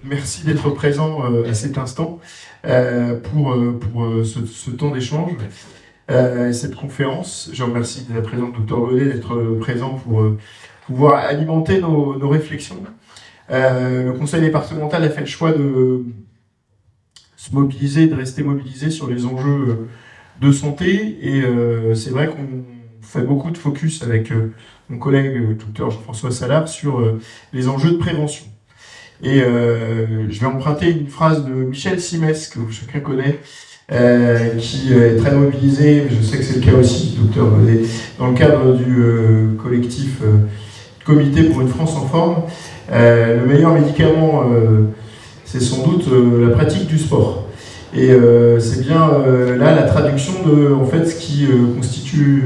merci d'être présent à cet instant pour ce temps d'échange, cette conférence. Je remercie la présence du Dr Godet d'être présent pour pouvoir alimenter nos réflexions. Le conseil départemental a fait le choix de se mobiliser, de rester mobilisé sur les enjeux de santé, et c'est vrai qu'on fait beaucoup de focus avec mon collègue Dr Jean-François Salard sur les enjeux de prévention. Et je vais emprunter une phrase de Michel Simès, que chacun connaît, qui est très mobilisé, je sais que c'est le cas aussi, Dr Godet, dans le cadre du collectif Comité pour une France en forme. Le meilleur médicament, c'est sans doute la pratique du sport. Et c'est bien là la traduction de en fait, ce qui constitue,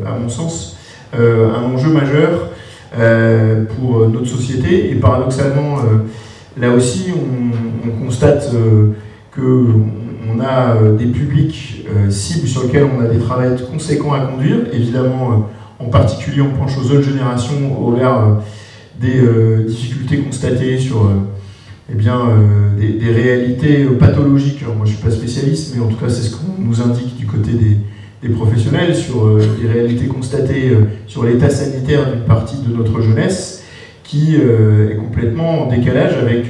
à mon sens, un enjeu majeur pour notre société. Et paradoxalement, là aussi, on constate qu'on a des publics cibles sur lesquels on a des travaux conséquents à conduire. Évidemment, en particulier, on penche aux jeunes générations au regard des difficultés constatées sur des réalités pathologiques. Alors, moi, je ne suis pas spécialiste, mais en tout cas, c'est ce qu'on nous indique du côté des professionnels sur les réalités constatées sur l'état sanitaire d'une partie de notre jeunesse qui est complètement en décalage avec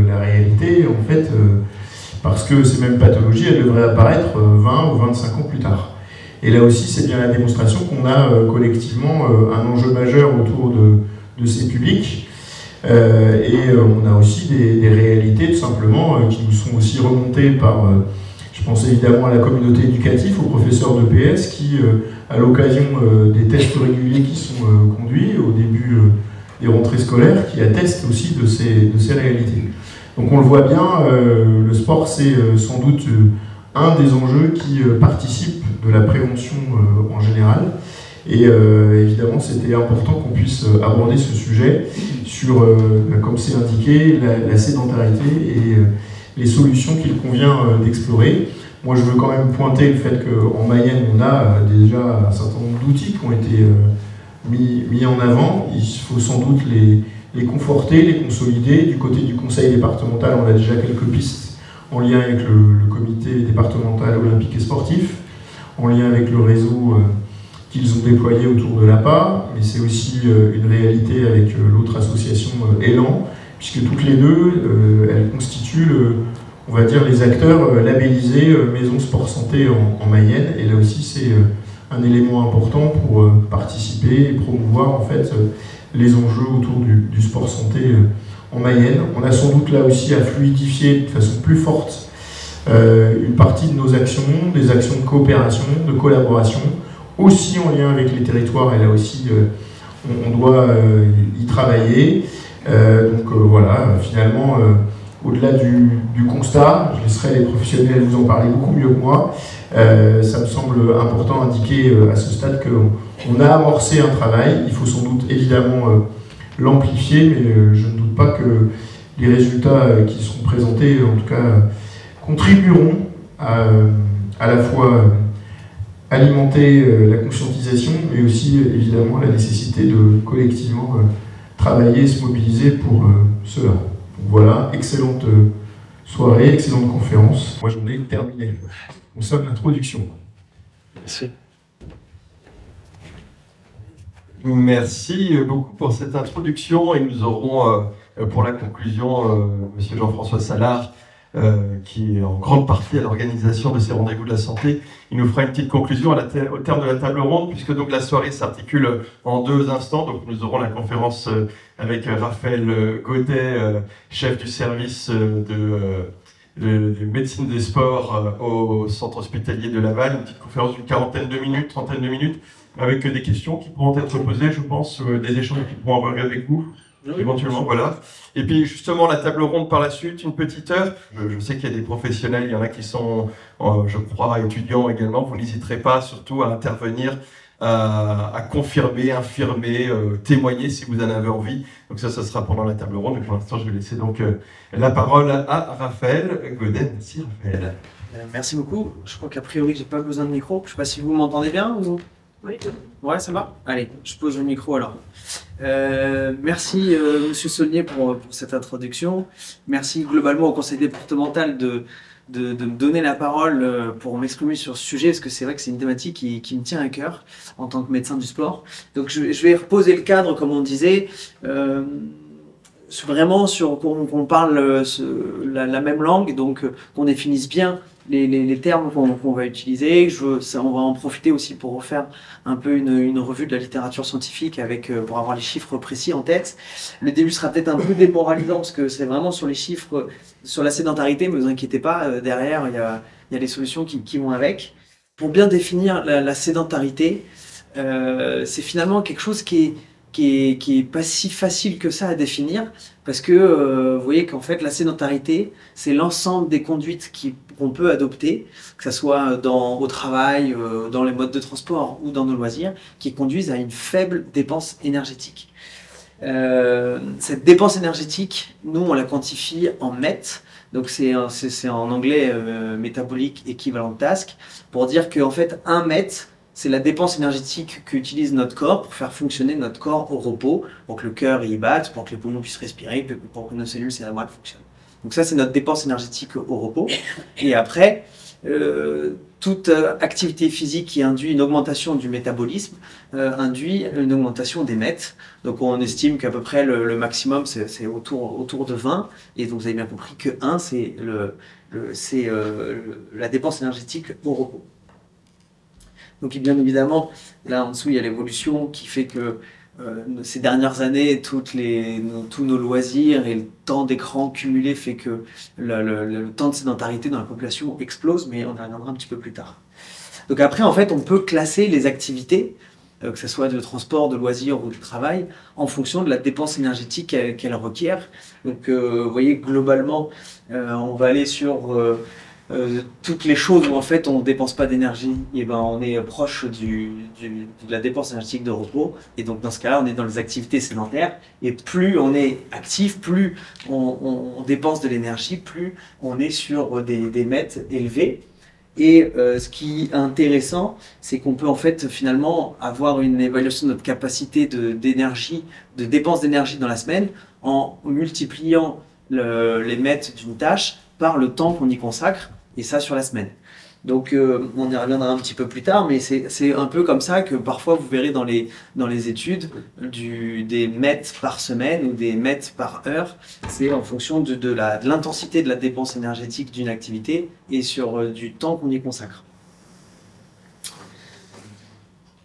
la réalité, en fait, parce que ces mêmes pathologies, elles devraient apparaître 20 ou 25 ans plus tard. Et là aussi, c'est bien la démonstration qu'on a collectivement un enjeu majeur autour de ces publics. Et on a aussi des réalités, tout simplement, qui nous sont aussi remontées par, je pense évidemment à la communauté éducative, aux professeurs de PS, qui, à l'occasion des tests réguliers qui sont conduits au début des rentrées scolaires, qui attestent aussi de ces réalités. Donc on le voit bien, le sport, c'est sans doute un des enjeux qui participe de la prévention en général. Et évidemment, c'était important qu'on puisse aborder ce sujet sur, comme c'est indiqué, la sédentarité et les solutions qu'il convient d'explorer. Moi, je veux quand même pointer le fait qu'en Mayenne, on a déjà un certain nombre d'outils qui ont été mis en avant. Il faut sans doute les conforter, les consolider. Du côté du conseil départemental, on a déjà quelques pistes en lien avec le comité départemental olympique et sportif, en lien avec le réseau qu'ils ont déployé autour de l'APA, mais c'est aussi une réalité avec l'autre association Élan, puisque toutes les deux, elles constituent, on va dire, les acteurs labellisés Maison Sport Santé en Mayenne, et là aussi c'est un élément important pour participer et promouvoir en fait les enjeux autour du sport santé en Mayenne. On a sans doute là aussi à fluidifier de façon plus forte une partie de nos actions, des actions de coopération, de collaboration, aussi en lien avec les territoires, et là aussi on doit y travailler. Donc voilà, finalement, au-delà du constat, je laisserai les professionnels vous en parler beaucoup mieux que moi, ça me semble important d'indiquer à ce stade qu'on a amorcé un travail. Il faut sans doute évidemment l'amplifier, mais je ne doute pas que les résultats qui seront présentés, en tout cas, contribueront à la fois alimenter la conscientisation, mais aussi évidemment la nécessité de collectivement travailler et se mobiliser pour cela. Donc voilà, excellente soirée, excellente conférence. Moi j'en ai terminé. On sonne l'introduction. Merci. Merci beaucoup pour cette introduction, et nous aurons pour la conclusion Monsieur Jean-François Salard, qui est en grande partie à l'organisation de ces rendez-vous de la santé. Il nous fera une petite conclusion au terme de la table ronde, puisque donc la soirée s'articule en deux instants. Donc nous aurons la conférence avec Raphaël Godet, chef du service de médecine des sports au centre hospitalier de Laval, une petite conférence d'une quarantaine de minutes, trentaine de minutes, avec des questions qui pourront être posées, je pense, des échanges qui pourront avoir avec vous. Oui, éventuellement, voilà. Et puis justement, la table ronde par la suite, une petite heure. Je sais qu'il y a des professionnels, il y en a qui sont, je crois, étudiants également. Vous n'hésiterez pas surtout à intervenir, à confirmer, infirmer, témoigner si vous en avez envie. Donc ça sera pendant la table ronde. Mais pour l'instant, je vais laisser donc la parole à Raphaël Godet. Merci Raphaël. Merci beaucoup. Je crois qu'a priori, j'ai pas besoin de micro. Je ne sais pas si vous m'entendez bien ou... Oui. Ouais, ça va? Allez, je pose le micro alors. Merci Monsieur Saulnier pour cette introduction. Merci globalement au conseil départemental de me donner la parole pour m'exprimer sur ce sujet, parce que c'est vrai que c'est une thématique qui me tient à cœur en tant que médecin du sport. Donc je vais reposer le cadre, comme on disait, vraiment sur qu'on parle la même langue, donc qu'on définisse bien les termes qu'on va utiliser. On va en profiter aussi pour refaire un peu une revue de la littérature scientifique pour avoir les chiffres précis en tête. Le début sera peut-être un peu démoralisant parce que c'est vraiment sur les chiffres, sur la sédentarité, mais ne vous inquiétez pas, derrière il y a les solutions qui vont avec. Pour bien définir la sédentarité, c'est finalement quelque chose qui est pas si facile que ça à définir, parce que vous voyez qu'en fait la sédentarité, c'est l'ensemble des conduites qu'on peut adopter, que ce soit au travail, dans les modes de transport ou dans nos loisirs, qui conduisent à une faible dépense énergétique. Cette dépense énergétique, nous on la quantifie en MET, donc c'est en anglais Metabolic Equivalent Task, pour dire qu'en fait un MET, c'est la dépense énergétique qu'utilise notre corps pour faire fonctionner notre corps au repos, pour que le cœur y batte, pour que les poumons puissent respirer, pour que nos cellules cérébrales fonctionnent. Donc ça, c'est notre dépense énergétique au repos. Et après, toute activité physique qui induit une augmentation du métabolisme induit une augmentation des MET. Donc on estime qu'à peu près le maximum, c'est autour de 20. Et donc vous avez bien compris que 1, c'est la dépense énergétique au repos. Donc bien évidemment, là en dessous, il y a l'évolution qui fait que ces dernières années, tous nos loisirs et le temps d'écran cumulé fait que le temps de sédentarité dans la population explose, mais on y reviendra un petit peu plus tard. Donc après, en fait, on peut classer les activités, que ce soit de transport, de loisirs ou de travail, en fonction de la dépense énergétique qu'elles requièrent. Donc vous voyez, globalement, on va aller sur toutes les choses où en fait on ne dépense pas d'énergie, et ben on est proche de la dépense énergétique de repos, et donc dans ce cas-là on est dans les activités sédentaires, et plus on est actif, plus on dépense de l'énergie, plus on est sur des MET élevés. Et ce qui est intéressant, c'est qu'on peut en fait finalement avoir une évaluation de notre capacité d'énergie, de dépense d'énergie dans la semaine, en multipliant les MET d'une tâche par le temps qu'on y consacre, et ça sur la semaine. Donc on y reviendra un petit peu plus tard, mais c'est un peu comme ça que parfois vous verrez dans les études des MET par semaine ou des MET par heure. C'est en fonction de l'intensité de la dépense énergétique d'une activité et sur du temps qu'on y consacre.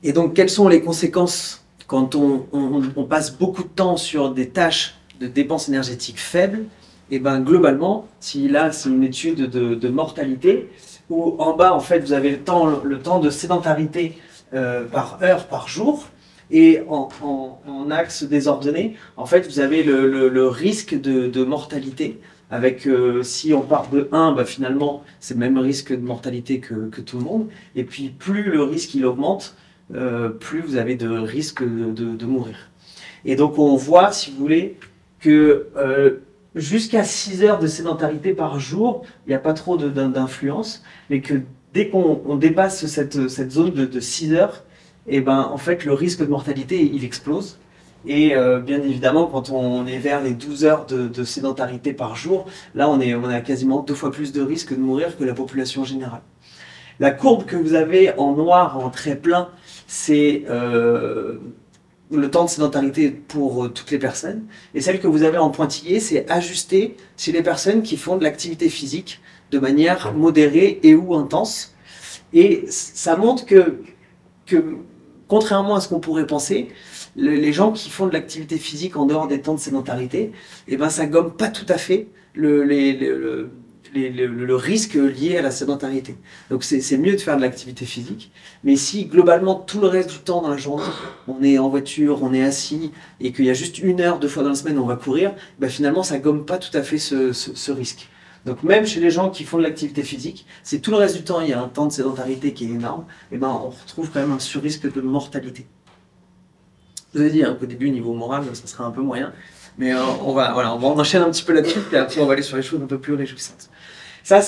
Et donc quelles sont les conséquences quand on passe beaucoup de temps sur des tâches de dépense énergétique faibles? Et ben globalement, si là c'est une étude de mortalité, où en bas en fait vous avez le temps de sédentarité par heure par jour, et en axe désordonné, en fait vous avez le risque de mortalité, avec si on part de 1, bah, finalement c'est le même risque de mortalité que tout le monde, et puis plus le risque il augmente, plus vous avez de risque de mourir. Et donc on voit, si vous voulez, que jusqu'à 6 heures de sédentarité par jour, il n'y a pas trop d'influence, mais que dès qu'on dépasse cette zone de 6 heures, et ben, en fait, le risque de mortalité, il explose. Et bien évidemment, quand on est vers les 12 heures de sédentarité par jour, là, on a quasiment 2 fois plus de risque de mourir que la population générale. La courbe que vous avez en noir, en trait plein, c'est le temps de sédentarité pour toutes les personnes, et celle que vous avez en pointillé, c'est ajusté chez les personnes qui font de l'activité physique de manière modérée et ou intense. Et ça montre que contrairement à ce qu'on pourrait penser, les gens qui font de l'activité physique en dehors des temps de sédentarité, eh ben, ça gomme pas tout à fait le risque lié à la sédentarité. Donc c'est mieux de faire de l'activité physique, mais si globalement tout le reste du temps dans la journée, on est en voiture, on est assis, et qu'il y a juste 1 heure, 2 fois dans la semaine, on va courir, ben finalement ça gomme pas tout à fait ce risque. Donc même chez les gens qui font de l'activité physique, si tout le reste du temps il y a un temps de sédentarité qui est énorme, et ben on retrouve quand même un surrisque de mortalité. Je vous ai dit qu'au début, niveau moral, ça sera un peu moyen, mais on va enchaîner un petit peu là-dessus, puis après on va aller sur les choses un peu plus réjouissantes. Ça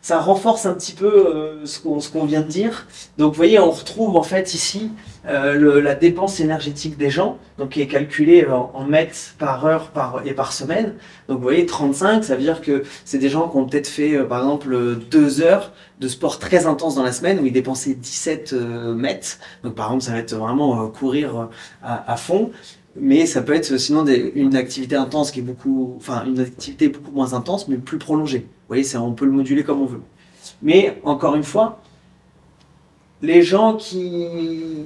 ça renforce un petit peu ce qu'on vient de dire. Donc vous voyez, on retrouve en fait ici la dépense énergétique des gens, donc qui est calculée en mètres par heure et par semaine. Donc vous voyez, 35, ça veut dire que c'est des gens qui ont peut-être fait par exemple 2 heures de sport très intense dans la semaine où ils dépensaient 17 mètres. Donc par exemple, ça va être vraiment courir à fond. Mais ça peut être sinon une activité intense qui est une activité beaucoup moins intense, mais plus prolongée. Vous voyez, on peut le moduler comme on veut. Mais encore une fois, les gens qui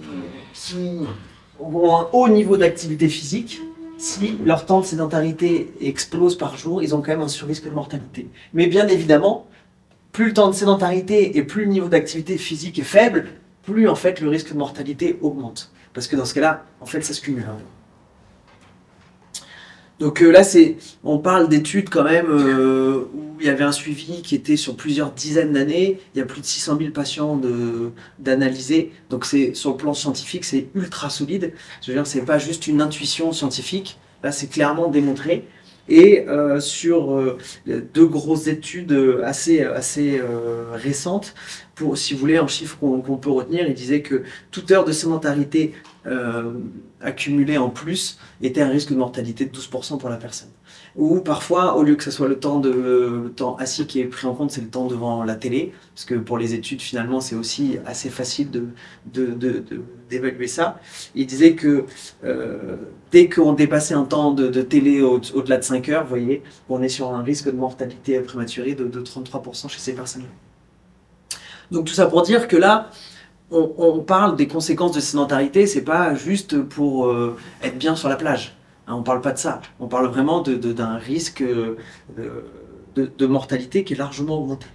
ont un haut niveau d'activité physique, si leur temps de sédentarité explose par jour, ils ont quand même un surrisque de mortalité. Mais bien évidemment, plus le temps de sédentarité et plus le niveau d'activité physique est faible, plus en fait le risque de mortalité augmente. Parce que dans ce cas-là, en fait, ça se cumule. Donc là, on parle d'études quand même où il y avait un suivi qui était sur plusieurs dizaines d'années. Il y a plus de 600 000 patients d'analyser. Donc sur le plan scientifique, c'est ultra solide. Je veux dire, c'est pas juste une intuition scientifique. Là, c'est clairement démontré. Et sur 2 grosses études assez récentes, si vous voulez, un chiffre qu'on peut retenir, il disait que toute heure de sédentarité accumulée en plus était un risque de mortalité de 12% pour la personne. Ou parfois, au lieu que ce soit le temps assis qui est pris en compte, c'est le temps devant la télé, parce que pour les études, finalement, c'est aussi assez facile d'évaluer ça. Il disait que dès qu'on dépassait un temps de télé au-delà de 5 heures, vous voyez, on est sur un risque de mortalité prématurée de 33% chez ces personnes-là. Donc tout ça pour dire que là, on parle des conséquences de sédentarité, c'est pas juste pour être bien sur la plage. Hein, on parle pas de ça. On parle vraiment d'un risque de mortalité qui est largement augmenté.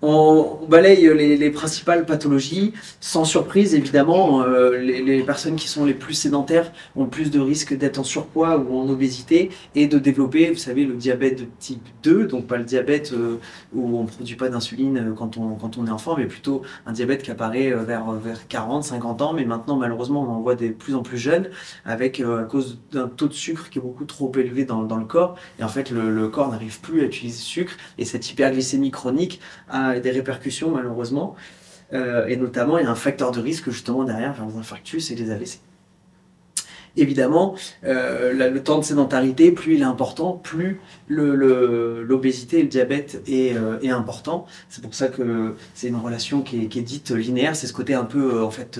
On balaye les principales pathologies. Sans surprise, évidemment, les personnes qui sont les plus sédentaires ont plus de risques d'être en surpoids ou en obésité et de développer, vous savez, le diabète de type 2, donc pas le diabète où on ne produit pas d'insuline quand on est enfant, mais plutôt un diabète qui apparaît vers 40, 50 ans, mais maintenant, malheureusement, on en voit de plus en plus jeunes avec, à cause d'un taux de sucre qui est beaucoup trop élevé dans le corps, et en fait, le corps n'arrive plus à utiliser ce sucre, et cette hyperglycémie chronique a des répercussions malheureusement, et notamment il y a un facteur de risque justement derrière vers les infarctus et les AVC. Évidemment, le temps de sédentarité, plus il est important, plus l'obésité et le diabète est important. C'est pour ça que c'est une relation qui est dite linéaire, c'est ce côté un peu en fait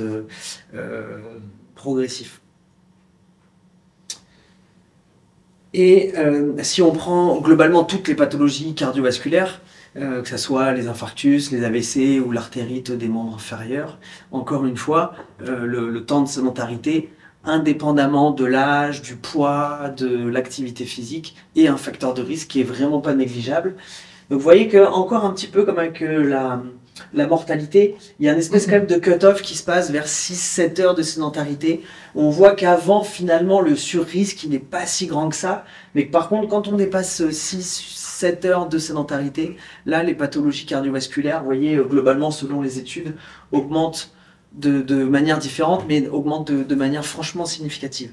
progressif. Et si on prend globalement toutes les pathologies cardiovasculaires, que ce soit les infarctus, les AVC ou l'artérite des membres inférieurs, encore une fois, le temps de sédentarité, indépendamment de l'âge, du poids, de l'activité physique, est un facteur de risque qui est vraiment pas négligeable. Donc vous voyez que encore un petit peu comme avec la mortalité, il y a une espèce quand même de cut-off qui se passe vers 6-7 heures de sédentarité. On voit qu'avant, finalement, le sur-risque, il n'est pas si grand que ça, mais que par contre, quand on dépasse 6-7 heures de sédentarité, là, les pathologies cardiovasculaires, vous voyez, globalement, selon les études, augmentent de manière différente, mais augmentent de manière franchement significative.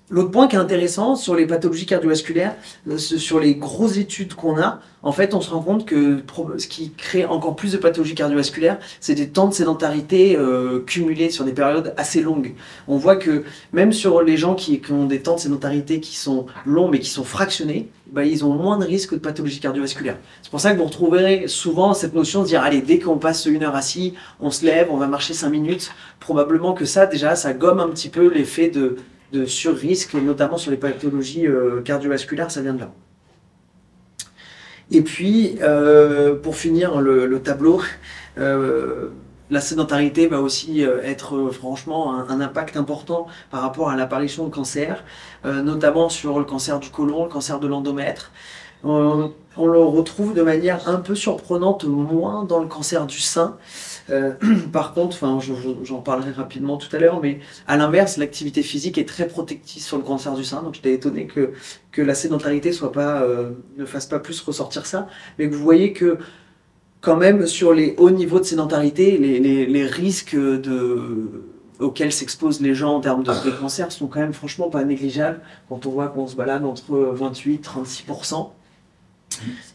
L'autre point qui est intéressant sur les pathologies cardiovasculaires, sur les grosses études qu'on a, en fait, on se rend compte que ce qui crée encore plus de pathologies cardiovasculaires, c'est des temps de sédentarité cumulés sur des périodes assez longues. On voit que même sur les gens qui ont des temps de sédentarité qui sont longs mais qui sont fractionnés, bah, ils ont moins de risques de pathologies cardiovasculaires. C'est pour ça que vous retrouverez souvent cette notion de dire allez, dès qu'on passe 1 heure assis, on se lève, on va marcher 5 minutes. Probablement que ça, déjà, ça gomme un petit peu l'effet de sur-risque, notamment sur les pathologies cardiovasculaires, ça vient de là. Et puis, pour finir le tableau, la sédentarité va aussi être franchement un impact important par rapport à l'apparition de cancer, notamment sur le cancer du côlon, le cancer de l'endomètre. On le retrouve de manière un peu surprenante moins dans le cancer du sein. Par contre, j'en parlerai rapidement tout à l'heure, mais à l'inverse, l'activité physique est très protectrice sur le cancer du sein, donc j'étais étonné que la sédentarité ne fasse pas plus ressortir ça, mais que vous voyez que quand même sur les hauts niveaux de sédentarité, les risques auxquels s'exposent les gens en termes de cancer sont quand même franchement pas négligeables quand on voit qu'on se balade entre 28 et 36%.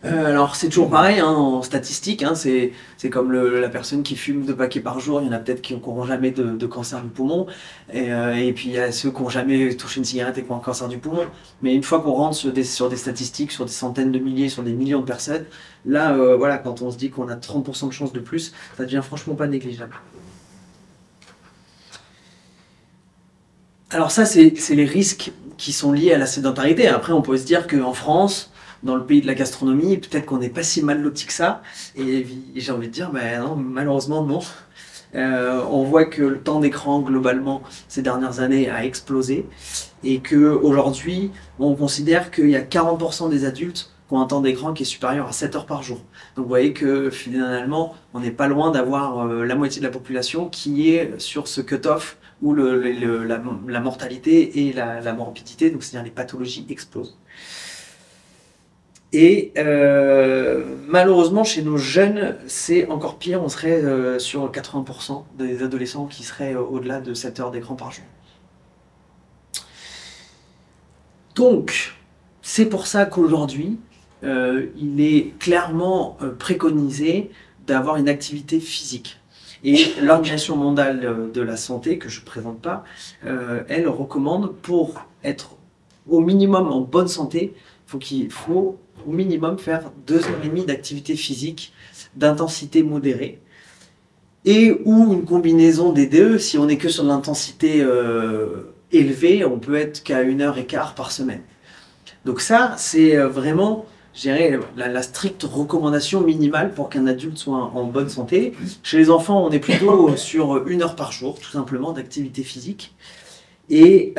Alors c'est toujours pareil hein, en statistique, hein, c'est comme la personne qui fume 2 paquets par jour, il y en a peut-être qui n'auront jamais de cancer du poumon, et puis il y a ceux qui n'ont jamais touché une cigarette et qui ont un cancer du poumon. Mais une fois qu'on rentre sur des statistiques, sur des centaines de milliers, sur des millions de personnes, là voilà, quand on se dit qu'on a 30% de chance de plus, ça devient franchement pas négligeable. Alors ça c'est les risques qui sont liés à la sédentarité. Après on peut se dire qu'en France, dans le pays de la gastronomie, peut-être qu'on n'est pas si mal loti que ça. Et j'ai envie de dire, ben non, malheureusement, non. On voit que le temps d'écran, globalement, ces dernières années, a explosé. Et qu'aujourd'hui, on considère qu'il y a 40% des adultes qui ont un temps d'écran qui est supérieur à 7 heures par jour. Donc vous voyez que finalement, on n'est pas loin d'avoir la moitié de la population qui est sur ce cut-off où la mortalité et la morbidité, donc c'est-à-dire les pathologies, explosent. Et malheureusement, chez nos jeunes, c'est encore pire. On serait sur 80% des adolescents qui seraient au-delà de 7 heures d'écran par jour. Donc, c'est pour ça qu'aujourd'hui, il est clairement préconisé d'avoir une activité physique. Et l'Organisation mondiale de la santé, que je ne présente pas, elle recommande pour être au minimum en bonne santé, il faut au minimum faire 2h30 d'activité physique d'intensité modérée et ou une combinaison des deux. Si on n'est que sur l'intensité élevée, on peut être qu'à 1h15 par semaine. Donc ça, c'est vraiment, je dirais, la stricte recommandation minimale pour qu'un adulte soit en bonne santé. Chez les enfants, on est plutôt sur 1 heure par jour, tout simplement, d'activité physique. Et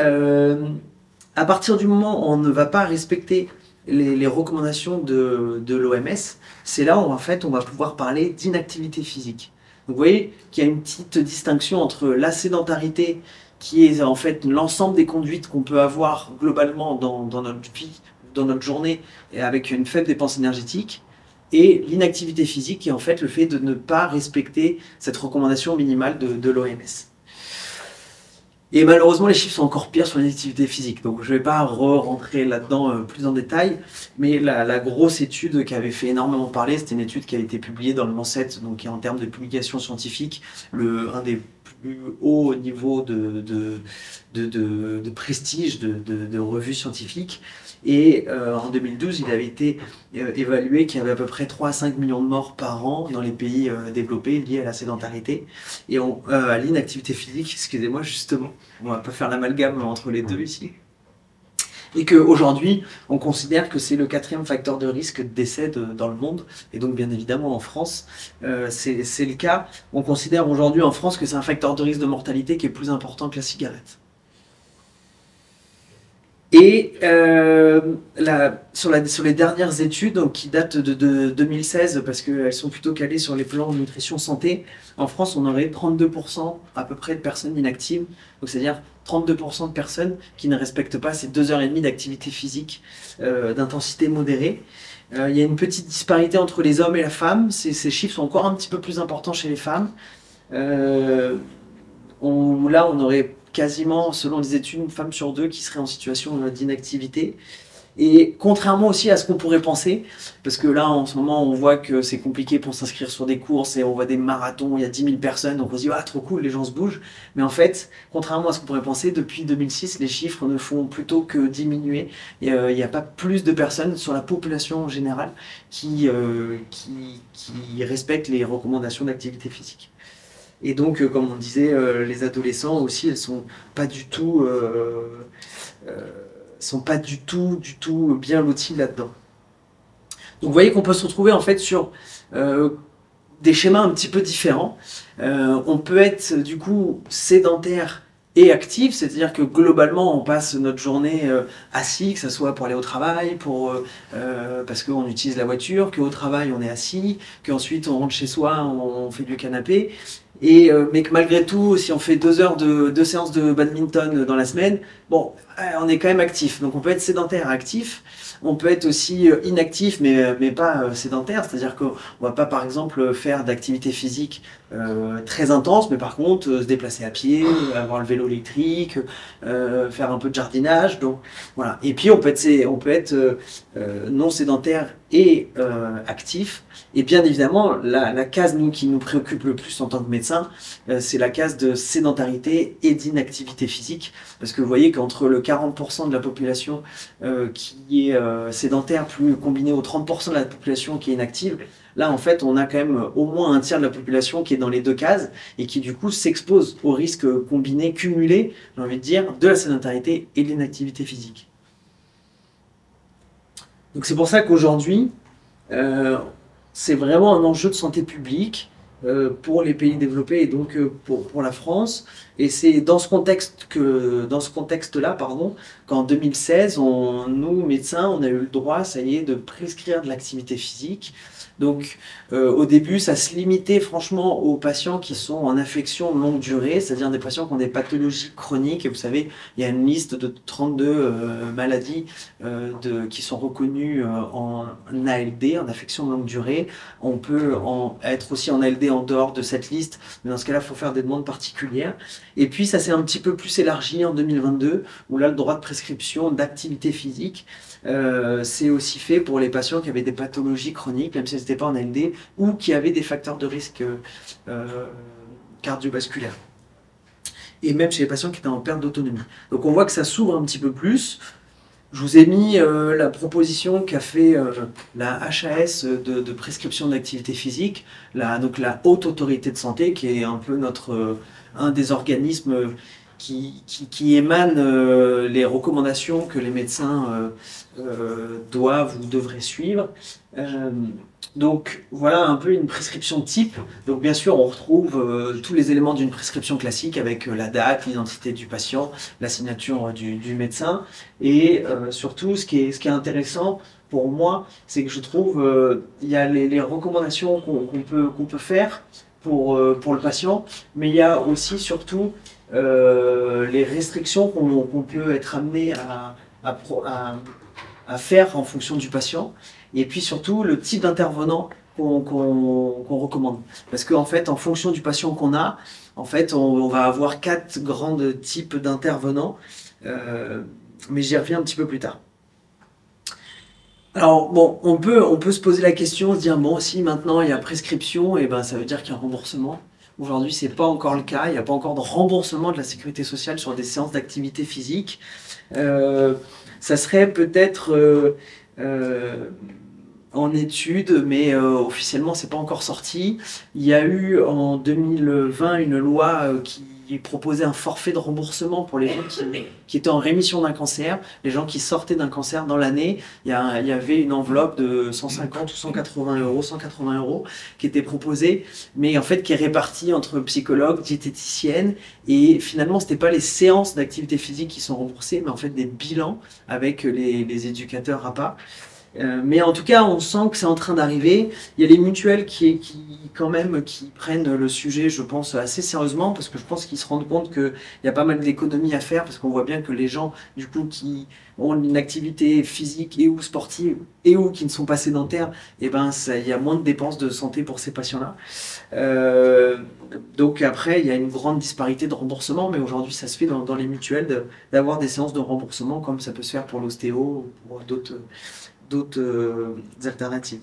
à partir du moment où on ne va pas respecter les recommandations de l'OMS, c'est là où en fait on va pouvoir parler d'inactivité physique. Donc vous voyez qu'il y a une petite distinction entre la sédentarité, qui est en fait l'ensemble des conduites qu'on peut avoir globalement dans notre vie, dans notre journée, et avec une faible dépense énergétique, et l'inactivité physique, qui est en fait le fait de ne pas respecter cette recommandation minimale de l'OMS. Et malheureusement, les chiffres sont encore pires sur l'inactivité physique. Donc, je ne vais pas rentrer là-dedans plus en détail. Mais la grosse étude qui avait fait énormément parler, c'était une étude qui a été publiée dans le Lancet, donc en termes de publication scientifique, un des plus hauts niveaux de prestige de revues scientifiques. Et en 2012, il avait été évalué qu'il y avait à peu près 3 à 5 millions de morts par an dans les pays développés liés à la sédentarité et à l'inactivité physique, excusez-moi justement, on va pas faire l'amalgame entre les deux ici. Et qu'aujourd'hui, on considère que c'est le 4e facteur de risque de décès dans le monde, et donc bien évidemment en France, c'est le cas. On considère aujourd'hui en France que c'est un facteur de risque de mortalité qui est plus important que la cigarette. Et sur les dernières études donc, qui datent de 2016, parce qu'elles sont plutôt calées sur les plans de nutrition santé, en France on aurait 32% à peu près de personnes inactives, donc c'est-à-dire 32% de personnes qui ne respectent pas ces 2h30 d'activité physique d'intensité modérée. Il y a une petite disparité entre les hommes et la femme, ces chiffres sont encore un petit peu plus importants chez les femmes. Là on aurait quasiment, selon les études, une femme sur 2 qui serait en situation d'inactivité. Et contrairement aussi à ce qu'on pourrait penser, parce que là, en ce moment, on voit que c'est compliqué pour s'inscrire sur des courses et on voit des marathons, il y a 10 000 personnes, donc on se dit « Ah, trop cool, les gens se bougent ». Mais en fait, contrairement à ce qu'on pourrait penser, depuis 2006, les chiffres ne font plutôt que diminuer. Il n'y a pas plus de personnes sur la population en général qui respectent les recommandations d'activité physique. Et donc, comme on disait, les adolescents aussi, elles sont pas du tout, bien lotis là-dedans. Donc, vous voyez qu'on peut se retrouver en fait sur des schémas un petit peu différents. On peut être du coup sédentaire et actif, c'est-à-dire que globalement on passe notre journée assis, que ce soit pour aller au travail, parce qu'on utilise la voiture, qu'au travail on est assis, qu'ensuite on rentre chez soi, on fait du canapé, Mais que malgré tout, si on fait 2 séances de badminton dans la semaine, bon, on est quand même actif. Donc on peut être sédentaire et actif. On peut être aussi inactif, mais pas sédentaire. C'est-à-dire qu'on ne va pas, par exemple, faire d'activité physique très intense, mais par contre, se déplacer à pied, avoir le vélo électrique, faire un peu de jardinage. Donc, voilà. Et puis, on peut être non sédentaire et actif. Et bien évidemment, la case qui nous préoccupe le plus en tant que médecin, c'est la case de sédentarité et d'inactivité physique. Parce que vous voyez qu'entre le 40% de la population qui est sédentaire, plus combiné aux 30% de la population qui est inactive, là en fait on a quand même au moins un tiers de la population qui est dans les deux cases et qui du coup s'expose au risque combiné, cumulé, j'ai envie de dire, de la sédentarité et de l'inactivité physique. Donc c'est pour ça qu'aujourd'hui, c'est vraiment un enjeu de santé publique pour les pays développés et donc pour la France. Et c'est dans ce contexte-là, qu'en 2016, nous, médecins, on a eu le droit, ça y est, de prescrire de l'activité physique. Donc, au début, ça se limitait franchement aux patients qui sont en affection longue durée, c'est-à-dire des patients qui ont des pathologies chroniques. Et vous savez, il y a une liste de 32 maladies qui sont reconnues en ALD, en affection longue durée. On peut être aussi en ALD en dehors de cette liste, mais dans ce cas-là, il faut faire des demandes particulières. Et puis, ça s'est un petit peu plus élargi en 2022, où là, le droit de prescription d'activité physique, c'est aussi fait pour les patients qui avaient des pathologies chroniques, même si elles n'étaient pas en ALD, ou qui avaient des facteurs de risque cardiovasculaires. Et même chez les patients qui étaient en perte d'autonomie. Donc on voit que ça s'ouvre un petit peu plus. Je vous ai mis la proposition qu'a fait la HAS de prescription d'activité physique, donc la Haute Autorité de Santé, qui est un peu un des organismes qui émanent les recommandations que les médecins doivent ou devraient suivre. Donc voilà un peu une prescription type. Donc bien sûr on retrouve tous les éléments d'une prescription classique avec la date, l'identité du patient, la signature du médecin et surtout ce qui est intéressant pour moi, c'est que je trouve il y a les recommandations qu'on peut faire pour le patient, mais il y a aussi surtout les restrictions qu'on peut être amené à faire en fonction du patient, et puis surtout le type d'intervenant qu'on recommande. Parce qu'en fait, en fonction du patient qu'on a, en fait, on va avoir 4 grands types d'intervenants, mais j'y reviens un petit peu plus tard. Alors bon, on peut se poser la question, se dire bon, si maintenant il y a prescription, et ben ça veut dire qu'il y a un remboursement. Aujourd'hui, c'est pas encore le cas, il n'y a pas encore de remboursement de la sécurité sociale sur des séances d'activité physique. Ça serait peut-être en étude, mais officiellement c'est pas encore sorti. Il y a eu en 2020 une loi qui proposait un forfait de remboursement pour les gens qui étaient en rémission d'un cancer, les gens qui sortaient d'un cancer dans l'année. Il y avait une enveloppe de 150 ou 180 euros qui était proposée, mais en fait qui est répartie entre psychologues, diététiciennes, et finalement c'était pas les séances d'activité physique qui sont remboursées, mais en fait des bilans avec les éducateurs APA. Mais en tout cas, on sent que c'est en train d'arriver. Il y a les mutuelles qui prennent le sujet, je pense, assez sérieusement, parce que je pense qu'ils se rendent compte qu'il y a pas mal d'économies à faire, parce qu'on voit bien que les gens, du coup, qui ont une activité physique et ou sportive et ou qui ne sont pas sédentaires, il y a moins de dépenses de santé pour ces patients-là. Donc après, il y a une grande disparité de remboursement, mais aujourd'hui, ça se fait dans les mutuelles d'avoir des séances de remboursement, comme ça peut se faire pour l'ostéo ou pour d'autres alternatives.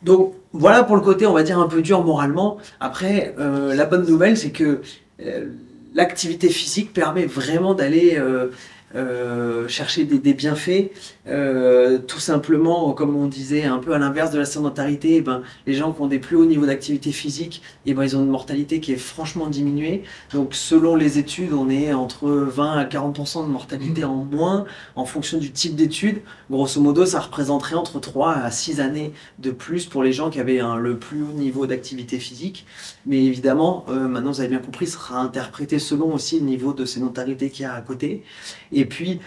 Donc voilà pour le côté, on va dire, un peu dur moralement. Après, la bonne nouvelle, c'est que l'activité physique permet vraiment d'aller chercher des bienfaits, tout simplement, comme on disait, un peu à l'inverse de la sédentarité, les gens qui ont des plus hauts niveaux d'activité physique, ils ont une mortalité qui est franchement diminuée. Donc selon les études, on est entre 20 à 40% de mortalité en moins en fonction du type d'étude. Grosso modo, ça représenterait entre 3 à 6 années de plus pour les gens qui avaient le plus haut niveau d'activité physique. Mais évidemment, maintenant vous avez bien compris, ça sera interprété selon aussi le niveau de sédentarité qu'il y a à côté. Et puis,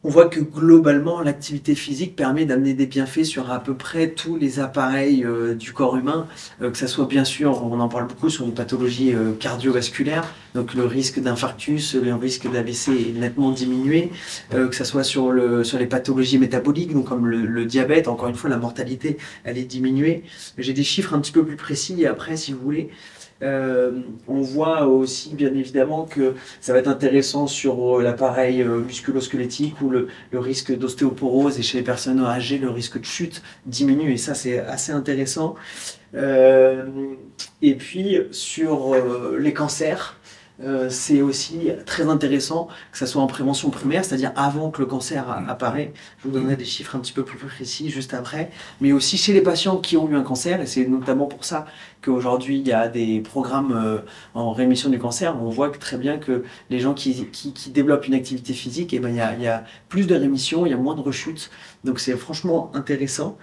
on voit que globalement, l'activité physique permet d'amener des bienfaits sur à peu près tous les appareils du corps humain, que ça soit bien sûr, on en parle beaucoup sur une pathologie cardiovasculaire, donc le risque d'infarctus, le risque d'AVC est nettement diminué, que ça soit sur les pathologies métaboliques, donc comme le diabète, encore une fois, la mortalité, elle est diminuée. J'ai des chiffres un petit peu plus précis après, si vous voulez. On voit aussi bien évidemment que ça va être intéressant sur l'appareil musculo-squelettique où le risque d'ostéoporose et chez les personnes âgées le risque de chute diminue et ça c'est assez intéressant. Et puis sur les cancers, c'est aussi très intéressant que ça soit en prévention primaire, c'est-à-dire avant que le cancer apparaît. Je vous donnerai des chiffres un petit peu plus précis juste après, mais aussi chez les patients qui ont eu un cancer, et c'est notamment pour ça qu'aujourd'hui il y a des programmes en rémission du cancer. On voit que très bien que les gens qui développent une activité physique, eh ben, il y a plus de rémission, il y a moins de rechutes, donc c'est franchement intéressant.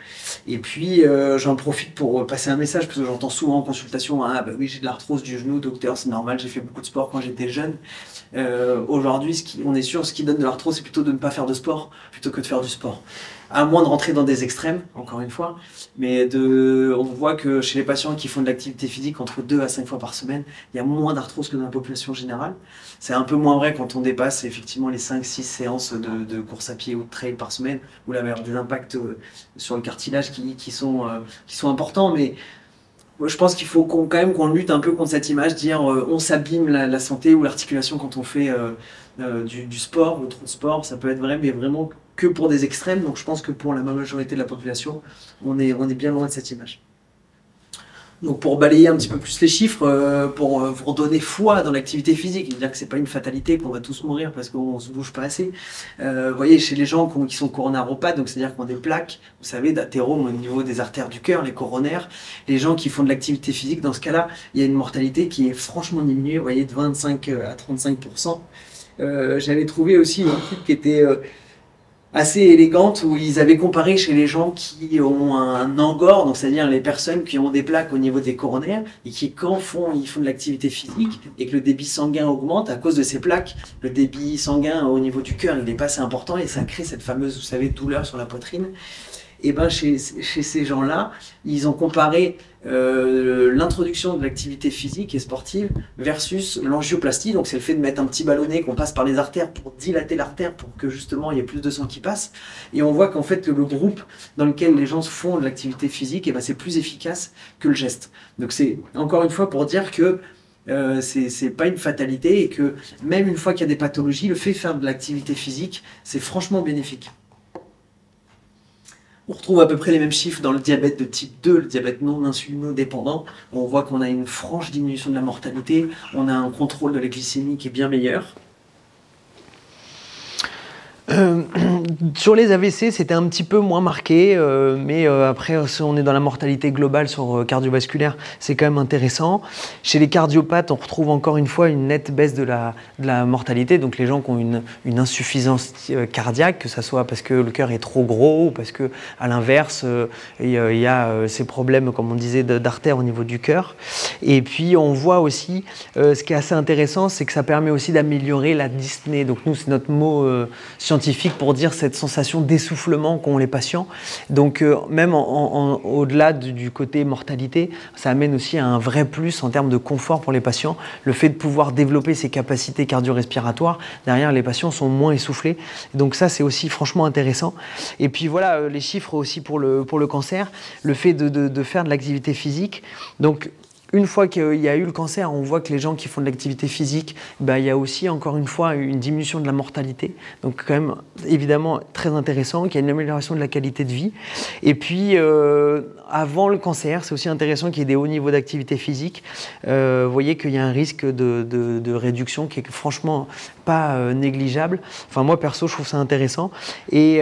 Et puis j'en profite pour passer un message, parce que j'entends souvent en consultation, ah bah oui j'ai de l'arthrose du genou, docteur c'est normal, j'ai fait beaucoup de sport quand j'étais jeune. Aujourd'hui, on est sûr, ce qui donne de l'arthrose, c'est plutôt de ne pas faire de sport plutôt que de faire du sport. À moins de rentrer dans des extrêmes, encore une fois, mais on voit que chez les patients qui font de l'activité physique entre 2 à 5 fois par semaine, il y a moins d'arthrose que dans la population générale. C'est un peu moins vrai quand on dépasse effectivement les 5-6 séances de course à pied ou de trail par semaine, où là il va y avoir des impacts sur le cartilage qui sont importants, mais je pense qu'il faut quand même qu'on lutte un peu contre cette image, dire on s'abîme la santé ou l'articulation quand on fait du sport ou trop de sport, ça peut être vrai, mais vraiment que pour des extrêmes. Donc je pense que pour la majorité de la population, on est bien loin de cette image. Donc pour balayer un petit peu plus les chiffres, pour vous redonner foi dans l'activité physique, et dire que c'est pas une fatalité, qu'on va tous mourir parce qu'on se bouge pas assez. Vous voyez, chez les gens qui sont coronaropathes, donc c'est-à-dire qui ont des plaques, vous savez, d'athérome au niveau des artères du cœur, les coronaires, les gens qui font de l'activité physique, dans ce cas-là, il y a une mortalité qui est franchement diminuée, vous voyez, de 25 à 35%. J'avais trouvé aussi une étude qui était assez élégante où ils avaient comparé chez les gens qui ont un angor, donc c'est-à-dire les personnes qui ont des plaques au niveau des coronaires et qui quand ils font de l'activité physique et que le débit sanguin augmente à cause de ces plaques, le débit sanguin au niveau du cœur il n'est pas assez important et ça crée cette fameuse, vous savez, douleur sur la poitrine. Et ben chez ces gens-là, ils ont comparé l'introduction de l'activité physique et sportive versus l'angioplastie, donc c'est le fait de mettre un petit ballonnet qu'on passe par les artères pour dilater l'artère pour que justement il y ait plus de sang qui passe. Et on voit qu'en fait le groupe dans lequel les gens font de l'activité physique, et ben, c'est plus efficace que le geste. Donc c'est encore une fois pour dire que c'est pas une fatalité et que même une fois qu'il y a des pathologies, le fait de faire de l'activité physique, c'est franchement bénéfique. On retrouve à peu près les mêmes chiffres dans le diabète de type 2, le diabète non insulinodépendant. On voit qu'on a une franche diminution de la mortalité, on a un contrôle de la glycémie qui est bien meilleur. Sur les AVC, c'était un petit peu moins marqué, mais après, si on est dans la mortalité globale sur cardiovasculaire, c'est quand même intéressant. Chez les cardiopathes, on retrouve encore une fois une nette baisse de la mortalité, donc les gens qui ont une insuffisance cardiaque, que ce soit parce que le cœur est trop gros ou parce que, à l'inverse, il y a ces problèmes, comme on disait, d'artères au niveau du cœur. Et puis, on voit aussi, ce qui est assez intéressant, c'est que ça permet aussi d'améliorer la dyspnée. Donc nous, c'est notre mot scientifique pour dire cette sensation d'essoufflement qu'ont les patients. Donc même au-delà du côté mortalité, ça amène aussi à un vrai plus en termes de confort pour les patients. Le fait de pouvoir développer ces capacités cardio-respiratoires, derrière les patients sont moins essoufflés. Donc ça c'est aussi franchement intéressant. Et puis voilà les chiffres aussi pour le cancer, le fait de faire de l'activité physique. Donc une fois qu'il y a eu le cancer, on voit que les gens qui font de l'activité physique, il y a aussi encore une fois une diminution de la mortalité. Donc quand même évidemment très intéressant, qu'il y a une amélioration de la qualité de vie. Et puis avant le cancer, c'est aussi intéressant qu'il y ait des hauts niveaux d'activité physique. Vous voyez qu'il y a un risque de réduction qui est franchement pas négligeable. Enfin moi perso je trouve ça intéressant. Et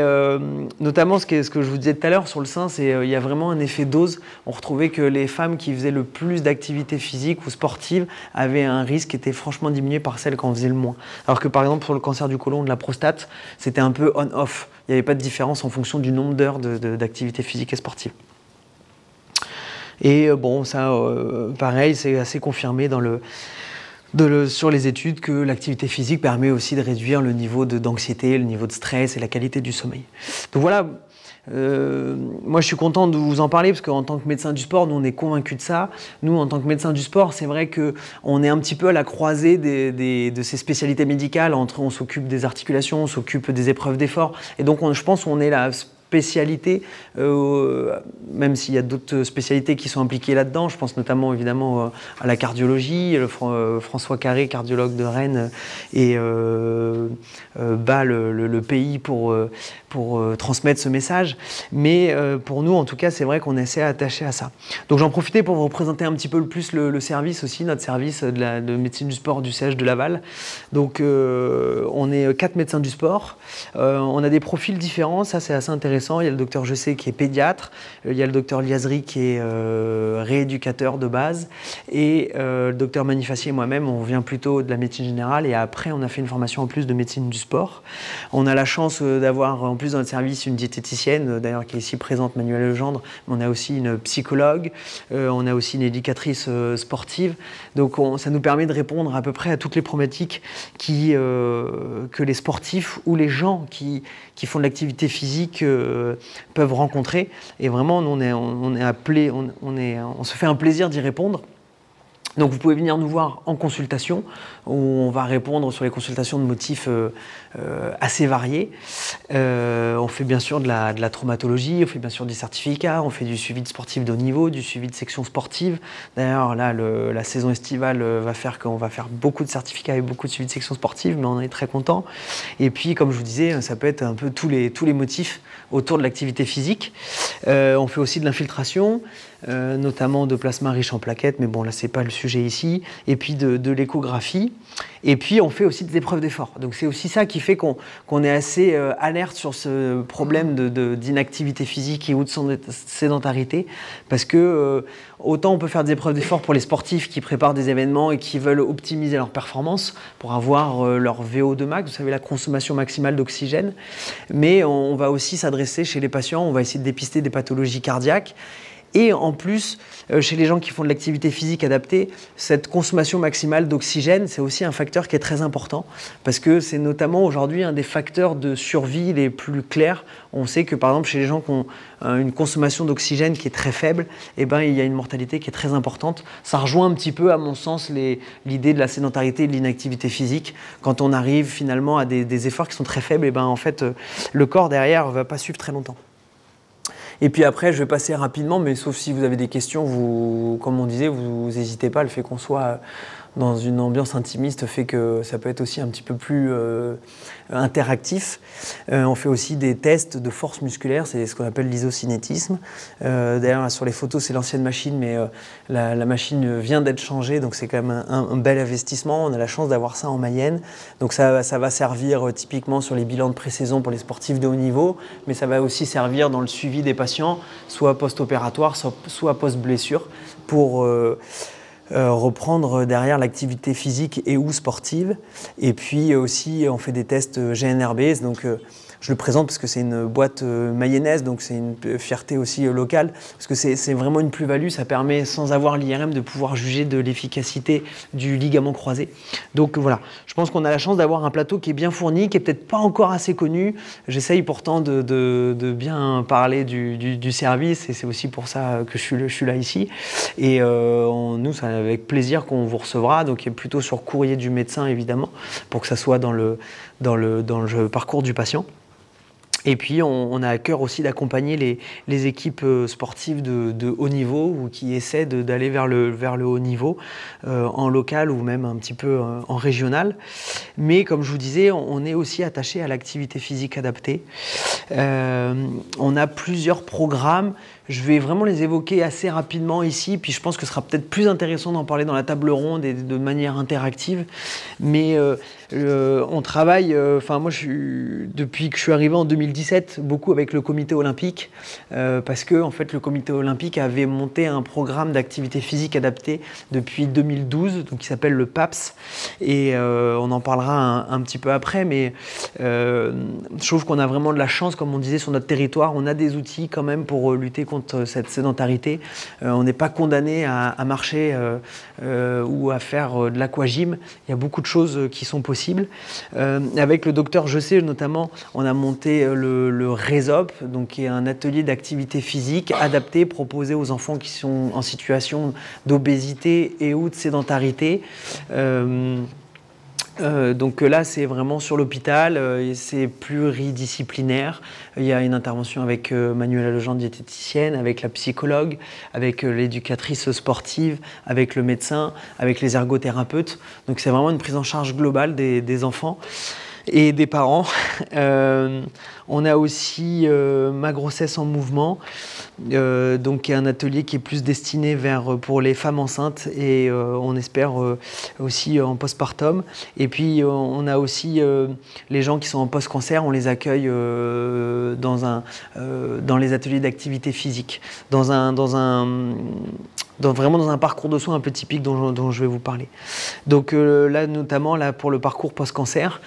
notamment ce que je vous disais tout à l'heure sur le sein, c'est il y a vraiment un effet dose. On retrouvait que les femmes qui faisaient le plus d'activité physique ou sportive avaient un risque qui était franchement diminué par celles qui en faisaient le moins. Alors que par exemple pour le cancer du côlon, de la prostate, c'était un peu on-off. Il n'y avait pas de différence en fonction du nombre d'heures d'activité physique et sportive. Et bon, ça, pareil, c'est assez confirmé dans sur les études que l'activité physique permet aussi de réduire le niveau d'anxiété, le niveau de stress et la qualité du sommeil. Donc voilà, moi je suis content de vous en parler parce qu'en tant que médecin du sport, nous on est convaincus de ça. Nous en tant que médecin du sport, c'est vrai qu'on est un petit peu à la croisée de ces spécialités médicales. On s'occupe des articulations, on s'occupe des épreuves d'effort. Et donc je pense qu'on est la spécialité, même s'il y a d'autres spécialités qui sont impliquées là-dedans. Je pense notamment évidemment à la cardiologie. François Carré, cardiologue de Rennes, et bat le pays pour transmettre ce message. Mais pour nous, en tout cas, c'est vrai qu'on est assez attaché à ça. Donc j'en profitais pour vous présenter un petit peu plus le service aussi, notre service de médecine du sport du CH de Laval. Donc on est 4 médecins du sport. On a des profils différents, ça c'est assez intéressant. Il y a le docteur Jessé qui est pédiatre, il y a le docteur Liazri qui est rééducateur de base, et le docteur Manifacier et moi-même, on vient plutôt de la médecine générale, et après on a fait une formation en plus de médecine du sport. On a la chance d'avoir en plus dans notre service une diététicienne, d'ailleurs qui est ici présente, Manuelle Legendre, mais on a aussi une psychologue, on a aussi une éducatrice sportive. Donc ça nous permet de répondre à peu près à toutes les problématiques que les sportifs ou les gens qui font de l'activité physique peuvent rencontrer. Et vraiment, on se fait un plaisir d'y répondre. Donc vous pouvez venir nous voir en consultation, où on va répondre sur les consultations de motifs assez variés. On fait bien sûr de la traumatologie, on fait bien sûr des certificats, on fait du suivi de sportifs de haut niveau, du suivi de sections sportives. D'ailleurs là, la saison estivale va faire qu'on va faire beaucoup de certificats et beaucoup de suivi de sections sportives, mais on en est très content. Et puis comme je vous disais, ça peut être un peu tous les motifs autour de l'activité physique. On fait aussi de l'infiltration, notamment de plasma riche en plaquettes, mais bon là c'est pas le sujet ici, et puis de l'échographie, et puis on fait aussi des épreuves d'effort. Donc c'est aussi ça qui fait qu'on est assez alerte sur ce problème d'inactivité physique et ou de sédentarité, parce que autant on peut faire des épreuves d'effort pour les sportifs qui préparent des événements et qui veulent optimiser leur performance pour avoir leur VO2 max, vous savez, la consommation maximale d'oxygène, mais on va aussi s'adresser chez les patients, on va essayer de dépister des pathologies cardiaques. Et en plus, chez les gens qui font de l'activité physique adaptée, cette consommation maximale d'oxygène, c'est aussi un facteur qui est très important, parce que c'est notamment aujourd'hui un des facteurs de survie les plus clairs. On sait que par exemple chez les gens qui ont une consommation d'oxygène qui est très faible, eh ben, il y a une mortalité qui est très importante. Ça rejoint un petit peu, à mon sens, l'idée de la sédentarité et de l'inactivité physique. Quand on arrive finalement à des efforts qui sont très faibles, eh ben, en fait, le corps derrière ne va pas suivre très longtemps. Et puis après, je vais passer rapidement, mais sauf si vous avez des questions, comme on disait, vous n'hésitez pas. Le fait qu'on soit dans une ambiance intimiste fait que ça peut être aussi un petit peu plus interactif. On fait aussi des tests de force musculaire, c'est ce qu'on appelle l'isocinétisme. D'ailleurs, sur les photos, c'est l'ancienne machine, mais la machine vient d'être changée, donc c'est quand même un bel investissement. On a la chance d'avoir ça en Mayenne. Donc ça va servir typiquement sur les bilans de pré-saison pour les sportifs de haut niveau, mais ça va aussi servir dans le suivi des patients, soit post-opératoire, soit post-blessure, pour reprendre derrière l'activité physique et ou sportive. Et puis aussi, on fait des tests GNRB, donc je le présente parce que c'est une boîte mayonnaise, donc c'est une fierté aussi locale, parce que c'est vraiment une plus-value, ça permet, sans avoir l'IRM, de pouvoir juger de l'efficacité du ligament croisé. Donc voilà, je pense qu'on a la chance d'avoir un plateau qui est bien fourni, qui est peut-être pas encore assez connu. J'essaye pourtant de bien parler du service, et c'est aussi pour ça que je suis là ici. Et nous, c'est avec plaisir qu'on vous recevra, donc plutôt sur courrier du médecin, évidemment, pour que ça soit dans le parcours du patient. Et puis, on a à cœur aussi d'accompagner les équipes sportives de haut niveau ou qui essaient d'aller vers le haut niveau en local ou même un petit peu en régional. Mais comme je vous disais, on est aussi attaché à l'activité physique adaptée. On a plusieurs programmes. Je vais vraiment les évoquer assez rapidement ici, puis je pense que ce sera peut-être plus intéressant d'en parler dans la table ronde et de manière interactive. Mais on travaille, moi depuis que je suis arrivé en 2017, beaucoup avec le comité olympique, parce que en fait, le comité olympique avait monté un programme d'activité physique adaptée depuis 2012, donc qui s'appelle le PAPS, et on en parlera un petit peu après, mais je trouve qu'on a vraiment de la chance, comme on disait, sur notre territoire, on a des outils quand même pour lutter contre cette sédentarité. On n'est pas condamné à marcher ou à faire de l'aquagym. Il y a beaucoup de choses qui sont possibles. Avec le docteur Jessé, notamment, on a monté le RESOP, donc, qui est un atelier d'activité physique adapté, proposé aux enfants qui sont en situation d'obésité et ou de sédentarité. Donc là, c'est vraiment sur l'hôpital, c'est pluridisciplinaire. Il y a une intervention avec Manuela Legendre, diététicienne, avec la psychologue, avec l'éducatrice sportive, avec le médecin, avec les ergothérapeutes. Donc c'est vraiment une prise en charge globale des enfants et des parents. On a aussi Ma grossesse en mouvement, donc qui est un atelier qui est plus destiné pour les femmes enceintes et on espère aussi en postpartum. Et puis on a aussi les gens qui sont en post-cancer, on les accueille dans les ateliers d'activité physique, vraiment dans un parcours de soins un peu typique dont je vais vous parler. Donc là, notamment là, pour le parcours post-cancer,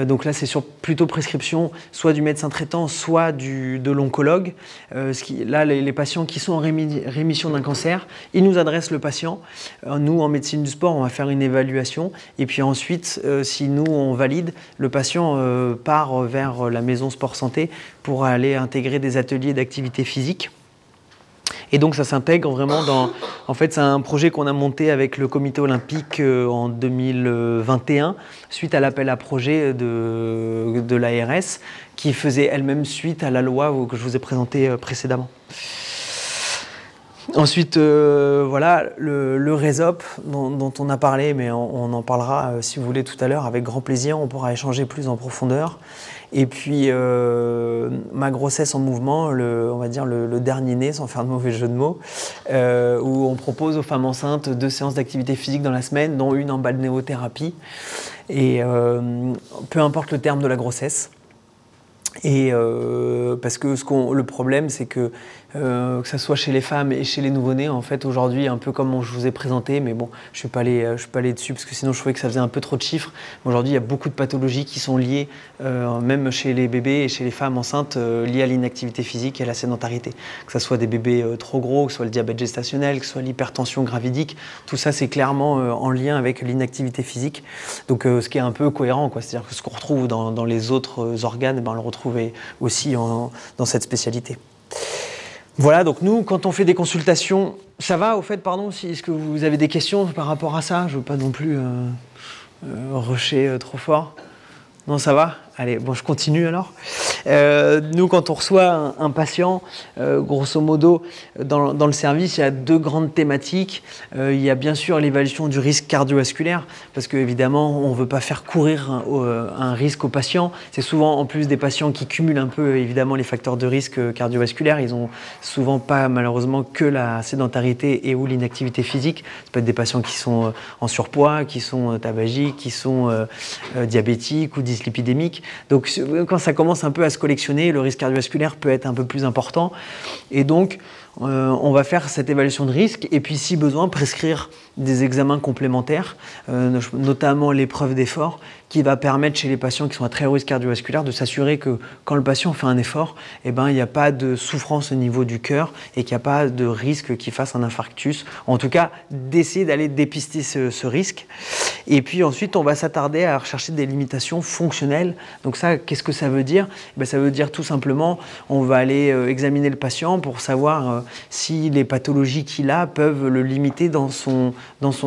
donc là c'est plutôt prescription soit du médecin traitant, soit de l'oncologue. Là, les patients qui sont en rémission d'un cancer, ils nous adressent le patient. Nous, en médecine du sport, on va faire une évaluation. Et puis ensuite, si nous, on valide, le patient part vers la maison sport santé pour aller intégrer des ateliers d'activité physique. Et donc ça s'intègre vraiment dans... En fait, c'est un projet qu'on a monté avec le comité olympique en 2021, suite à l'appel à projet de l'ARS, qui faisait elle-même suite à la loi que je vous ai présentée précédemment. Ensuite, voilà, le RESOP dont on a parlé, mais on en parlera si vous voulez tout à l'heure, avec grand plaisir, on pourra échanger plus en profondeur. Et puis, Ma grossesse en mouvement, on va dire le dernier né, sans faire de mauvais jeu de mots, où on propose aux femmes enceintes 2 séances d'activité physique dans la semaine, dont une en balnéothérapie, et peu importe le terme de la grossesse. Et parce que le problème, c'est que ça soit chez les femmes et chez les nouveau-nés, en fait, aujourd'hui, un peu comme je vous ai présenté, mais bon, je ne suis pas allé dessus parce que sinon je trouvais que ça faisait un peu trop de chiffres. Aujourd'hui, il y a beaucoup de pathologies qui sont liées, même chez les bébés et chez les femmes enceintes, liées à l'inactivité physique et à la sédentarité. Que ce soit des bébés trop gros, que ce soit le diabète gestationnel, que ce soit l'hypertension gravidique, tout ça, c'est clairement en lien avec l'inactivité physique. Donc, ce qui est un peu cohérent, quoi. C'est-à-dire que ce qu'on retrouve dans les autres organes, on le retrouve aussi dans cette spécialité. Voilà, donc nous, quand on fait des consultations, ça va au fait, pardon, est-ce que vous avez des questions par rapport à ça? Je ne veux pas non plus rusher trop fort. Non, ça va? Allez, bon, je continue alors. Nous, quand on reçoit un patient, grosso modo, dans le service, il y a 2 grandes thématiques. Il y a bien sûr l'évaluation du risque cardiovasculaire, parce qu'évidemment, on ne veut pas faire courir un risque aux patients. C'est souvent, en plus, des patients qui cumulent un peu, évidemment, les facteurs de risque cardiovasculaire. Ils n'ont souvent pas, malheureusement, que la sédentarité et ou l'inactivité physique. Ça peut être des patients qui sont en surpoids, qui sont tabagiques, qui sont diabétiques ou dyslipidémiques. Donc, quand ça commence un peu à se collectionner, le risque cardiovasculaire peut être un peu plus important. Et donc, on va faire cette évaluation de risque et puis, si besoin, prescrire des examens complémentaires, notamment l'épreuve d'effort, qui va permettre chez les patients qui sont à très haut risque cardiovasculaire de s'assurer que quand le patient fait un effort, il n'y a pas de souffrance au niveau du cœur et qu'il n'y a pas de risque qu'il fasse un infarctus. En tout cas, d'essayer d'aller dépister ce risque. Et puis ensuite, on va s'attarder à rechercher des limitations fonctionnelles. Donc ça, qu'est-ce que ça veut dire? Ça veut dire tout simplement, on va aller examiner le patient pour savoir si les pathologies qu'il a peuvent le limiter dans son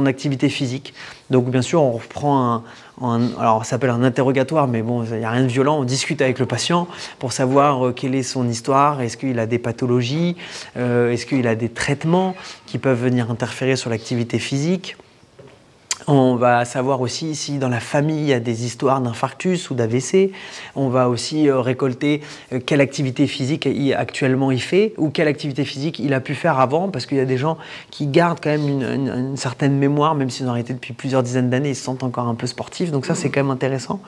activité physique. Donc bien sûr, on reprend alors ça s'appelle un interrogatoire, mais bon, il n'y a rien de violent. On discute avec le patient pour savoir quelle est son histoire, est-ce qu'il a des pathologies, est-ce qu'il a des traitements qui peuvent venir interférer sur l'activité physique. On va savoir aussi si dans la famille il y a des histoires d'infarctus ou d'AVC. On va aussi récolter quelle activité physique actuellement il fait ou quelle activité physique il a pu faire avant, parce qu'il y a des gens qui gardent quand même une certaine mémoire, même s'ils ont arrêté depuis plusieurs dizaines d'années, ils se sentent encore un peu sportifs, donc ça c'est quand même intéressant.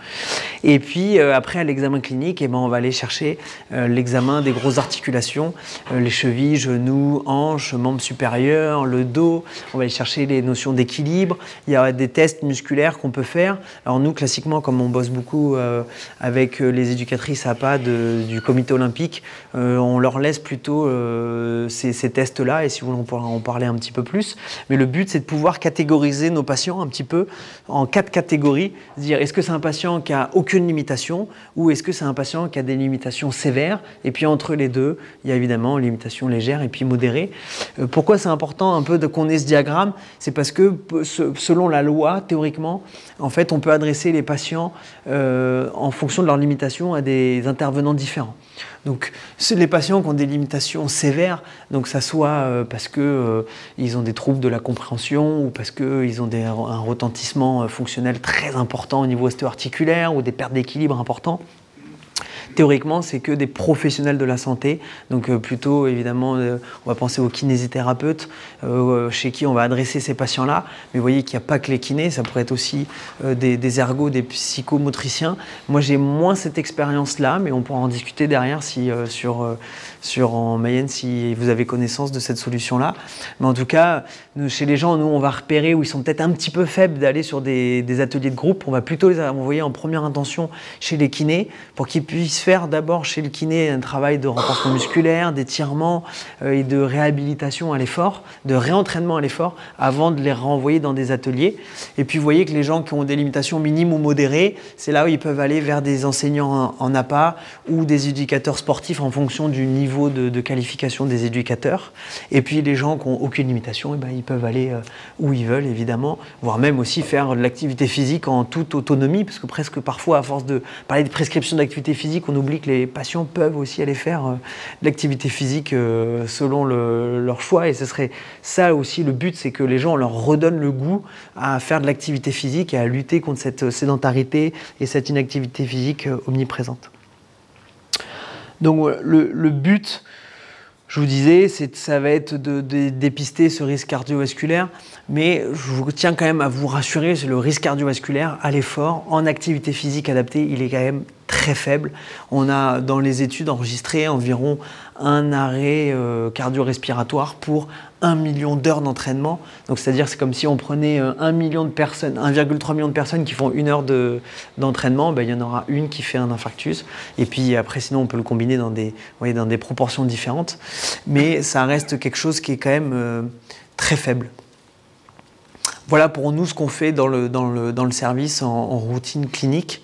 Et puis après à l'examen clinique, on va aller chercher l'examen des grosses articulations, les chevilles, genoux, hanches, membres supérieurs, le dos. On va aller chercher les notions d'équilibre. Il y a ça va être des tests musculaires qu'on peut faire. Alors nous, classiquement, comme on bosse beaucoup avec les éducatrices APA du comité olympique, on leur laisse plutôt ces tests-là, et si vous voulez, on pourra en parler un petit peu plus. Mais le but, c'est de pouvoir catégoriser nos patients un petit peu en 4 catégories. Dire, est-ce que c'est un patient qui a aucune limitation, ou est-ce que c'est un patient qui a des limitations sévères? Et puis entre les deux, il y a évidemment limitations légères et puis modérées. Pourquoi c'est important un peu qu'on ait ce diagramme? C'est parce que selon la loi, théoriquement, en fait, on peut adresser les patients en fonction de leurs limitations à des intervenants différents. Donc, les patients qui ont des limitations sévères, donc ça soit parce qu'ils ont des troubles de la compréhension ou parce qu'ils ont un retentissement fonctionnel très important au niveau ostéo-articulaire ou des pertes d'équilibre importantes. Théoriquement, c'est que des professionnels de la santé, donc plutôt évidemment, on va penser aux kinésithérapeutes chez qui on va adresser ces patients-là, mais vous voyez qu'il n'y a pas que les kinés, ça pourrait être aussi des ergos, des psychomotriciens. Moi, j'ai moins cette expérience-là, mais on pourra en discuter derrière si, en Mayenne si vous avez connaissance de cette solution-là. Mais en tout cas, chez les gens, nous, on va repérer où ils sont peut-être un petit peu faibles d'aller sur des ateliers de groupe. On va plutôt les envoyer en première intention chez les kinés pour qu'ils puissent faire d'abord chez le kiné un travail de renforcement musculaire, d'étirement et de réhabilitation à l'effort, de réentraînement à l'effort, avant de les renvoyer dans des ateliers. Et puis vous voyez que les gens qui ont des limitations minimes ou modérées, c'est là où ils peuvent aller vers des enseignants en APA ou des éducateurs sportifs en fonction du niveau de qualification des éducateurs. Et puis les gens qui n'ont aucune limitation, ils peuvent aller où ils veulent évidemment, voire même aussi faire de l'activité physique en toute autonomie, parce que presque parfois à force de parler de prescription d'activité physique, on oublie que les patients peuvent aussi aller faire de l'activité physique selon leur choix, et ce serait ça aussi le but, c'est que les gens, on leur redonne le goût à faire de l'activité physique et à lutter contre cette sédentarité et cette inactivité physique omniprésente. Donc le but, je vous disais, ça va être de dépister ce risque cardiovasculaire, mais je vous tiens quand même à vous rassurer, c'est le risque cardiovasculaire à l'effort, en activité physique adaptée, il est quand même très faible. On a dans les études enregistré environ un arrêt cardio-respiratoire pour 1 million d'heures d'entraînement. Donc c'est-à-dire c'est comme si on prenait 1,3 million de personnes qui font 1 heure d'entraînement, il y en aura une qui fait un infarctus. Et puis après sinon on peut le combiner dans des proportions différentes. Mais ça reste quelque chose qui est quand même très faible. Voilà pour nous ce qu'on fait dans le service en routine clinique.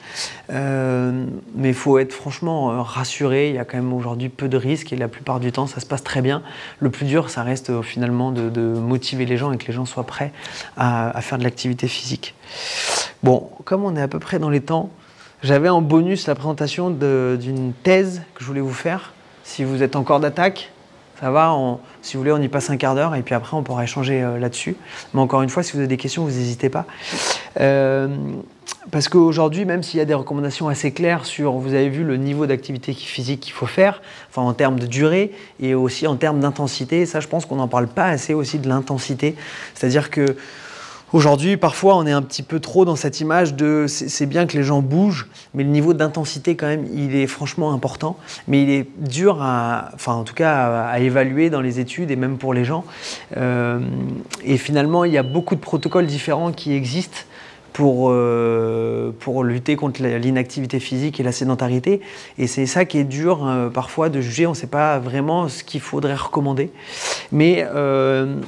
Mais il faut être franchement rassuré, il y a quand même aujourd'hui peu de risques et la plupart du temps ça se passe très bien. Le plus dur ça reste finalement de motiver les gens et que les gens soient prêts à faire de l'activité physique. Bon, comme on est à peu près dans les temps, j'avais en bonus la présentation d'une thèse que je voulais vous faire. Si vous êtes en corps d'attaque, ça va, si vous voulez, on y passe un quart d'heure et puis après on pourra échanger là-dessus. Mais encore une fois, si vous avez des questions, vous n'hésitez pas. Parce qu'aujourd'hui, même s'il y a des recommandations assez claires sur, vous avez vu, le niveau d'activité physique qu'il faut faire, enfin en termes de durée et aussi en termes d'intensité, ça je pense qu'on n'en parle pas assez aussi de l'intensité. C'est-à-dire que aujourd'hui, parfois, on est un petit peu trop dans cette image de c'est bien que les gens bougent, mais le niveau d'intensité, quand même, il est franchement important. Mais il est dur à évaluer dans les études et même pour les gens. Et finalement, il y a beaucoup de protocoles différents qui existent pour lutter contre l'inactivité physique et la sédentarité. Et c'est ça qui est dur parfois de juger. On ne sait pas vraiment ce qu'il faudrait recommander. Mais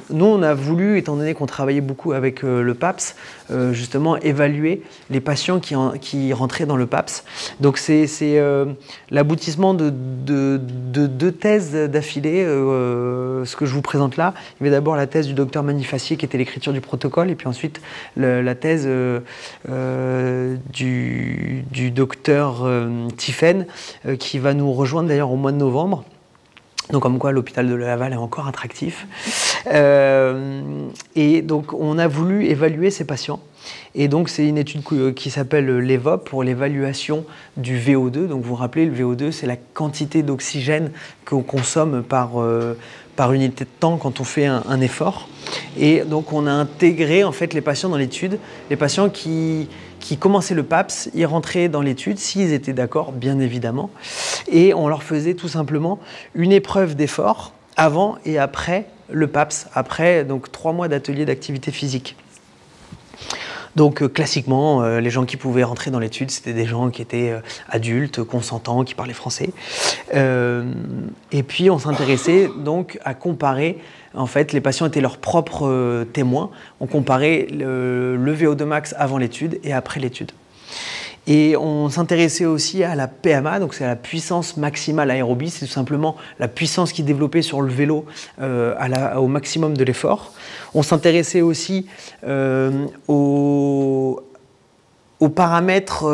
nous, on a voulu, étant donné qu'on travaillait beaucoup avec le PAPS, justement évaluer les patients qui rentraient dans le PAPS. Donc c'est l'aboutissement de 2 thèses d'affilée, ce que je vous présente là. Il y avait d'abord la thèse du docteur Manifacier qui était l'écriture du protocole, et puis ensuite la thèse du docteur Tiphaine qui va nous rejoindre d'ailleurs au mois de novembre. Donc comme quoi l'hôpital de Laval est encore attractif. Et donc on a voulu évaluer ces patients. Et donc c'est une étude qui s'appelle l'EVOP pour l'évaluation du VO2. Donc vous vous rappelez, le VO2 c'est la quantité d'oxygène qu'on consomme par unité de temps quand on fait un effort. Et donc on a intégré en fait les patients dans l'étude, les patients qui commençaient le PAPS, ils rentraient dans l'étude s'ils étaient d'accord, bien évidemment, et on leur faisait tout simplement une épreuve d'effort avant et après le PAPS, après donc 3 mois d'atelier d'activité physique. Donc classiquement, les gens qui pouvaient rentrer dans l'étude, c'était des gens qui étaient adultes, consentants, qui parlaient français. Et puis on s'intéressait donc à comparer, en fait les patients étaient leurs propres témoins, on comparait le VO2 max avant l'étude et après l'étude. Et on s'intéressait aussi à la PMA, donc c'est la puissance maximale aérobie, c'est tout simplement la puissance qui est développée sur le vélo au maximum de l'effort. On s'intéressait aussi aux paramètres,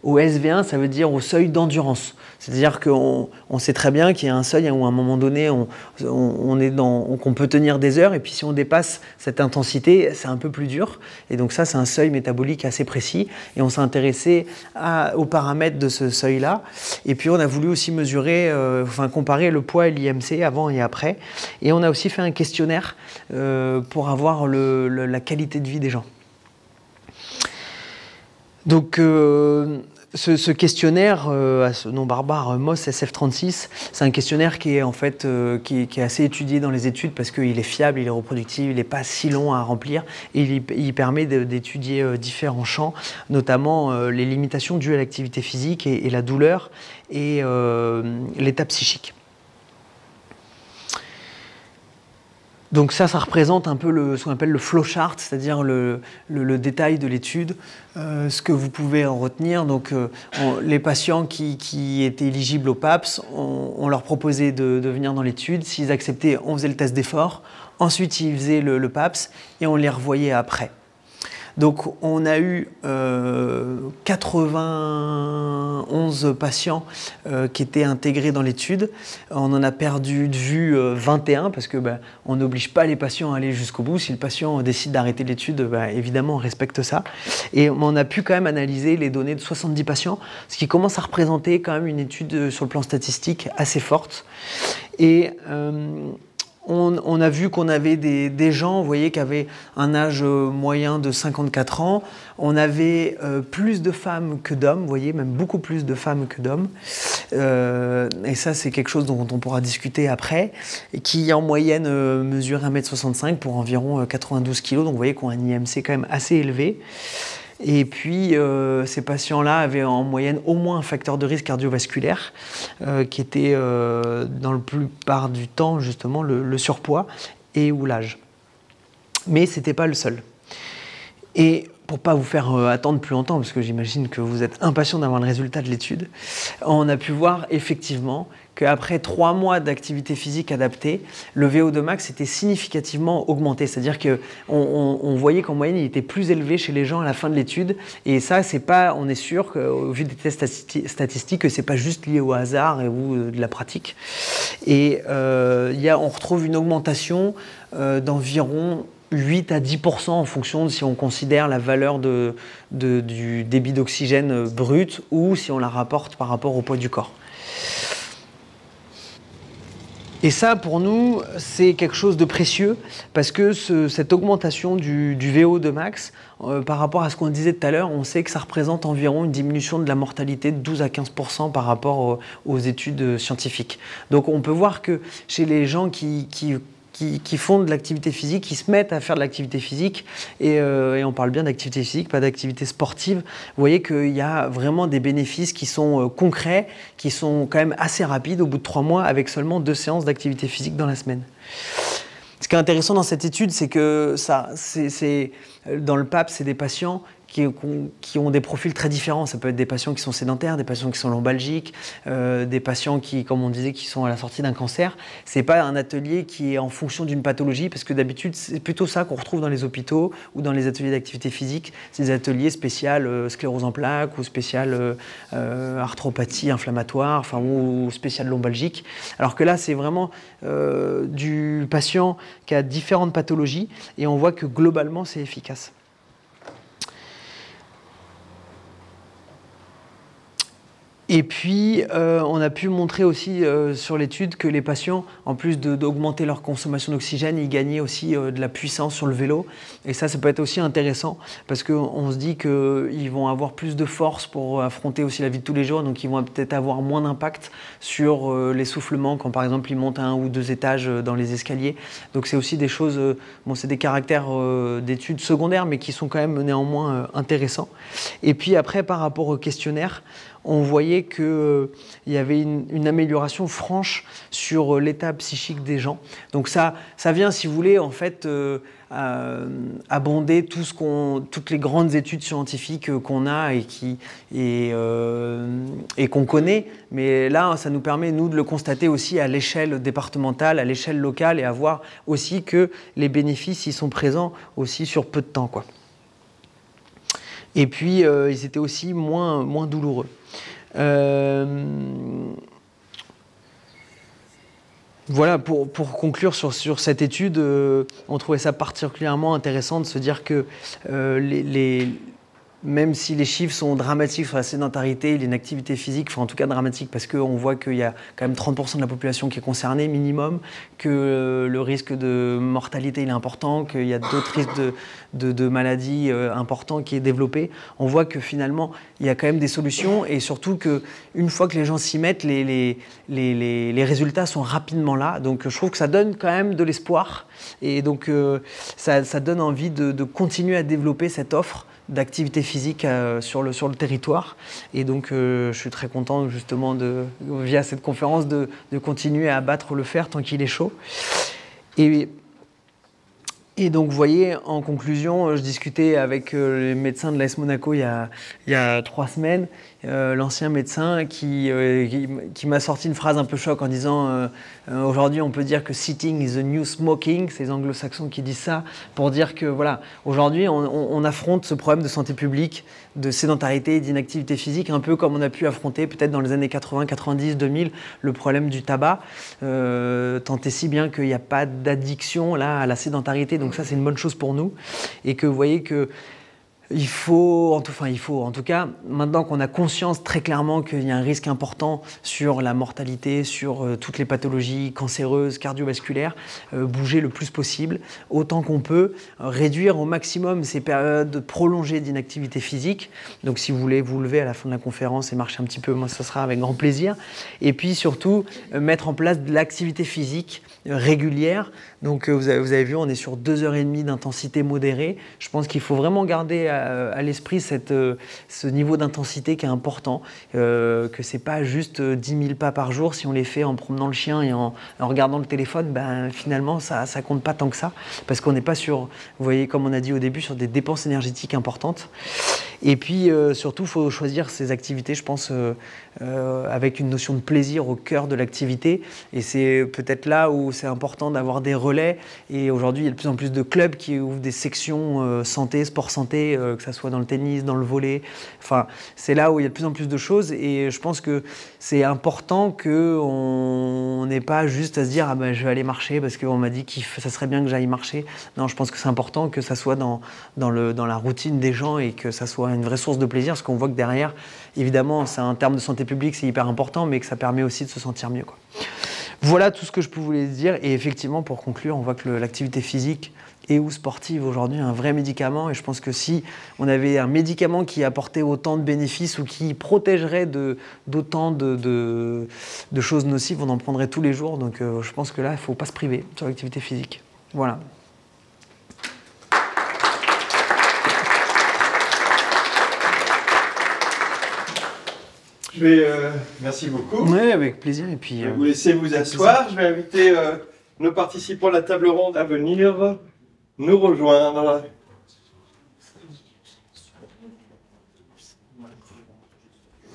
au SV1, ça veut dire au seuil d'endurance. C'est-à-dire qu'on sait très bien qu'il y a un seuil où à un moment donné, qu'on peut tenir des heures, et puis si on dépasse cette intensité, c'est un peu plus dur. Et donc ça, c'est un seuil métabolique assez précis. Et on s'est intéressé aux paramètres de ce seuil-là. Et puis on a voulu aussi mesurer, comparer le poids et l'IMC avant et après. Et on a aussi fait un questionnaire pour avoir la qualité de vie des gens. Donc, ce questionnaire, à ce nom barbare, MOS SF36, c'est un questionnaire qui est en fait qui est assez étudié dans les études parce qu'il est fiable, il est reproductible, il n'est pas si long à remplir et il permet d'étudier différents champs, notamment les limitations dues à l'activité physique et la douleur et l'état psychique. Donc ça représente un peu ce qu'on appelle le flowchart, c'est-à-dire le détail de l'étude, ce que vous pouvez en retenir. Donc les patients qui étaient éligibles au PAPS, on leur proposait de venir dans l'étude. S'ils acceptaient, on faisait le test d'effort. Ensuite, ils faisaient le PAPS et on les revoyait après. Donc on a eu 91 patients qui étaient intégrés dans l'étude. On en a perdu de vue 21 parce que on n'oblige pas les patients à aller jusqu'au bout. Si le patient décide d'arrêter l'étude, évidemment on respecte ça. Et on a pu quand même analyser les données de 70 patients, ce qui commence à représenter quand même une étude sur le plan statistique assez forte. Et on a vu qu'on avait des gens, vous voyez, qui avaient un âge moyen de 54 ans. On avait plus de femmes que d'hommes, vous voyez, même beaucoup plus de femmes que d'hommes. Et ça, c'est quelque chose dont on pourra discuter après. Et qui, en moyenne, mesure 1,65 m pour environ 92 kg. Donc, vous voyez qu'on a un IMC quand même assez élevé. Et puis, ces patients-là avaient en moyenne au moins un facteur de risque cardiovasculaire qui était, dans la plupart du temps, justement, le surpoids et ou l'âge. Mais ce n'était pas le seul. Et pour ne pas vous faire attendre plus longtemps, parce que j'imagine que vous êtes impatient d'avoir le résultat de l'étude, on a pu voir effectivement qu'après 3 mois d'activité physique adaptée, le VO2 max était significativement augmenté. C'est-à-dire qu'on voyait qu'en moyenne, il était plus élevé chez les gens à la fin de l'étude. Et ça, on est sûr, au vu des tests statistiques, que ce n'est pas juste lié au hasard ou de la pratique. Et on retrouve une augmentation d'environ 8 à 10% en fonction de si on considère la valeur du débit d'oxygène brut ou si on la rapporte par rapport au poids du corps. Et ça, pour nous, c'est quelque chose de précieux parce que cette augmentation du VO2 max, par rapport à ce qu'on disait tout à l'heure, on sait que ça représente environ une diminution de la mortalité de 12 à 15% par rapport aux études scientifiques. Donc on peut voir que chez les gens qui font de l'activité physique, qui se mettent à faire de l'activité physique, et on parle bien d'activité physique, pas d'activité sportive, vous voyez qu'il y a vraiment des bénéfices qui sont concrets, qui sont quand même assez rapides au bout de 3 mois avec seulement 2 séances d'activité physique dans la semaine. Ce qui est intéressant dans cette étude, c'est que dans le PAP, c'est des patients qui ont des profils très différents. Ça peut être des patients qui sont sédentaires, des patients qui sont lombalgiques, des patients qui, comme on disait, qui sont à la sortie d'un cancer. C'est pas un atelier qui est en fonction d'une pathologie, parce que d'habitude, c'est plutôt ça qu'on retrouve dans les hôpitaux ou dans les ateliers d'activité physique. C'est des ateliers spécial sclérose en plaques ou spécial arthropathie inflammatoire, ou spécial lombalgique. Alors que là, c'est vraiment du patient qui a différentes pathologies et on voit que globalement, c'est efficace. Et puis, on a pu montrer aussi sur l'étude que les patients, en plus d'augmenter leur consommation d'oxygène, ils gagnaient aussi de la puissance sur le vélo. Et ça peut être aussi intéressant parce qu'on se dit qu'ils vont avoir plus de force pour affronter aussi la vie de tous les jours. Donc, ils vont peut-être avoir moins d'impact sur l'essoufflement quand, par exemple, ils montent 1 ou 2 étages dans les escaliers. Donc, c'est aussi des choses, bon, c'est des caractères d'études secondaires, mais qui sont quand même néanmoins intéressants. Et puis après, par rapport au questionnaire, on voyait qu'il y avait une amélioration franche sur l'état psychique des gens. Donc ça vient, si vous voulez, en fait, abonder toutes les grandes études scientifiques qu'on a et qu'on connaît. Mais là, ça nous permet, nous, de le constater aussi à l'échelle départementale, à l'échelle locale, et à voir aussi que les bénéfices, ils sont présents aussi sur peu de temps, quoi. Et puis, ils étaient aussi moins douloureux. Voilà, pour conclure sur cette étude, on trouvait ça particulièrement intéressant de se dire que même si les chiffres sont dramatiques sur la sédentarité, l'inactivité physique, enfin en tout cas dramatiques parce qu'on voit qu'il y a quand même 30% de la population qui est concernée minimum, que le risque de mortalité il est important, qu'il y a d'autres risques de maladies importants qui est développé, on voit que finalement il y a quand même des solutions et surtout qu'une fois que les gens s'y mettent, les résultats sont rapidement là. Donc je trouve que ça donne quand même de l'espoir et donc ça donne envie de continuer à développer cette offre d'activité physique sur le territoire. Et donc, je suis très content, justement, via cette conférence, de continuer à battre le fer tant qu'il est chaud. Et donc, vous voyez, en conclusion, je discutais avec les médecins de l'AS Monaco il y a 3 semaines, l'ancien médecin qui m'a sorti une phrase un peu choc en disant aujourd'hui, on peut dire que sitting is the new smoking. C'est les anglo-saxons qui disent ça pour dire que, voilà, aujourd'hui, on affronte ce problème de santé publique, de sédentarité et d'inactivité physique, un peu comme on a pu affronter peut-être dans les années 80, 90, 2000, le problème du tabac, tant et si bien qu'il n'y a pas d'addiction là à la sédentarité. Donc ça, c'est une bonne chose pour nous. Et que vous voyez que il faut, en tout cas, maintenant qu'on a conscience très clairement qu'il y a un risque important sur la mortalité, sur toutes les pathologies cancéreuses, cardiovasculaires, bouger le plus possible, autant qu'on peut, réduire au maximum ces périodes prolongées d'inactivité physique. Donc si vous voulez vous lever à la fin de la conférence et marcher un petit peu, moi ça sera avec grand plaisir. Et puis surtout, mettre en place de l'activité physique régulière. Donc vous avez vu, on est sur 2h30 d'intensité modérée. Je pense qu'il faut vraiment garder à l'esprit ce niveau d'intensité qui est important, que c'est pas juste 10 000 pas par jour. Si on les fait en promenant le chien et en regardant le téléphone, ben, finalement ça compte pas tant que ça, parce qu'on n'est pas sur, vous voyez, comme on a dit au début, sur des dépenses énergétiques importantes. Et puis surtout, il faut choisir ses activités, je pense, avec une notion de plaisir au cœur de l'activité. Et c'est peut-être là où c'est important d'avoir des relais. Et aujourd'hui, il y a de plus en plus de clubs qui ouvrent des sections santé, sport santé, que ça soit dans le tennis, dans le volley. Enfin, c'est là où il y a de plus en plus de choses. Et je pense que c'est important qu'on n'ait pas juste à se dire « Ah ben, je vais aller marcher parce qu'on m'a dit que ça serait bien que j'aille marcher ». Non, je pense que c'est important que ça soit dans la routine des gens et que ça soit une vraie source de plaisir, parce qu'on voit que derrière, évidemment, c'est un terme de santé publique, c'est hyper important, mais que ça permet aussi de se sentir mieux, quoi. Voilà tout ce que je peux vous dire. Et effectivement, pour conclure, on voit que l'activité physique et ou sportive aujourd'hui est un vrai médicament. Et je pense que si on avait un médicament qui apportait autant de bénéfices ou qui protégerait d'autant de choses nocives, on en prendrait tous les jours. Donc je pense que là, il ne faut pas se priver sur l'activité physique. Voilà. Merci beaucoup. Oui, avec plaisir. Et puis, je vais vous laisser vous asseoir. Je vais inviter nos participants de la table ronde à venir nous rejoindre.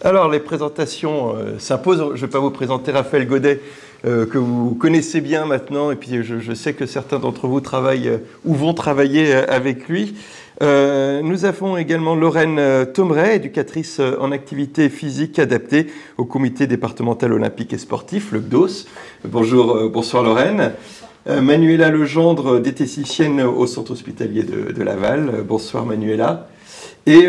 Alors, les présentations s'imposent. Je ne vais pas vous présenter Raphaël Godet, que vous connaissez bien maintenant, et puis je sais que certains d'entre vous travaillent ou vont travailler avec lui. Nous avons également Lorraine Thomeret, éducatrice en activité physique adaptée au comité départemental olympique et sportif, le CDOS. Bonsoir Lorraine. Manuela Legendre, diététicienne au centre hospitalier de Laval. Bonsoir Manuela. Et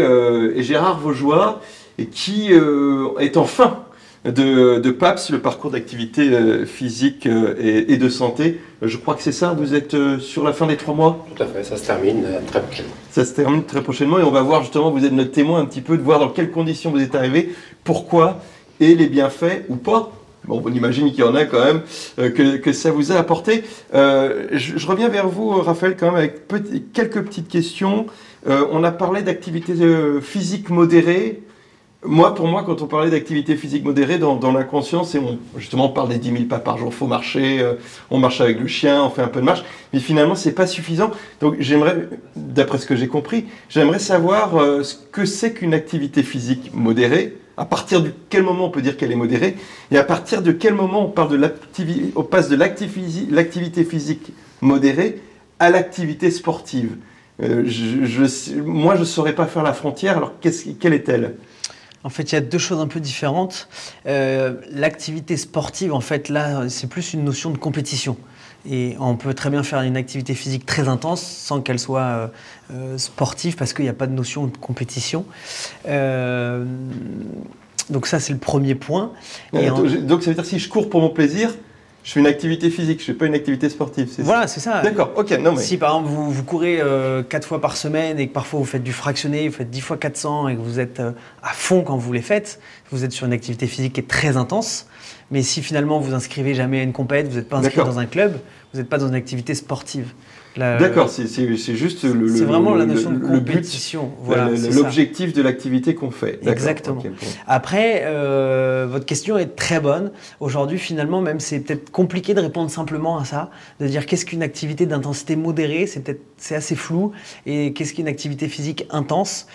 Gérard Vaugeois, et qui est en fin de PAPS, le parcours d'activité physique et de santé. Je crois que c'est ça, vous êtes sur la fin des 3 mois? Tout à fait, ça se termine très prochainement. Ça se termine très prochainement et on va voir justement, vous êtes notre témoin un petit peu, de voir dans quelles conditions vous êtes arrivé, pourquoi et les bienfaits ou pas. Bon, on imagine qu'il y en a quand même, que ça vous a apporté. Je reviens vers vous, Raphaël, quand même, avec quelques petites questions. On a parlé d'activité physique modérée. Pour moi, quand on parlait d'activité physique modérée, dans l'inconscient, justement, on parle des 10 000 pas par jour, il faut marcher, on marche avec le chien, on fait un peu de marche, mais finalement, c'est pas suffisant. Donc, d'après ce que j'ai compris, j'aimerais savoir ce que c'est qu'une activité physique modérée, à partir de quel moment on peut dire qu'elle est modérée, et à partir de quel moment on passe de l'activité physique modérée à l'activité sportive. Moi, je ne saurais pas faire la frontière, alors quelle est-elle ? En fait, il y a 2 choses un peu différentes. L'activité sportive, en fait, là, c'est plus une notion de compétition. Et on peut très bien faire une activité physique très intense sans qu'elle soit sportive parce qu'il n'y a pas de notion de compétition. Donc ça, c'est le premier point. Donc ça veut dire que si je cours pour mon plaisir, je fais une activité physique, je ne fais pas une activité sportive. Voilà, c'est ça. D'accord, ok. Non, mais... Si par exemple vous courez 4 fois par semaine et que parfois vous faites du fractionné, vous faites 10 fois 400 et que vous êtes à fond quand vous les faites, vous êtes sur une activité physique qui est très intense. Mais si finalement vous inscrivez jamais à une compète, vous n'êtes pas inscrit dans un club, vous n'êtes pas dans une activité sportive. D'accord, c'est juste c'est vraiment la notion de compétition. Voilà, l'objectif de l'activité qu'on fait. Exactement. Okay, bon. Après, votre question est très bonne. Aujourd'hui, finalement, même c'est peut-être compliqué de répondre simplement à ça, de dire qu'est-ce qu'une activité d'intensité modérée, c'est assez flou, et qu'est-ce qu'une activité physique intense.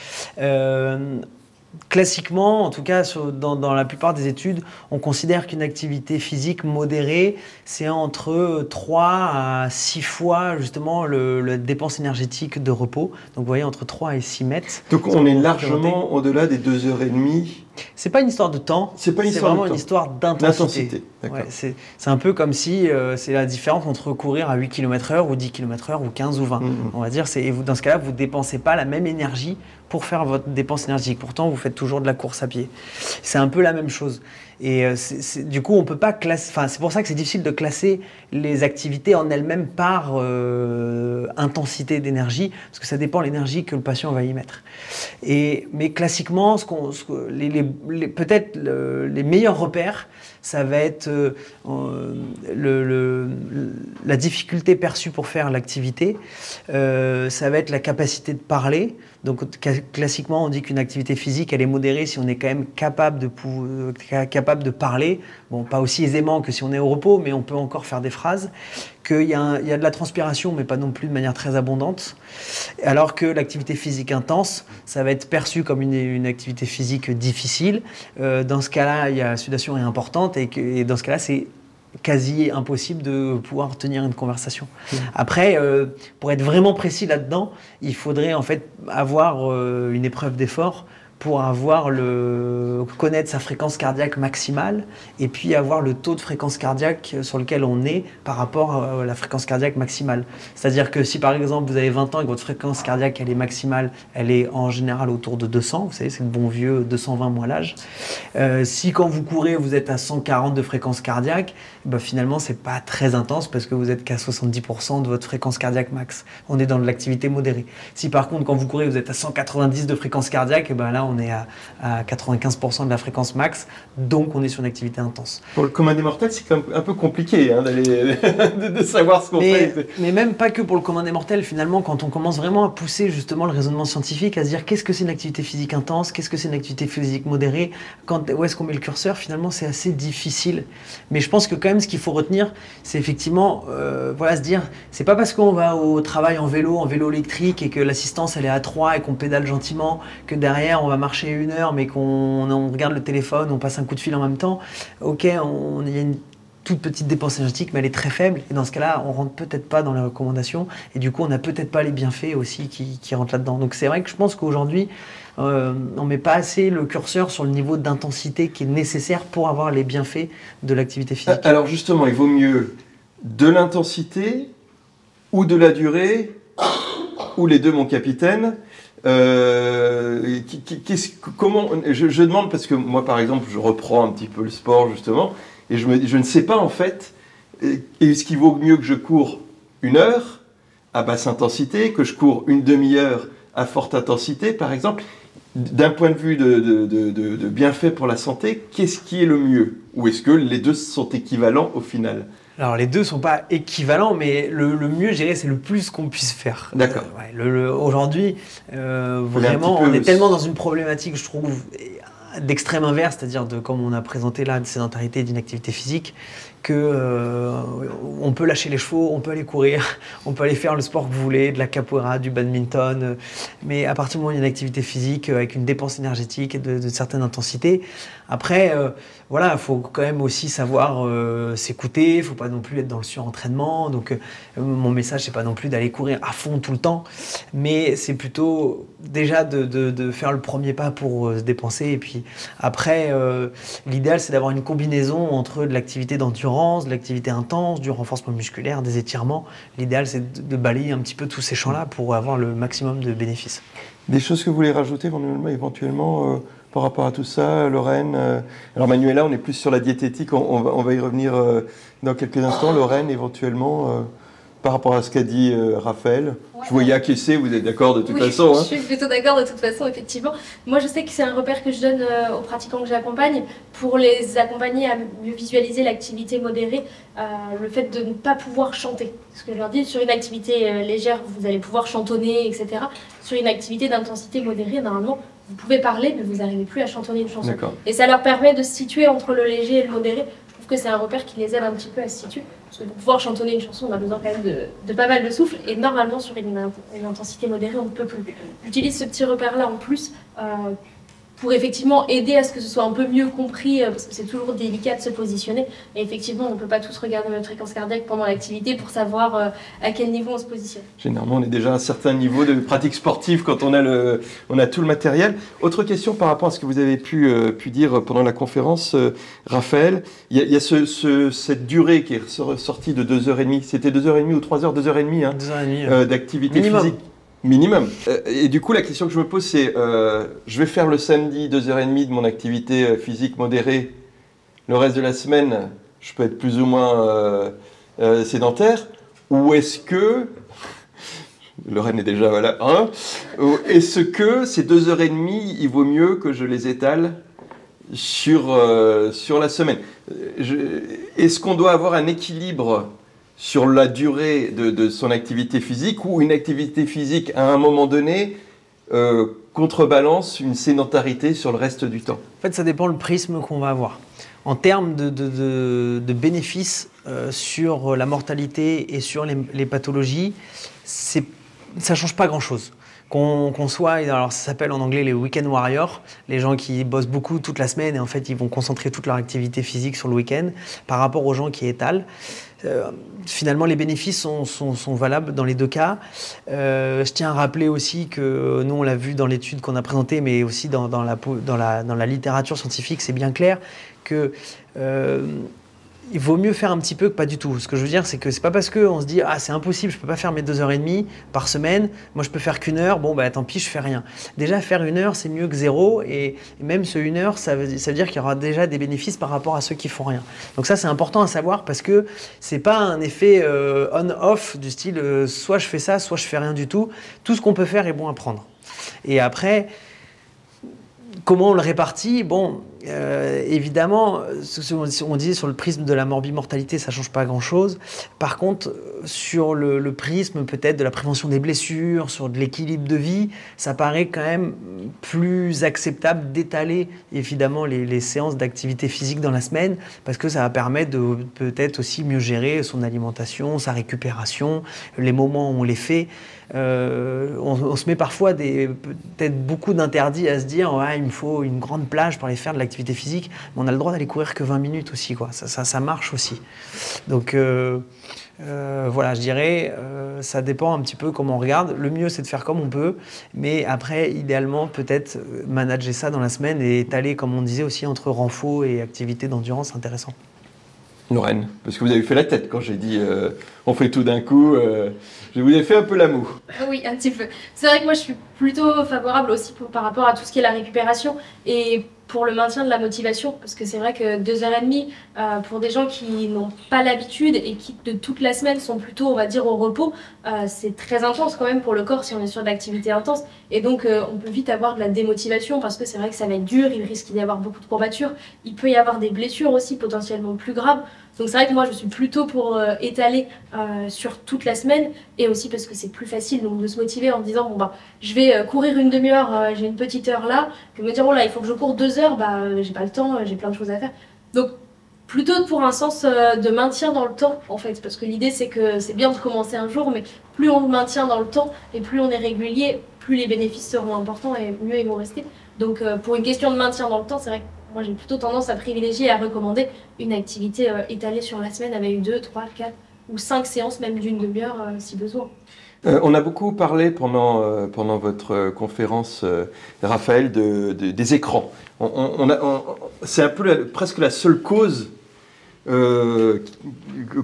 Classiquement, en tout cas dans la plupart des études, on considère qu'une activité physique modérée, c'est entre 3 à 6 fois justement la dépense énergétique de repos. Donc vous voyez, entre 3 et 6 mètres. Donc on est largement au-delà des 2h30. C'est pas une histoire de temps, c'est vraiment une histoire d'intensité. Ouais, c'est un peu comme si c'est la différence entre courir à 8 km/h ou 10 km/h ou 15 ou 20. On va dire, dans ce cas-là, vous ne dépensez pas la même énergie pour faire votre dépense énergétique. Pourtant, vous faites toujours de la course à pied. C'est un peu la même chose. Et du coup, on peut pas classer. Enfin, c'est pour ça que c'est difficile de classer les activités en elles-mêmes par intensité d'énergie, parce que ça dépend de l'énergie que le patient va y mettre. Mais classiquement, peut-être les meilleurs repères, ça va être la difficulté perçue pour faire l'activité, ça va être la capacité de parler. Donc classiquement, on dit qu'une activité physique, elle est modérée si on est quand même capable de parler. Bon, pas aussi aisément que si on est au repos, mais on peut encore faire des phrases. Qu'il y a de la transpiration, mais pas non plus de manière très abondante. Alors que l'activité physique intense, ça va être perçu comme une activité physique difficile. Dans ce cas-là, la sudation est importante et dans ce cas-là, c'est quasi impossible de pouvoir tenir une conversation. Après, pour être vraiment précis là-dedans, il faudrait en fait avoir une épreuve d'effort pour connaître sa fréquence cardiaque maximale et puis avoir le taux de fréquence cardiaque sur lequel on est par rapport à la fréquence cardiaque maximale. C'est-à-dire que si par exemple vous avez 20 ans et que votre fréquence cardiaque elle est maximale, elle est en général autour de 200, vous savez c'est le bon vieux 220 moins l'âge. Si quand vous courez vous êtes à 140 de fréquence cardiaque, finalement c'est pas très intense parce que vous êtes qu'à 70% de votre fréquence cardiaque max. On est dans de l'activité modérée. Si par contre quand vous courez vous êtes à 190 de fréquence cardiaque, là on est à 95% de la fréquence max, donc on est sur une activité intense. Pour le commun des mortels, c'est quand même un peu compliqué de savoir ce qu'on fait. Mais même pas que pour le commun des mortels, finalement, quand on commence vraiment à pousser justement le raisonnement scientifique, à se dire qu'est-ce que c'est une activité physique intense, qu'est-ce que c'est une activité physique modérée, où est-ce qu'on met le curseur, finalement c'est assez difficile. Mais je pense que quand même ce qu'il faut retenir, c'est effectivement se dire, c'est pas parce qu'on va au travail en vélo électrique et que l'assistance elle est à 3 et qu'on pédale gentiment, que derrière on va marcher 1 heure mais qu'on regarde le téléphone, on passe un coup de fil en même temps. Ok, il y a une toute petite dépense énergétique mais elle est très faible et dans ce cas-là on rentre peut-être pas dans les recommandations et du coup on n'a peut-être pas les bienfaits aussi qui rentrent là-dedans. Donc c'est vrai que je pense qu'aujourd'hui on met pas assez le curseur sur le niveau d'intensité qui est nécessaire pour avoir les bienfaits de l'activité physique. Alors justement, il vaut mieux de l'intensité ou de la durée ou les deux mon capitaine. Comment je demande parce que moi, par exemple, je reprends un petit peu le sport justement, et je ne sais pas en fait, est-ce qu'il vaut mieux que je cours 1 heure à basse intensité, que je cours une demi-heure à forte intensité, par exemple. D'un point de vue de bienfait pour la santé, qu'est-ce qui est le mieux? Ou est-ce que les deux sont équivalents au final? Alors les deux ne sont pas équivalents, mais le mieux, je dirais, c'est le plus qu'on puisse faire. D'accord. Aujourd'hui, vraiment, on est tellement dans une problématique, je trouve, d'extrême inverse, c'est-à-dire comme on a présenté là, de sédentarité et d'inactivité physique, que on peut lâcher les chevaux, on peut aller courir, on peut aller faire le sport que vous voulez, de la capoeira, du badminton, mais à partir du moment où il y a une activité physique avec une dépense énergétique et de certaine intensité, après, voilà, il faut quand même aussi savoir s'écouter, il ne faut pas non plus être dans le surentraînement, donc mon message, c'est pas non plus d'aller courir à fond tout le temps, mais c'est plutôt déjà de faire le premier pas pour se dépenser, et puis après, l'idéal, c'est d'avoir une combinaison entre de l'activité d'endurance, de l'activité intense, du renforcement musculaire, des étirements. L'idéal, c'est de balayer un petit peu tous ces champs-là pour avoir le maximum de bénéfices. Des choses que vous voulez rajouter éventuellement par rapport à tout ça, Lorraine? Alors Manuela, on est plus sur la diététique, on va y revenir dans quelques instants. Lorraine, éventuellement, par rapport à ce qu'a dit Raphaël. Ouais. Je voyais acquiescer, vous êtes d'accord de toute façon? Je suis plutôt d'accord de toute façon, effectivement. Moi, je sais que c'est un repère que je donne aux pratiquants que j'accompagne pour les accompagner à mieux visualiser l'activité modérée, le fait de ne pas pouvoir chanter. Ce que je leur dis, sur une activité légère, vous allez pouvoir chantonner, etc. Sur une activité d'intensité modérée, normalement, vous pouvez parler, mais vous n'arrivez plus à chantonner une chanson. Et ça leur permet de se situer entre le léger et le modéré. Je trouve que c'est un repère qui les aide un petit peu à se situer. Parce que pour pouvoir chantonner une chanson, on a besoin quand même de pas mal de souffle. Et normalement, sur une intensité modérée, on ne peut plus. J'utilise ce petit repère-là en plus pour effectivement aider à ce que ce soit un peu mieux compris, parce que c'est toujours délicat de se positionner. Et effectivement, on ne peut pas tous regarder notre fréquence cardiaque pendant l'activité pour savoir à quel niveau on se positionne. Généralement, on est déjà à un certain niveau de pratique sportive quand on a tout le matériel. Autre question par rapport à ce que vous avez pu dire pendant la conférence, Raphaël. Il y a cette durée qui est sortie de 2h30. C'était 2h30 ou 3h, 2h30 hein, 2h30 d'activité minimum. Physique. Minimum. Et du coup, la question que je me pose, c'est je vais faire le samedi 2h30 de mon activité physique modérée. Le reste de la semaine, je peux être plus ou moins sédentaire. Ou est-ce que, Lorraine est déjà voilà, hein, est-ce que ces 2h30, il vaut mieux que je les étale sur la semaine? Est-ce qu'on doit avoir un équilibre sur la durée de son activité physique, ou une activité physique à un moment donné contrebalance une sédentarité sur le reste du temps? En fait, ça dépend le prisme qu'on va avoir. En termes de bénéfices sur la mortalité et sur les pathologies, ça ne change pas grand-chose. Qu'on soit, alors ça s'appelle en anglais les week-end warriors, les gens qui bossent beaucoup toute la semaine et en fait ils vont concentrer toute leur activité physique sur le week-end, par rapport aux gens qui étalent. Finalement, les bénéfices sont valables dans les deux cas. Je tiens à rappeler aussi que nous, on l'a vu dans l'étude qu'on a présentée, mais aussi dans la littérature scientifique, c'est bien clair que il vaut mieux faire un petit peu que pas du tout. Ce que je veux dire, c'est que c'est pas parce qu'on se dit « Ah, c'est impossible, je peux pas faire mes 2h30 par semaine, moi je peux faire qu'1 heure, bon bah tant pis, je fais rien ». Déjà, faire 1 heure, c'est mieux que 0, et même ce 1 heure, ça veut dire qu'il y aura déjà des bénéfices par rapport à ceux qui font rien. Donc ça, c'est important à savoir, parce que c'est pas un effet on-off du style soit je fais ça, soit je fais rien du tout. Tout ce qu'on peut faire est bon à prendre. Et après, comment on le répartit? Bon, évidemment, on disait sur le prisme de la morbimortalité, ça ne change pas grand-chose. Par contre, sur le prisme peut-être de la prévention des blessures, sur de l'équilibre de vie, ça paraît quand même plus acceptable d'étaler évidemment les séances d'activité physique dans la semaine, parce que ça va permettre de peut-être aussi mieux gérer son alimentation, sa récupération, les moments où on les fait. On se met parfois peut-être beaucoup d'interdits à se dire ouais, il me faut une grande plage pour aller faire de l'activité physique, mais on a le droit d'aller courir que 20 minutes aussi, quoi. Ça marche aussi. Donc voilà, je dirais, ça dépend un petit peu comment on regarde. Le mieux, c'est de faire comme on peut, mais après, idéalement, peut-être manager ça dans la semaine et étaler, comme on disait aussi, entre renfo et activité d'endurance, intéressant. Lorraine, parce que vous avez fait la tête quand j'ai dit on fait tout d'un coup. Je vous ai fait un peu la moue. Oui, un petit peu. C'est vrai que moi je suis plutôt favorable aussi par rapport à tout ce qui est la récupération et pour le maintien de la motivation, parce que c'est vrai que 2h30 pour des gens qui n'ont pas l'habitude et qui de toute la semaine sont plutôt, on va dire, au repos, c'est très intense quand même pour le corps si on est sur de l'activité intense. Et donc on peut vite avoir de la démotivation parce que c'est vrai que ça va être dur, il risque d'y avoir beaucoup de courbatures, il peut y avoir des blessures aussi potentiellement plus graves. Donc c'est vrai que moi je suis plutôt pour étaler sur toute la semaine et aussi parce que c'est plus facile donc de se motiver en disant bon bah je vais courir une demi-heure, j'ai une petite heure là, que me dire oh là il faut que je cours 2 heures, bah j'ai pas le temps, j'ai plein de choses à faire. Donc plutôt pour un sens de maintien dans le temps en fait, parce que l'idée c'est que c'est bien de commencer un jour, mais plus on le maintient dans le temps et plus on est régulier, plus les bénéfices seront importants et mieux ils vont rester. Donc pour une question de maintien dans le temps, c'est vrai que moi j'ai plutôt tendance à privilégier et à recommander une activité étalée sur la semaine avec 2, 3, 4 ou 5 séances, même d'une demi-heure si besoin. On a beaucoup parlé pendant votre conférence, Raphaël, des écrans. C'est un peu presque la seule cause dont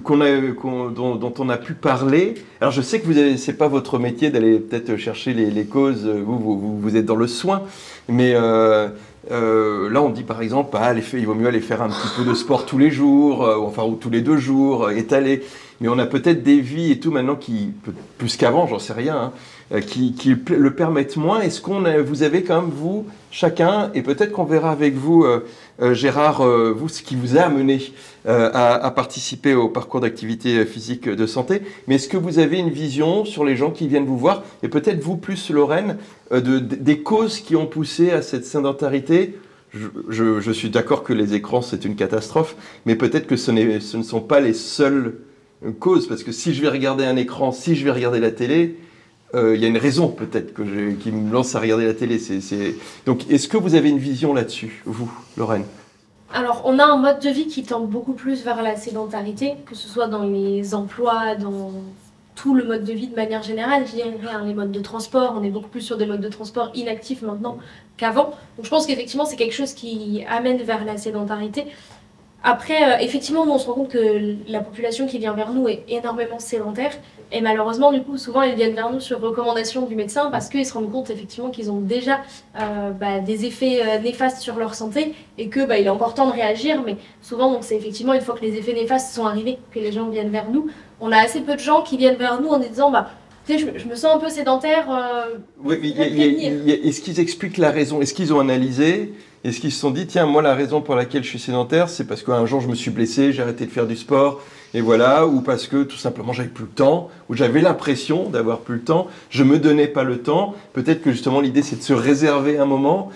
on a pu parler. Alors je sais que c'est pas votre métier d'aller peut-être chercher les causes, vous êtes dans le soin, mais là on dit par exemple il vaut mieux aller faire un petit peu de sport tous les jours, ou tous les 2 jours, étaler. Mais on a peut-être des vies et tout maintenant qui, plus qu'avant, j'en sais rien, qui le permettent moins. Est-ce vous avez quand même, vous, chacun, et peut-être qu'on verra avec vous, Gérard, vous, ce qui vous a amené à participer au parcours d'activité physique de santé, mais est-ce que vous avez une vision sur les gens qui viennent vous voir, et peut-être vous plus, Lorraine, des causes qui ont poussé à cette sédentarité? Je suis d'accord que les écrans, c'est une catastrophe, mais peut-être que ce ne sont pas les seules cause, parce que si je vais regarder un écran, si je vais regarder la télé, il y a une raison peut-être qui me lance à regarder la télé. Donc est-ce que vous avez une vision là-dessus, vous, Lorraine? Alors on a un mode de vie qui tend beaucoup plus vers la sédentarité, que ce soit dans les emplois, dans tout le mode de vie de manière générale. Je dirais les modes de transport, on est beaucoup plus sur des modes de transport inactifs maintenant qu'avant. Donc je pense qu'effectivement c'est quelque chose qui amène vers la sédentarité. Après, effectivement, nous, on se rend compte que la population qui vient vers nous est énormément sédentaire. Et malheureusement, du coup, souvent, ils viennent vers nous sur recommandation du médecin parce qu'ils se rendent compte, effectivement, qu'ils ont déjà des effets néfastes sur leur santé et qu'il est encore temps de réagir. Mais souvent, donc, c'est effectivement une fois que les effets néfastes sont arrivés que les gens viennent vers nous. On a assez peu de gens qui viennent vers nous en disant je me sens un peu sédentaire. Oui, est-ce qu'ils expliquent la raison? Est-ce qu'ils ont analysé? Est-ce qu'ils se sont dit, tiens, moi, la raison pour laquelle je suis sédentaire, c'est parce qu'un jour, je me suis blessé, j'ai arrêté de faire du sport, et voilà, ou parce que, tout simplement, j'avais plus le temps, ou j'avais l'impression d'avoir plus le temps, je me donnais pas le temps. Peut-être que, justement, l'idée, c'est de se réserver un moment.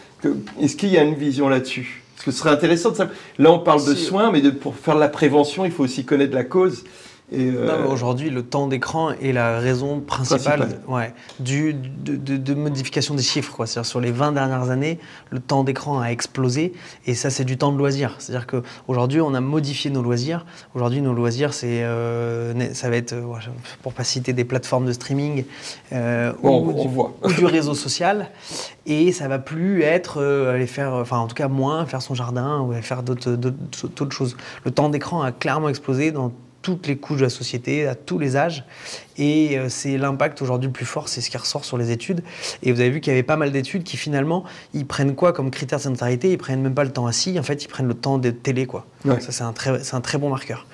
Est-ce qu'il y a une vision là-dessus? Parce que ce serait intéressant de savoir. Là, on parle de soins, mais pour faire de la prévention, il faut aussi connaître la cause. Aujourd'hui, le temps d'écran est la raison principale de modification des chiffres. C'est-à-dire sur les 20 dernières années, le temps d'écran a explosé et ça, c'est du temps de loisir. C'est-à-dire qu'aujourd'hui, on a modifié nos loisirs. Aujourd'hui, nos loisirs, ça va être, pour ne pas citer des plateformes de streaming ou du réseau social. Et ça ne va plus être aller faire, en tout cas moins, faire son jardin ou aller faire d'autres choses. Le temps d'écran a clairement explosé dans toutes les couches de la société, à tous les âges. Et c'est l'impact aujourd'hui le plus fort, c'est ce qui ressort sur les études. Et vous avez vu qu'il y avait pas mal d'études qui finalement, ils prennent quoi comme critère de sédentarité? Ils prennent même pas le temps assis, en fait ils prennent le temps de télé, quoi. Ouais. Ça c'est un très bon marqueur.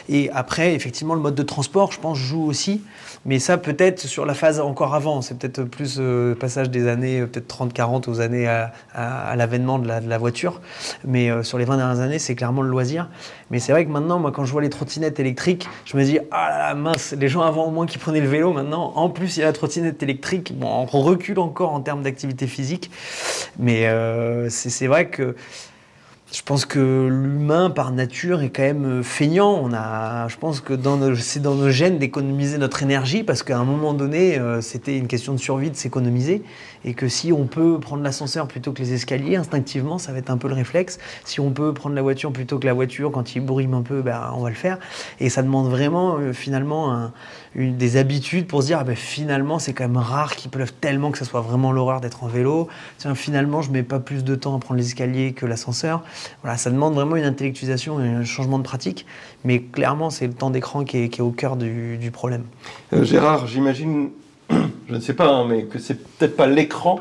Et après, effectivement, le mode de transport, je pense, joue aussi. Mais ça peut-être sur la phase encore avant, c'est peut-être plus passage des années peut-être 30-40 aux années à l'avènement de la voiture. Mais sur les 20 dernières années, c'est clairement le loisir. Mais c'est vrai que maintenant, moi quand je vois les trottinettes électriques, je me dis ah là là, mince, les gens avant au moins qui prenaient le vélo, maintenant en plus il y a la trottinette électrique. Bon, on recule encore en termes d'activité physique. Mais c'est vrai que je pense que l'humain, par nature, est quand même feignant. Je pense que c'est dans nos gènes d'économiser notre énergie parce qu'à un moment donné, c'était une question de survie de s'économiser. Et que si on peut prendre l'ascenseur plutôt que les escaliers, instinctivement, ça va être un peu le réflexe. Si on peut prendre la voiture plutôt que la voiture, quand il bruime un peu, on va le faire. Et ça demande vraiment, finalement, des habitudes pour se dire, finalement, c'est quand même rare qu'il pleuve tellement que ça soit vraiment l'horreur d'être en vélo. Tiens, finalement, je mets pas plus de temps à prendre les escaliers que l'ascenseur. Voilà, ça demande vraiment une intellectualisation et un changement de pratique, mais clairement, c'est le temps d'écran qui est au cœur du problème. Gérard, j'imagine, je ne sais pas, hein, mais que c'est peut-être pas l'écran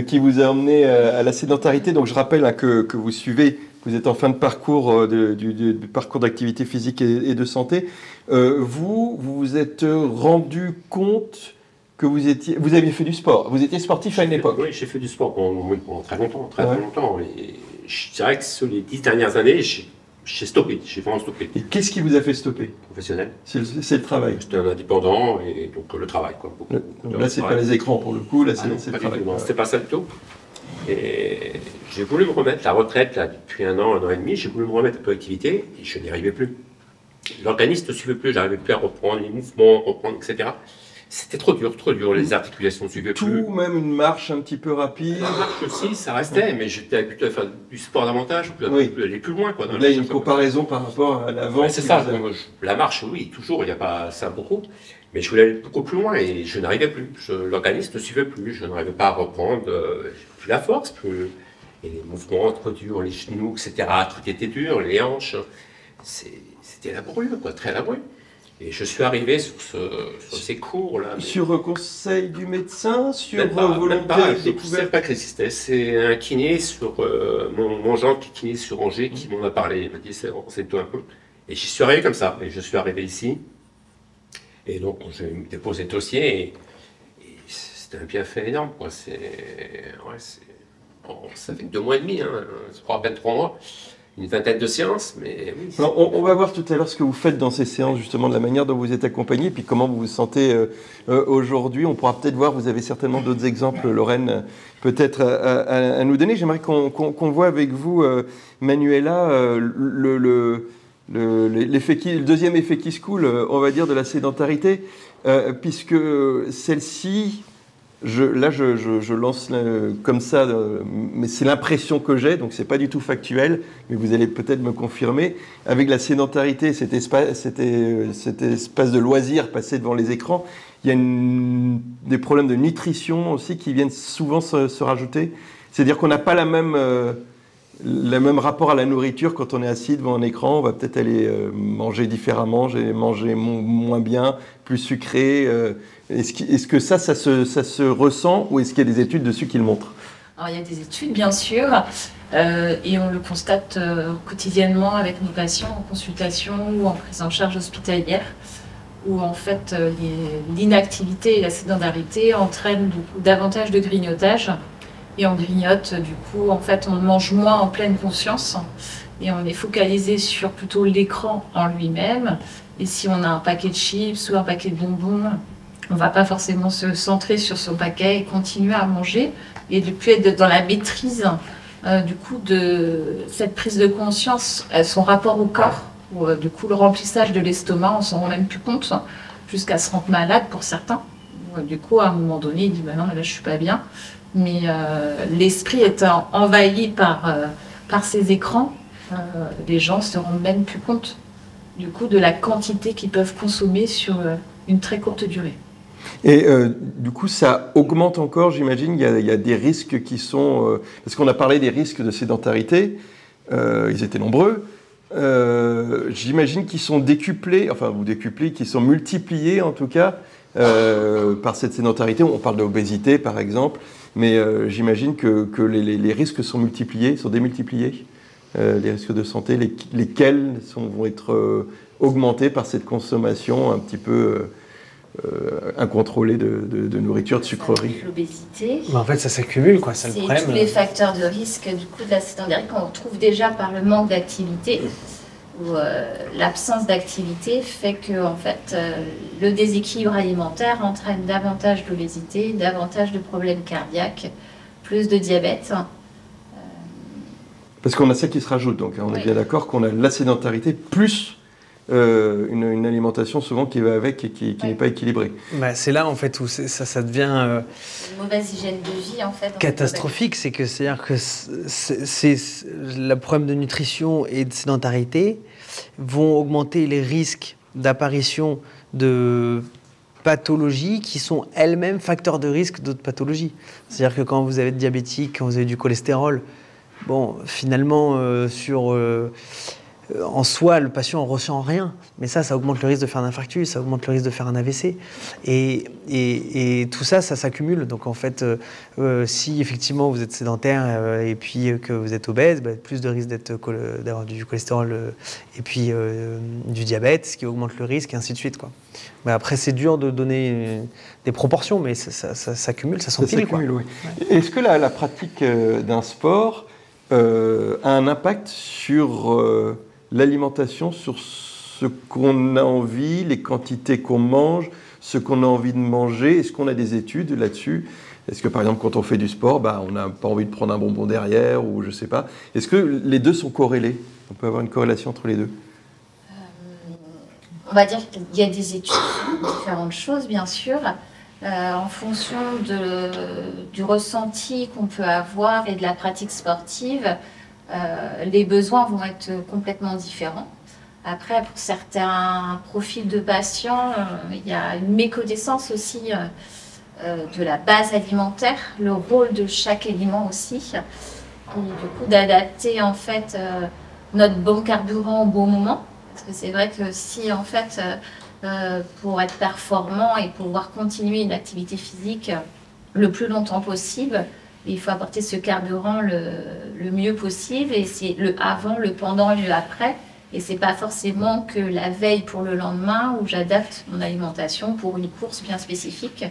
qui vous a emmené à la sédentarité. Donc je rappelle hein, que vous suivez, vous êtes en fin de parcours du parcours d'activité physique et de santé. Vous vous êtes rendu compte que vous aviez fait du sport. Vous étiez sportif à une époque. Oui, j'ai fait du sport pendant très longtemps, très longtemps. Et je dirais que sur les 10 dernières années, j'ai stoppé, j'ai vraiment stoppé. Et qu'est-ce qui vous a fait stopper? Professionnel. C'est le travail. J'étais un indépendant et donc le travail. Quoi, donc là, c'est pas les écrans pour le coup, là, c'est le travail. C'était pas ça du tout. Et j'ai voulu me remettre, la retraite, là, depuis un an et demi, j'ai voulu me remettre un peu d'activité et je n'y arrivais plus. L'organisme ne suivait plus, j'arrivais plus à reprendre les mouvements, etc. C'était trop dur, les articulations ne suivaient plus. Tout, même une marche un petit peu rapide. La marche aussi, ça restait, mais j'étais habitué à faire du sport davantage, aller plus loin. Quoi, là, il y a une comparaison par rapport à l'avant. Ouais, c'est ça, la marche, oui, toujours, il n'y a pas ça beaucoup, mais je voulais aller beaucoup plus loin et je n'arrivais plus. L'organisme ne suivait plus, je n'arrivais pas à reprendre, plus la force, et les mouvements trop durs, les genoux, etc., tout était dur, les hanches, c'était laborieux, quoi, très laborieux. Et je suis arrivé sur ces cours-là. Sur conseil du médecin, sur volonté de découverte. C'est pas que existait. C'est un kiné sur mon genre kiné sur Angers qui m'en a parlé. Il m'a dit c'est-toi un peu. Et j'y suis arrivé comme ça. Et je suis arrivé ici. Et donc j'ai déposé le dossier et c'était un bienfait énorme. Quoi. Ça fait 2 mois et demi, hein, je crois à peine 3 mois. Une vingtaine de séances, mais oui. Alors, on va voir tout à l'heure ce que vous faites dans ces séances, justement, de la manière dont vous êtes accompagné, puis comment vous vous sentez aujourd'hui. On pourra peut-être voir, vous avez certainement d'autres exemples, Lorraine, peut-être à nous donner. J'aimerais qu'on voit avec vous, Manuela, le deuxième effet qui se coule, on va dire, de la sédentarité, puisque celle-ci... Je lance comme ça, mais c'est l'impression que j'ai, donc c'est pas du tout factuel, mais vous allez peut-être me confirmer. Avec la sédentarité, cet espace de loisir passé devant les écrans, il y a des problèmes de nutrition aussi qui viennent souvent se rajouter. C'est-à-dire qu'on n'a pas le même rapport à la nourriture quand on est assis devant un écran. On va peut-être aller manger différemment, manger moins bien, plus sucré. Est-ce que ça se ressent ou est-ce qu'il y a des études dessus qui le montrent? Alors, il y a des études, bien sûr, et on le constate quotidiennement avec nos patients en consultation ou en prise en charge hospitalière, où en fait l'inactivité et la sédentarité entraînent davantage de grignotage. Et on grignote, du coup, en fait, on mange moins en pleine conscience et on est focalisé sur plutôt l'écran en lui-même. Et si on a un paquet de chips ou un paquet de bonbons, on ne va pas forcément se centrer sur son paquet et continuer à manger et de plus être dans la maîtrise du coup de cette prise de conscience, son rapport au corps, ou du coup le remplissage de l'estomac, on s'en rend même plus compte, jusqu'à se rendre malade pour certains. Du coup, à un moment donné, il dit bah non, là je suis pas bien. Mais l'esprit étant envahi par ces écrans, les gens se rendent même plus compte du coup de la quantité qu'ils peuvent consommer sur une très courte durée. Et du coup, ça augmente encore, j'imagine, il y a des risques qui sont... parce qu'on a parlé des risques de sédentarité, ils étaient nombreux, j'imagine qu'ils sont décuplés, qu'ils sont multipliés en tout cas, par cette sédentarité. On parle d'obésité par exemple, mais j'imagine que les risques sont multipliés, sont démultipliés, les risques de santé, lesquels vont être augmentés par cette consommation un petit peu incontrôlée de nourriture, de sucreries. L'obésité. En fait, ça s'accumule, quoi, c'est le problème. C'est tous les facteurs de risque du coup de la sédentarité qu'on retrouve déjà par le manque d'activité. Où l'absence d'activité fait que en fait, le déséquilibre alimentaire entraîne davantage d'obésité, davantage de problèmes cardiaques, plus de diabète. Parce qu'on a ça qui se rajoute, donc on est bien d'accord qu'on a la sédentarité plus une alimentation souvent qui va avec et qui n'est pas équilibrée. Bah, c'est là en fait où ça devient une mauvaise hygiène de vie en fait. Catastrophique, c'est-à-dire que le problème de nutrition et de sédentarité vont augmenter les risques d'apparition de pathologies qui sont elles-mêmes facteurs de risque d'autres pathologies. C'est-à-dire que quand vous avez diabétique, quand vous avez du cholestérol, bon, finalement, en soi, le patient ne ressent rien, mais ça augmente le risque de faire un infarctus, ça augmente le risque de faire un AVC. Et tout ça, ça s'accumule. Donc en fait, si effectivement vous êtes sédentaire et puis que vous êtes obèse, plus de risque d'avoir du cholestérol et puis du diabète, ce qui augmente le risque, et ainsi de suite, quoi. Mais après, c'est dur de donner des proportions, mais ça s'accumule, ça s'empile, quoi. Oui. Ouais. Est-ce que la pratique d'un sport a un impact sur l'alimentation, sur ce qu'on a envie, les quantités qu'on mange, ce qu'on a envie de manger? Est-ce qu'on a des études là-dessus? Est-ce que par exemple quand on fait du sport, on n'a pas envie de prendre un bonbon derrière ou je sais pas? Est-ce que les deux sont corrélés? On peut avoir une corrélation entre les deux? On va dire qu'il y a des études sur différentes choses, bien sûr, en fonction du ressenti qu'on peut avoir et de la pratique sportive. Les besoins vont être complètement différents. Après, pour certains profils de patients, il y a une méconnaissance aussi de la base alimentaire, le rôle de chaque aliment aussi, et du coup d'adapter en fait notre bon carburant au bon moment. Parce que c'est vrai que si en fait, pour être performant et pouvoir continuer une activité physique le plus longtemps possible, il faut apporter ce carburant le mieux possible, et c'est le avant, le pendant et le après. Et c'est pas forcément que la veille pour le lendemain où j'adapte mon alimentation pour une course bien spécifique.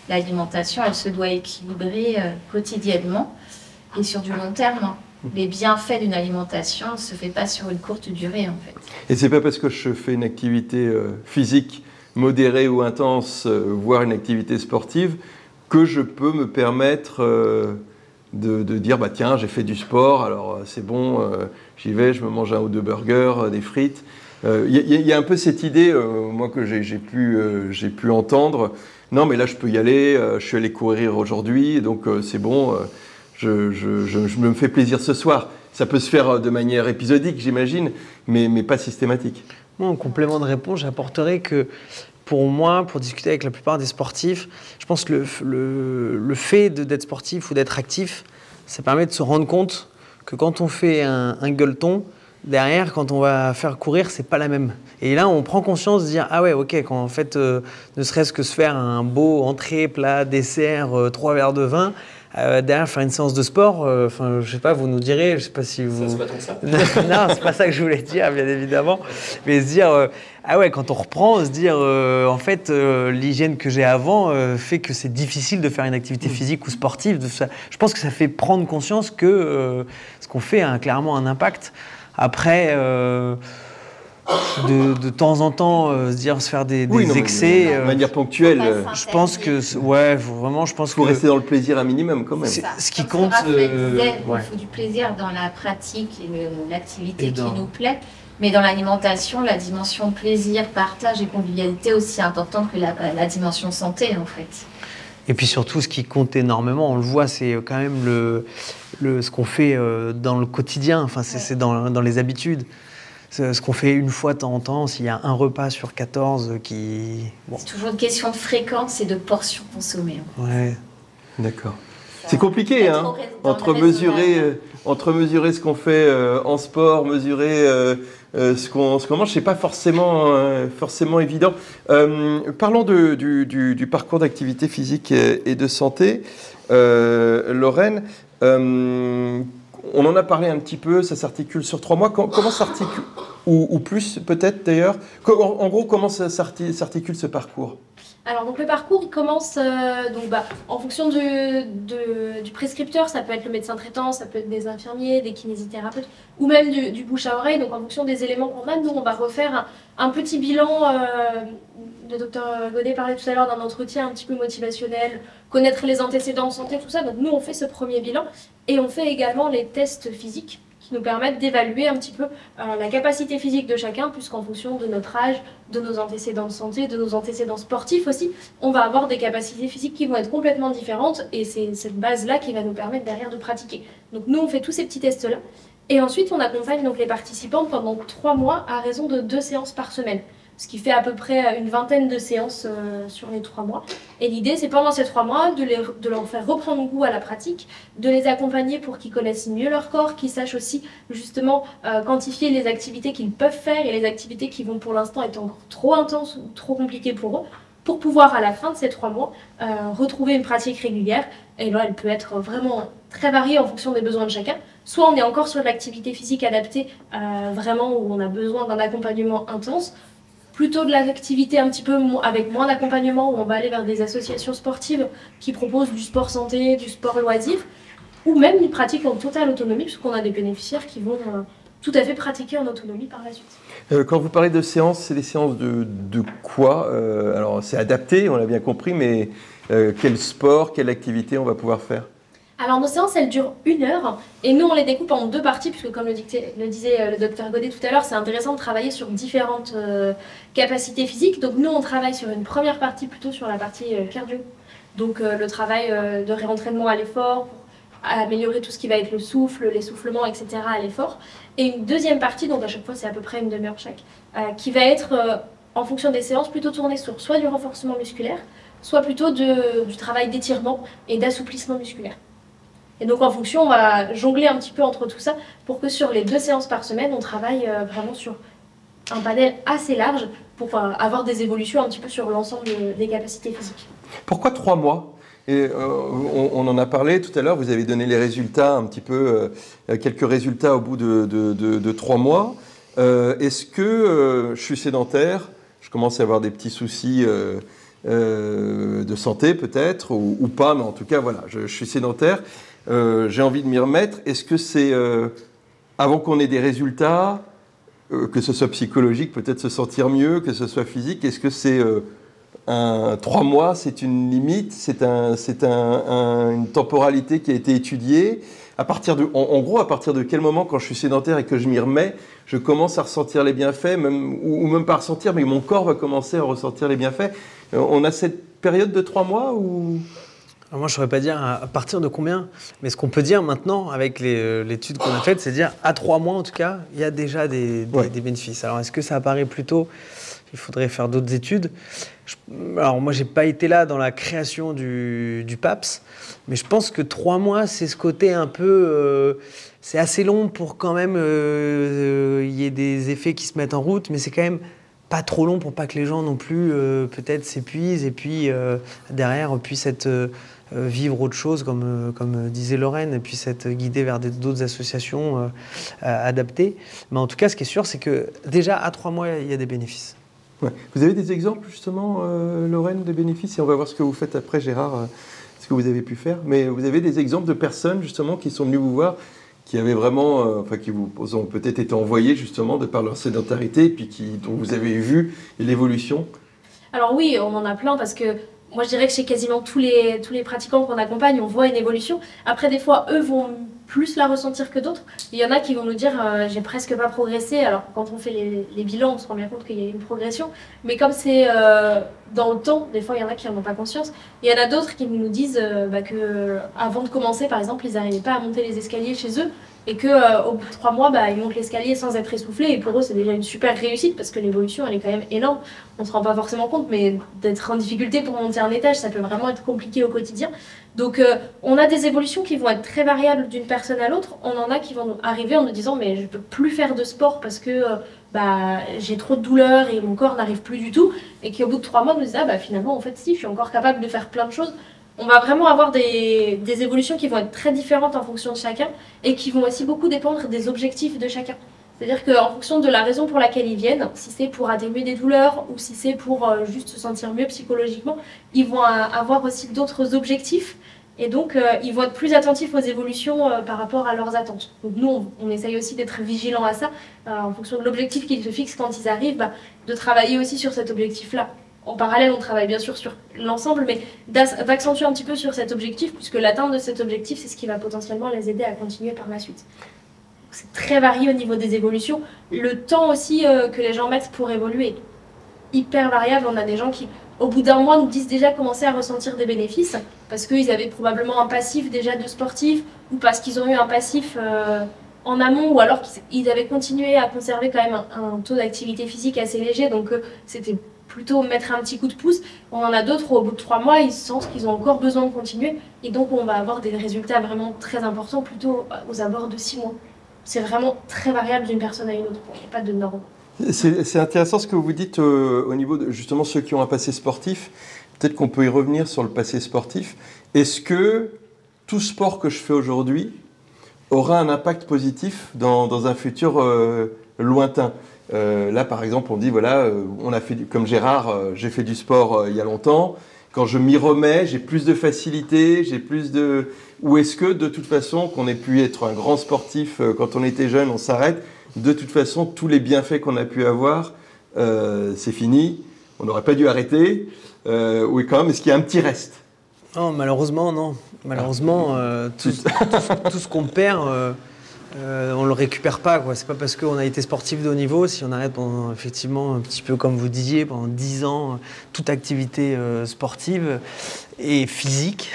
L'alimentation, elle se doit équilibrer quotidiennement et sur du long terme. Les bienfaits d'une alimentation ne se fait pas sur une courte durée, en fait. Et c'est pas parce que je fais une activité physique modérée ou intense, voire une activité sportive, que je peux me permettre de dire tiens, j'ai fait du sport, alors c'est bon, j'y vais, je me mange un ou deux burgers, des frites. Il y a un peu cette idée, moi, que j'ai pu entendre. Non, mais là, je peux y aller, je suis allé courir aujourd'hui, donc c'est bon, je me fais plaisir ce soir. Ça peut se faire de manière épisodique, j'imagine, mais pas systématique. Moi, en complément de réponse, j'apporterais que pour moi, pour discuter avec la plupart des sportifs, je pense que le fait d'être sportif ou d'être actif, ça permet de se rendre compte que quand on fait un gueuleton, derrière, quand on va faire courir, c'est pas la même. Et là, on prend conscience de dire ah ouais, ok, quand en fait, ne serait-ce que se faire un beau entrée, plat, dessert, 3 verres de vin, derrière faire une séance de sport, je sais pas, vous nous direz, je sais pas si vous. Ça se passe comme ça. Non, c'est pas ça que je voulais dire, bien évidemment, mais se dire ah ouais, quand on reprend, se dire en fait l'hygiène que j'ai avant fait que c'est difficile de faire une activité physique ou sportive. Je pense que ça fait prendre conscience que ce qu'on fait a clairement un impact. Après, de temps en temps, se faire des excès. De manière ponctuelle. Je pense que, vraiment, je pense qu'il faut rester dans le plaisir un minimum quand même. Ce qui compte. Il faut du plaisir dans la pratique et l'activité qui nous plaît. Mais dans l'alimentation, la dimension plaisir, partage et convivialité aussi importante que la dimension santé, en fait. Et puis surtout, ce qui compte énormément, on le voit, c'est quand même ce qu'on fait dans le quotidien, c'est dans les habitudes. Ce qu'on fait une fois de temps en temps, s'il y a un repas sur 14 qui... Bon. C'est toujours une question de fréquence et de portions consommées. Ouais. D'accord. C'est compliqué, hein, entre mesurer ce qu'on fait en sport, mesurer ce qu'on mange, c'est pas forcément évident. Parlons du parcours d'activité physique et de santé. Lorraine, on en a parlé un petit peu, ça s'articule sur 3 mois. Comment s'articule, ou plus peut-être d'ailleurs, en gros, comment s'articule ce parcours ? Alors donc le parcours il commence en fonction du prescripteur, ça peut être le médecin traitant, ça peut être des infirmiers, des kinésithérapeutes ou même du bouche à oreille. Donc en fonction des éléments qu'on a, nous on va refaire un petit bilan. Le docteur Godet parlait tout à l'heure d'un entretien un petit peu motivationnel, connaître les antécédents de santé, tout ça. Donc nous on fait ce premier bilan et on fait également les tests physiques qui nous permettent d'évaluer un petit peu la capacité physique de chacun, puisqu'en fonction de notre âge, de nos antécédents de santé, de nos antécédents sportifs aussi, on va avoir des capacités physiques qui vont être complètement différentes et c'est cette base-là qui va nous permettre derrière de pratiquer. Donc nous, on fait tous ces petits tests-là et ensuite on accompagne donc les participants pendant 3 mois à raison de 2 séances par semaine. ce qui fait à peu près une vingtaine de séances sur les 3 mois. Et l'idée, c'est pendant ces 3 mois de leur faire reprendre goût à la pratique, de les accompagner pour qu'ils connaissent mieux leur corps, qu'ils sachent aussi justement quantifier les activités qu'ils peuvent faire et les activités qui vont pour l'instant être encore trop intenses ou trop compliquées pour eux, pour pouvoir à la fin de ces 3 mois retrouver une pratique régulière. Et là, elle peut être vraiment très variée en fonction des besoins de chacun. Soit on est encore sur de l'activité physique adaptée, vraiment où on a besoin d'un accompagnement intense, plutôt de l'activité un petit peu avec moins d'accompagnement, où on va aller vers des associations sportives qui proposent du sport santé, du sport loisir, ou même une pratique en totale autonomie, puisqu'on a des bénéficiaires qui vont tout à fait pratiquer en autonomie par la suite. Quand vous parlez de séances, c'est des séances de quoi? Alors c'est adapté, on l'a bien compris, mais quel sport, quelle activité on va pouvoir faire? Alors nos séances, elles durent 1 heure et nous on les découpe en 2 parties puisque comme le disait le docteur Godet tout à l'heure, c'est intéressant de travailler sur différentes capacités physiques. Donc nous on travaille sur une première partie plutôt sur la partie cardio. Donc le travail de réentraînement à l'effort, pour améliorer tout ce qui va être le souffle, l'essoufflement, etc. à l'effort. Et une deuxième partie, donc à chaque fois c'est à peu près une demi-heure chaque, qui va être en fonction des séances plutôt tournée sur soit du renforcement musculaire, soit plutôt du travail d'étirement et d'assouplissement musculaire. Et donc en fonction, on va jongler un petit peu entre tout ça pour que sur les 2 séances par semaine, on travaille vraiment sur un panel assez large pour avoir des évolutions un petit peu sur l'ensemble des capacités physiques. Pourquoi 3 mois? Et, on en a parlé tout à l'heure, vous avez donné les résultats, un petit peu, quelques résultats au bout de 3 mois. Est-ce que je suis sédentaire, je commence à avoir des petits soucis de santé peut-être, ou pas, mais en tout cas, voilà, je suis sédentaire. J'ai envie de m'y remettre. Est-ce que c'est avant qu'on ait des résultats, que ce soit psychologique, peut-être se sentir mieux, que ce soit physique, est-ce que c'est 3 mois, c'est une limite, c'est une temporalité qui a été étudiée? En gros, à partir de quel moment, quand je suis sédentaire et que je m'y remets, je commence à ressentir les bienfaits, ou même pas à ressentir, mais mon corps va commencer à ressentir les bienfaits? On a cette période de 3 mois ou... Alors moi, je ne saurais pas dire à partir de combien, mais ce qu'on peut dire maintenant, avec l'étude qu'on a faite, c'est dire à 3 mois, en tout cas, il y a déjà des bénéfices. Alors, est-ce que ça apparaît plus tôt? Il faudrait faire d'autres études. Alors, moi, je n'ai pas été là dans la création du PAPS, mais je pense que 3 mois, c'est ce côté un peu... c'est assez long pour quand même y ait des effets qui se mettent en route, mais c'est quand même pas trop long pour pas que les gens non plus peut-être s'épuisent et puis derrière puissent vivre autre chose comme disait Lorraine et puissent être guidés vers d'autres associations adaptées. Mais en tout cas, ce qui est sûr, c'est que déjà à 3 mois, il y a des bénéfices. Ouais. Vous avez des exemples justement, Lorraine, des bénéfices? Et on va voir ce que vous faites après, Gérard, ce que vous avez pu faire. Mais vous avez des exemples de personnes justement qui sont venues vous voir, qui avaient vraiment, qui vous ont peut-être été envoyés justement de par leur sédentarité, et puis dont vous avez vu l'évolution? Alors oui, on en a plein parce que moi je dirais que chez quasiment tous les pratiquants qu'on accompagne, on voit une évolution. Après des fois, eux vont plus la ressentir que d'autres. Il y en a qui vont nous dire j'ai presque pas progressé. Alors quand on fait les bilans, on se rend bien compte qu'il y a une progression. Mais comme c'est dans le temps, des fois il y en a qui n'en ont pas conscience. Il y en a d'autres qui nous disent que avant de commencer, par exemple, ils n'arrivaient pas à monter les escaliers chez eux. Et qu'au bout de 3 mois, ils montent l'escalier sans être essoufflés. Et pour eux, c'est déjà une super réussite parce que l'évolution, elle est quand même énorme. On ne se rend pas forcément compte, mais d'être en difficulté pour monter un étage, ça peut vraiment être compliqué au quotidien. Donc, on a des évolutions qui vont être très variables d'une personne à l'autre. On en a qui vont arriver en nous disant « mais je ne peux plus faire de sport parce que j'ai trop de douleurs et mon corps n'arrive plus du tout ». Et qui au bout de 3 mois nous disent « ah finalement, en fait, si, je suis encore capable de faire plein de choses ». On va vraiment avoir des évolutions qui vont être très différentes en fonction de chacun et qui vont aussi beaucoup dépendre des objectifs de chacun. C'est-à-dire qu'en fonction de la raison pour laquelle ils viennent, si c'est pour atténuer des douleurs ou si c'est pour juste se sentir mieux psychologiquement, ils vont avoir aussi d'autres objectifs et donc ils vont être plus attentifs aux évolutions par rapport à leurs attentes. Donc nous, on essaye aussi d'être vigilants à ça, en fonction de l'objectif qu'ils se fixent quand ils arrivent, de travailler aussi sur cet objectif-là. En parallèle, on travaille bien sûr sur l'ensemble, mais d'accentuer un petit peu sur cet objectif, puisque l'atteinte de cet objectif, c'est ce qui va potentiellement les aider à continuer par la suite. C'est très varié au niveau des évolutions. Le temps aussi que les gens mettent pour évoluer est hyper variable. On a des gens qui, au bout d'1 mois, nous disent déjà commencer à ressentir des bénéfices, parce qu'ils avaient probablement un passif déjà de sportif, ou parce qu'ils ont eu un passif en amont, ou alors qu'ils avaient continué à conserver quand même un taux d'activité physique assez léger, donc c'était plutôt mettre un petit coup de pouce. On en a d'autres, au bout de 3 mois, ils sentent qu'ils ont encore besoin de continuer, et donc on va avoir des résultats vraiment très importants plutôt aux abords de 6 mois. C'est vraiment très variable d'une personne à une autre, il n'y a pas de norme. C'est intéressant ce que vous dites au niveau de justement ceux qui ont un passé sportif. Peut-être qu'on peut y revenir sur le passé sportif. Est-ce que tout sport que je fais aujourd'hui aura un impact positif dans un futur lointain? Là, par exemple, on dit, voilà, on a fait, comme Gérard, j'ai fait du sport il y a longtemps. Quand je m'y remets, j'ai plus de facilité, j'ai plus de... Ou est-ce que, de toute façon, qu'on ait pu être un grand sportif quand on était jeune, on s'arrête, de toute façon, tous les bienfaits qu'on a pu avoir, c'est fini, on n'aurait pas dû arrêter. Oui, quand même, est-ce qu'il y a un petit reste? Non, malheureusement, non. Malheureusement, tout ce qu'on perd, on ne le récupère pas, quoi. C'est pas parce qu'on a été sportif de haut niveau, si on arrête pendant, effectivement, un petit peu comme vous disiez, pendant 10 ans, toute activité sportive et physique.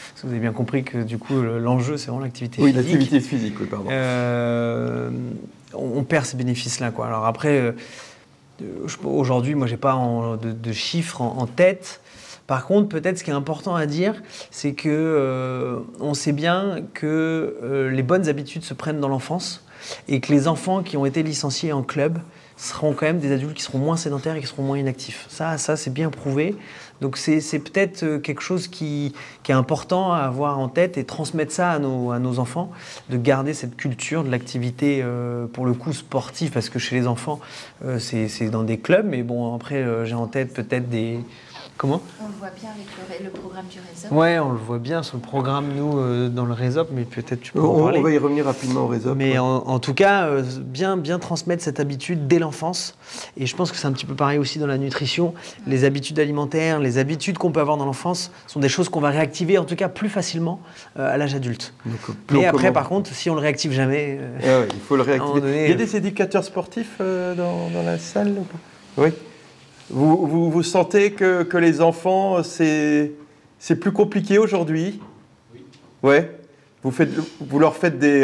Parce que vous avez bien compris que du coup, l'enjeu, c'est vraiment l'activité physique. Oui, l'activité physique, oui, pardon. On perd ces bénéfices-là, quoi. Alors après, aujourd'hui, moi, j'ai pas de chiffres en tête. Par contre, peut-être ce qui est important à dire, c'est que on sait bien que les bonnes habitudes se prennent dans l'enfance et que les enfants qui ont été licenciés en club seront quand même des adultes qui seront moins sédentaires et qui seront moins inactifs. Ça c'est bien prouvé. Donc c'est peut-être quelque chose qui est important à avoir en tête et transmettre ça à nos enfants, de garder cette culture de l'activité pour le coup sportive, parce que chez les enfants, c'est dans des clubs, mais bon, après j'ai en tête peut-être des... Comment ? On le voit bien avec le programme du réseau. Ouais, on le voit bien sur le programme, nous, dans le réseau, mais peut-être tu peux en parler. On va y revenir rapidement au réseau. Mais en tout cas, bien transmettre cette habitude dès l'enfance. Et je pense que c'est un petit peu pareil aussi dans la nutrition. Les habitudes alimentaires, les habitudes qu'on peut avoir dans l'enfance sont des choses qu'on va réactiver, en tout cas plus facilement à l'âge adulte. Mais après, par contre, si on le réactive jamais... ouais, il faut le réactiver. Donné, il y a des éducateurs sportifs dans la salle ou pas ? Oui. Vous sentez que les enfants, c'est plus compliqué aujourd'hui? Oui. Ouais. Vous leur faites des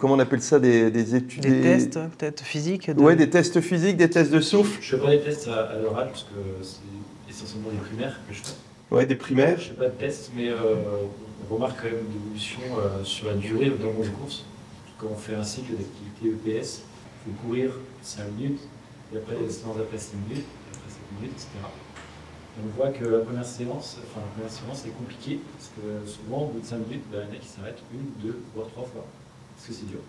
comment on appelle ça, des études, des tests peut-être physiques. Ouais, des tests physiques, des tests de souffle. Je fais pas des tests à l'oral parce que c'est essentiellement des primaires que je fais. Ouais, des primaires. Je fais pas de tests, mais on remarque quand même une évolution sur la durée, notamment des courses. Quand on fait un cycle d'activité EPS, il faut courir 5 minutes. Et après, les séances d'après 6 minutes, après 7 minutes, etc. Et on voit que la première séance est compliquée, parce que souvent, au bout de 5 minutes, il y en a qui s'arrêtent 1, 2, voire 3 fois, parce que c'est dur.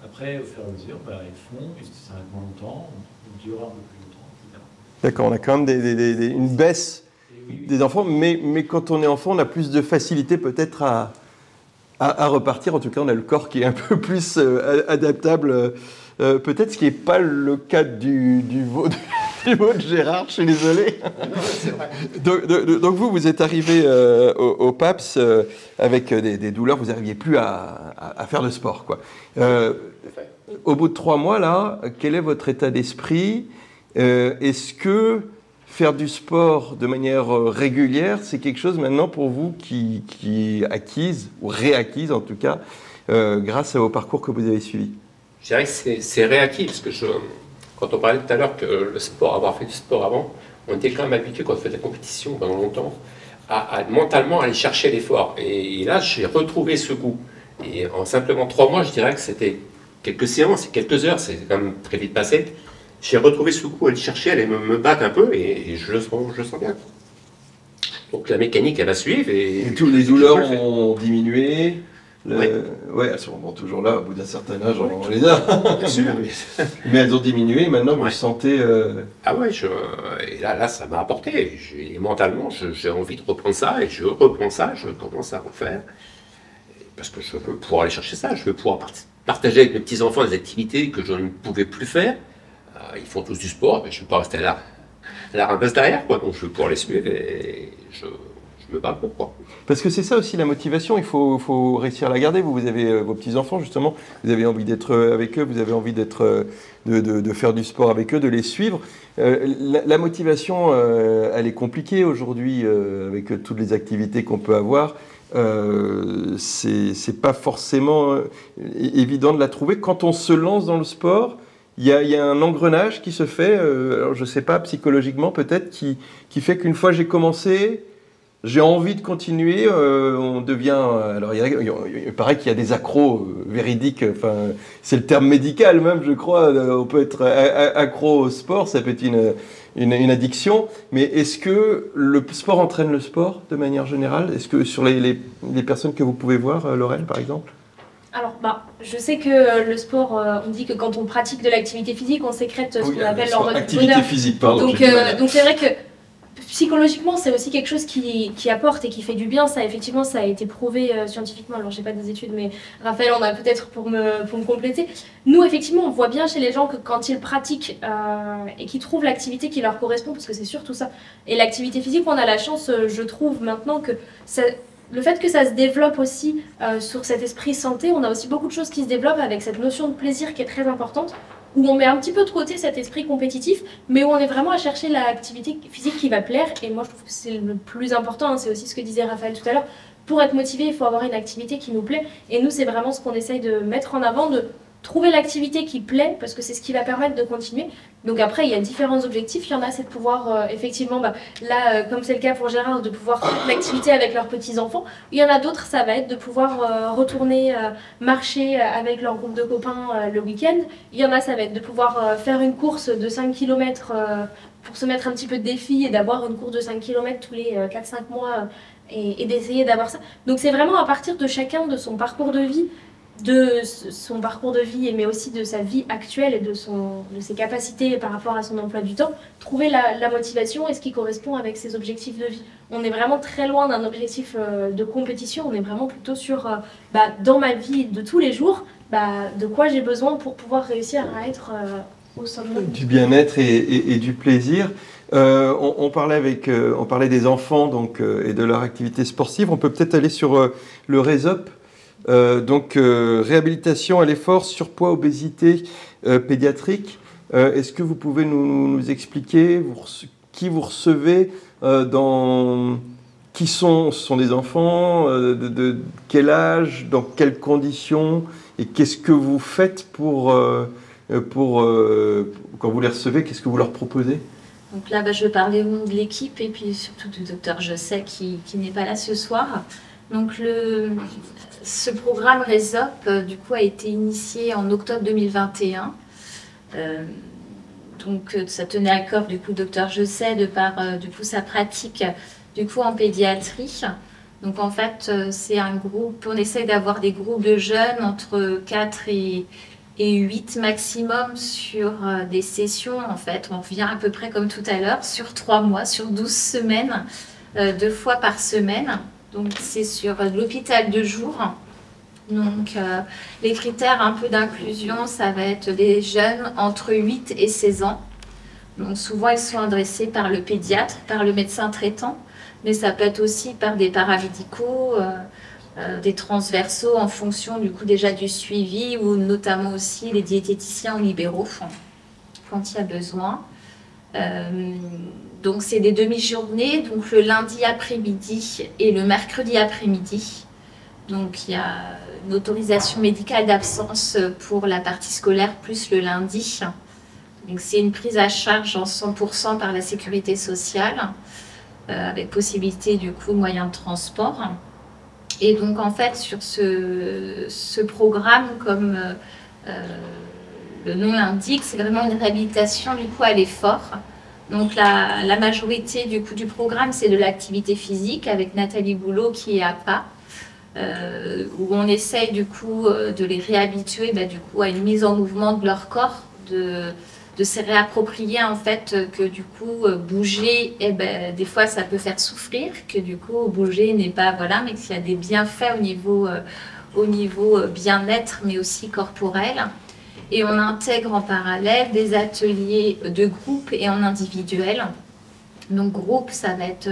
Après, au fur et à mesure, ils font, ils s'arrêtent moins longtemps, ils durent un peu plus longtemps, etc. D'accord, on a quand même une baisse des enfants, mais quand on est enfant, on a plus de facilité peut-être à repartir. En tout cas, on a le corps qui est un peu plus adaptable. Peut-être ce qui n'est pas le cas du veau de Gérard, je suis désolé. C'est vrai. Donc vous êtes arrivé au PAPS avec des douleurs, vous n'arriviez plus à faire de sport, quoi. Au bout de 3 mois, là, quel est votre état d'esprit? Est-ce que faire du sport de manière régulière, c'est quelque chose maintenant pour vous qui est acquise, ou réacquise en tout cas, grâce au parcours que vous avez suivi? Je dirais que c'est réacquis, parce que quand on parlait tout à l'heure que le sport, avoir fait du sport avant, on était quand même habitué, quand on faisait des compétitions pendant longtemps, à mentalement aller chercher l'effort. Et là, j'ai retrouvé ce goût. Et en simplement 3 mois, je dirais que c'était quelques séances et quelques heures, c'est quand même très vite passé. J'ai retrouvé ce goût à aller chercher, à aller me battre un peu, et je le sens bien. Donc la mécanique, elle va suivre. Et toutes les douleurs ont diminué. Oui. Ouais, elles sont toujours là, au bout d'un certain âge, on les a. Bien sûr. Mais elles ont diminué, maintenant vous le sentez... Ah ouais, et là, ça m'a apporté. Et mentalement, j'ai envie de reprendre ça, et je reprends ça, je commence à refaire. Parce que je veux pouvoir aller chercher ça, je veux pouvoir partager avec mes petits-enfants des activités que je ne pouvais plus faire. Ils font tous du sport, mais je ne veux pas rester là, la ramasse derrière, quoi. Donc je veux pouvoir les suivre, et je me bats pour, quoi. Parce que c'est ça aussi la motivation, il faut réussir à la garder. Vous avez vos petits-enfants justement, vous avez envie d'être avec eux, vous avez envie de faire du sport avec eux, de les suivre. La motivation, elle est compliquée aujourd'hui avec toutes les activités qu'on peut avoir. c'est pas forcément évident de la trouver. Quand on se lance dans le sport, il y a un engrenage qui se fait, alors je sais pas, psychologiquement peut-être, qui fait qu'une fois j'ai commencé, j'ai envie de continuer, on devient... Alors il paraît qu'il y a des accros véridiques, enfin, c'est le terme médical même, je crois, on peut être accro au sport, ça peut être une addiction, mais est-ce que le sport entraîne le sport de manière générale? Est-ce que sur les personnes que vous pouvez voir, Laurel par exemple? Alors, je sais que le sport, on dit que quand on pratique de l'activité physique, on sécrète ce qu'on appelle l'hormone du activité bonheur. physique, pardon. Donc c'est vrai que psychologiquement, c'est aussi quelque chose qui apporte et qui fait du bien. Ça, effectivement, ça a été prouvé scientifiquement. Alors, j'ai pas des études, mais Raphaël en a peut-être pour me compléter. Nous, effectivement, on voit bien chez les gens que quand ils pratiquent et qu'ils trouvent l'activité qui leur correspond, parce que c'est surtout ça. Et l'activité physique, on a la chance, je trouve, maintenant que le fait que ça se développe aussi sur cet esprit santé, on a aussi beaucoup de choses qui se développent avec cette notion de plaisir qui est très importante, où on met un petit peu de côté cet esprit compétitif, mais où on est vraiment à chercher l'activité physique qui va plaire. Et moi, je trouve que c'est le plus important, hein, c'est aussi ce que disait Raphaël tout à l'heure. Pour être motivé, il faut avoir une activité qui nous plaît. Et nous, c'est vraiment ce qu'on essaye de mettre en avant, de trouver l'activité qui plaît, parce que c'est ce qui va permettre de continuer. Donc après, il y a différents objectifs. Il y en a, c'est de pouvoir, effectivement, là, comme c'est le cas pour Gérard, de pouvoir faire l'activité avec leurs petits-enfants. Il y en a d'autres, ça va être de pouvoir retourner marcher avec leur groupe de copains le week-end. Il y en a, ça va être de pouvoir faire une course de 5 km pour se mettre un petit peu de défi et d'avoir une course de 5 km tous les 4-5 mois et d'essayer d'avoir ça. Donc c'est vraiment à partir de chacun, de son parcours de vie, mais aussi de sa vie actuelle et de ses capacités par rapport à son emploi du temps, trouver la motivation et ce qui correspond avec ses objectifs de vie. On est vraiment très loin d'un objectif de compétition, on est vraiment plutôt sur, dans ma vie de tous les jours, de quoi j'ai besoin pour pouvoir réussir à être au sommet. Du bien-être et du plaisir. On parlait des enfants donc, et de leur activité sportive. On peut peut-être aller sur le RESOP. Réhabilitation à l'effort, surpoids, obésité pédiatrique. Est-ce que vous pouvez nous expliquer qui vous recevez qui sont des enfants, de quel âge, dans quelles conditions, et qu'est-ce que vous faites quand vous les recevez, qu'est-ce que vous leur proposez? Donc là, je vais parler au nom de l'équipe et puis surtout du docteur Josset qui n'est pas là ce soir. Donc ce programme RESOP du coup a été initié en octobre 2021. Donc ça tenait à cœur du coup Dr Josset de par du coup sa pratique du coup en pédiatrie. Donc en fait c'est un groupe, on essaie d'avoir des groupes de jeunes entre 4 et 8 maximum sur des sessions. En fait on revient à peu près comme tout à l'heure sur 3 mois, sur 12 semaines, 2 fois par semaine. Donc c'est sur l'hôpital de jour. Donc les critères un peu d'inclusion, ça va être des jeunes entre 8 et 16 ans. Donc souvent ils sont adressés par le pédiatre, par le médecin traitant, mais ça peut être aussi par des paramédicaux, des transversaux en fonction du coup déjà du suivi, ou notamment aussi les diététiciens ou libéraux quand il y a besoin. Donc c'est des demi-journées, donc le lundi après-midi et le mercredi après-midi. Donc il y a une autorisation médicale d'absence pour la partie scolaire plus le lundi. Donc c'est une prise à charge en 100% par la sécurité sociale, avec possibilité du coup de moyens de transport. Et donc en fait sur ce programme, comme le nom l'indique, c'est vraiment une réhabilitation du coup à l'effort. Donc la majorité du coup du programme, c'est de l'activité physique avec Nathalie Boulot qui est à APA, où on essaye du coup de les réhabituer du coup à une mise en mouvement de leur corps, de se réapproprier en fait que du coup bouger, des fois ça peut faire souffrir, que du coup bouger n'est pas voilà, mais qu'il y a des bienfaits au niveau bien-être, mais aussi corporel. Et on intègre en parallèle des ateliers de groupe et en individuel. Donc groupe, ça va être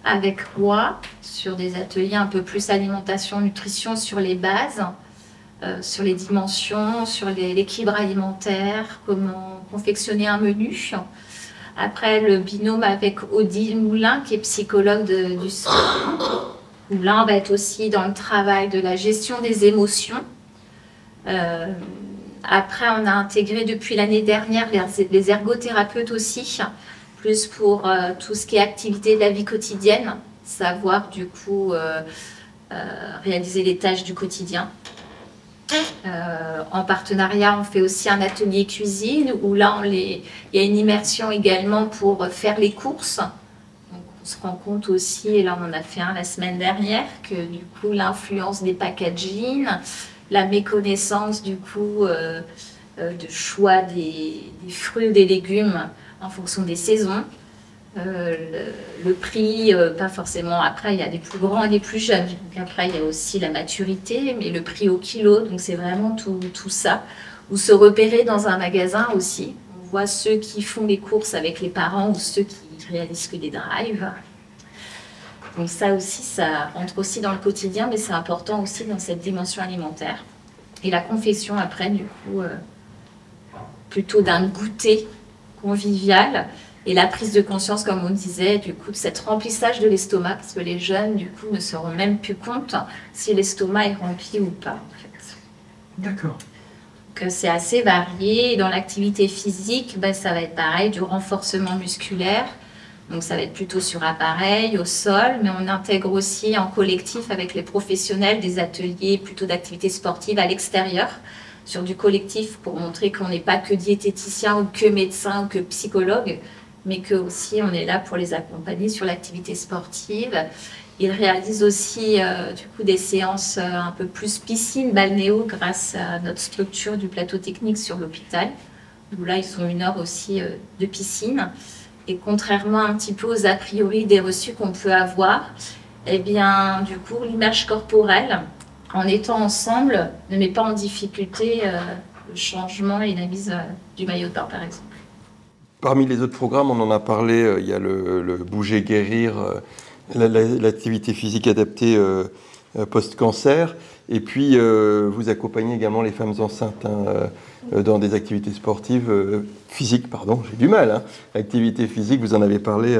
avec moi sur des ateliers un peu plus alimentation, nutrition sur les bases, sur les dimensions, sur l'équilibre alimentaire, comment confectionner un menu. Après le binôme avec Odile Moulin qui est psychologue du sport. où là, on va être aussi dans le travail de la gestion des émotions. Après, on a intégré depuis l'année dernière les ergothérapeutes aussi, plus pour tout ce qui est activité de la vie quotidienne, savoir du coup réaliser les tâches du quotidien. En partenariat, on fait aussi un atelier cuisine où là, il y a une immersion également pour faire les courses. Donc, on se rend compte aussi, et là on en a fait un la semaine dernière, que du coup l'influence des packaging, la méconnaissance du coup de choix des fruits ou des légumes en fonction des saisons. Le prix, pas forcément. Après, il y a des plus grands et des plus jeunes. Donc après, il y a aussi la maturité, mais le prix au kilo. Donc c'est vraiment tout ça. Ou se repérer dans un magasin aussi. On voit ceux qui font les courses avec les parents ou ceux qui réalisent que des drives. Donc ça aussi, ça entre aussi dans le quotidien, mais c'est important aussi dans cette dimension alimentaire. Et la confection après, du coup, plutôt d'un goûter convivial. Et la prise de conscience, comme on disait, du coup, de cet remplissage de l'estomac, parce que les jeunes, du coup, ne se rendent même plus compte si l'estomac est rempli ou pas, en fait. D'accord. Donc, c'est assez varié. Et dans l'activité physique, ben, ça va être pareil, du renforcement musculaire. Donc, ça va être plutôt sur appareil, au sol, mais on intègre aussi en collectif avec les professionnels des ateliers plutôt d'activités sportives à l'extérieur, sur du collectif pour montrer qu'on n'est pas que diététicien ou que médecin ou que psychologue, mais que aussi on est là pour les accompagner sur l'activité sportive. Ils réalisent aussi du coup des séances un peu plus piscine, balnéo, grâce à notre structure du plateau technique sur l'hôpital, où là ils sont 1 heure aussi de piscine. Et contrairement un petit peu aux a priori des reçus qu'on peut avoir, eh bien du coup l'image corporelle, en étant ensemble, ne met pas en difficulté le changement et la mise du maillot de bain par exemple. Parmi les autres programmes, on en a parlé, il y a le Bouger Guérir, l'activité physique adaptée post-cancer. Et puis, vous accompagnez également les femmes enceintes dans des activités sportives, physiques, pardon, j'ai du mal. Activités physiques, vous en avez parlé,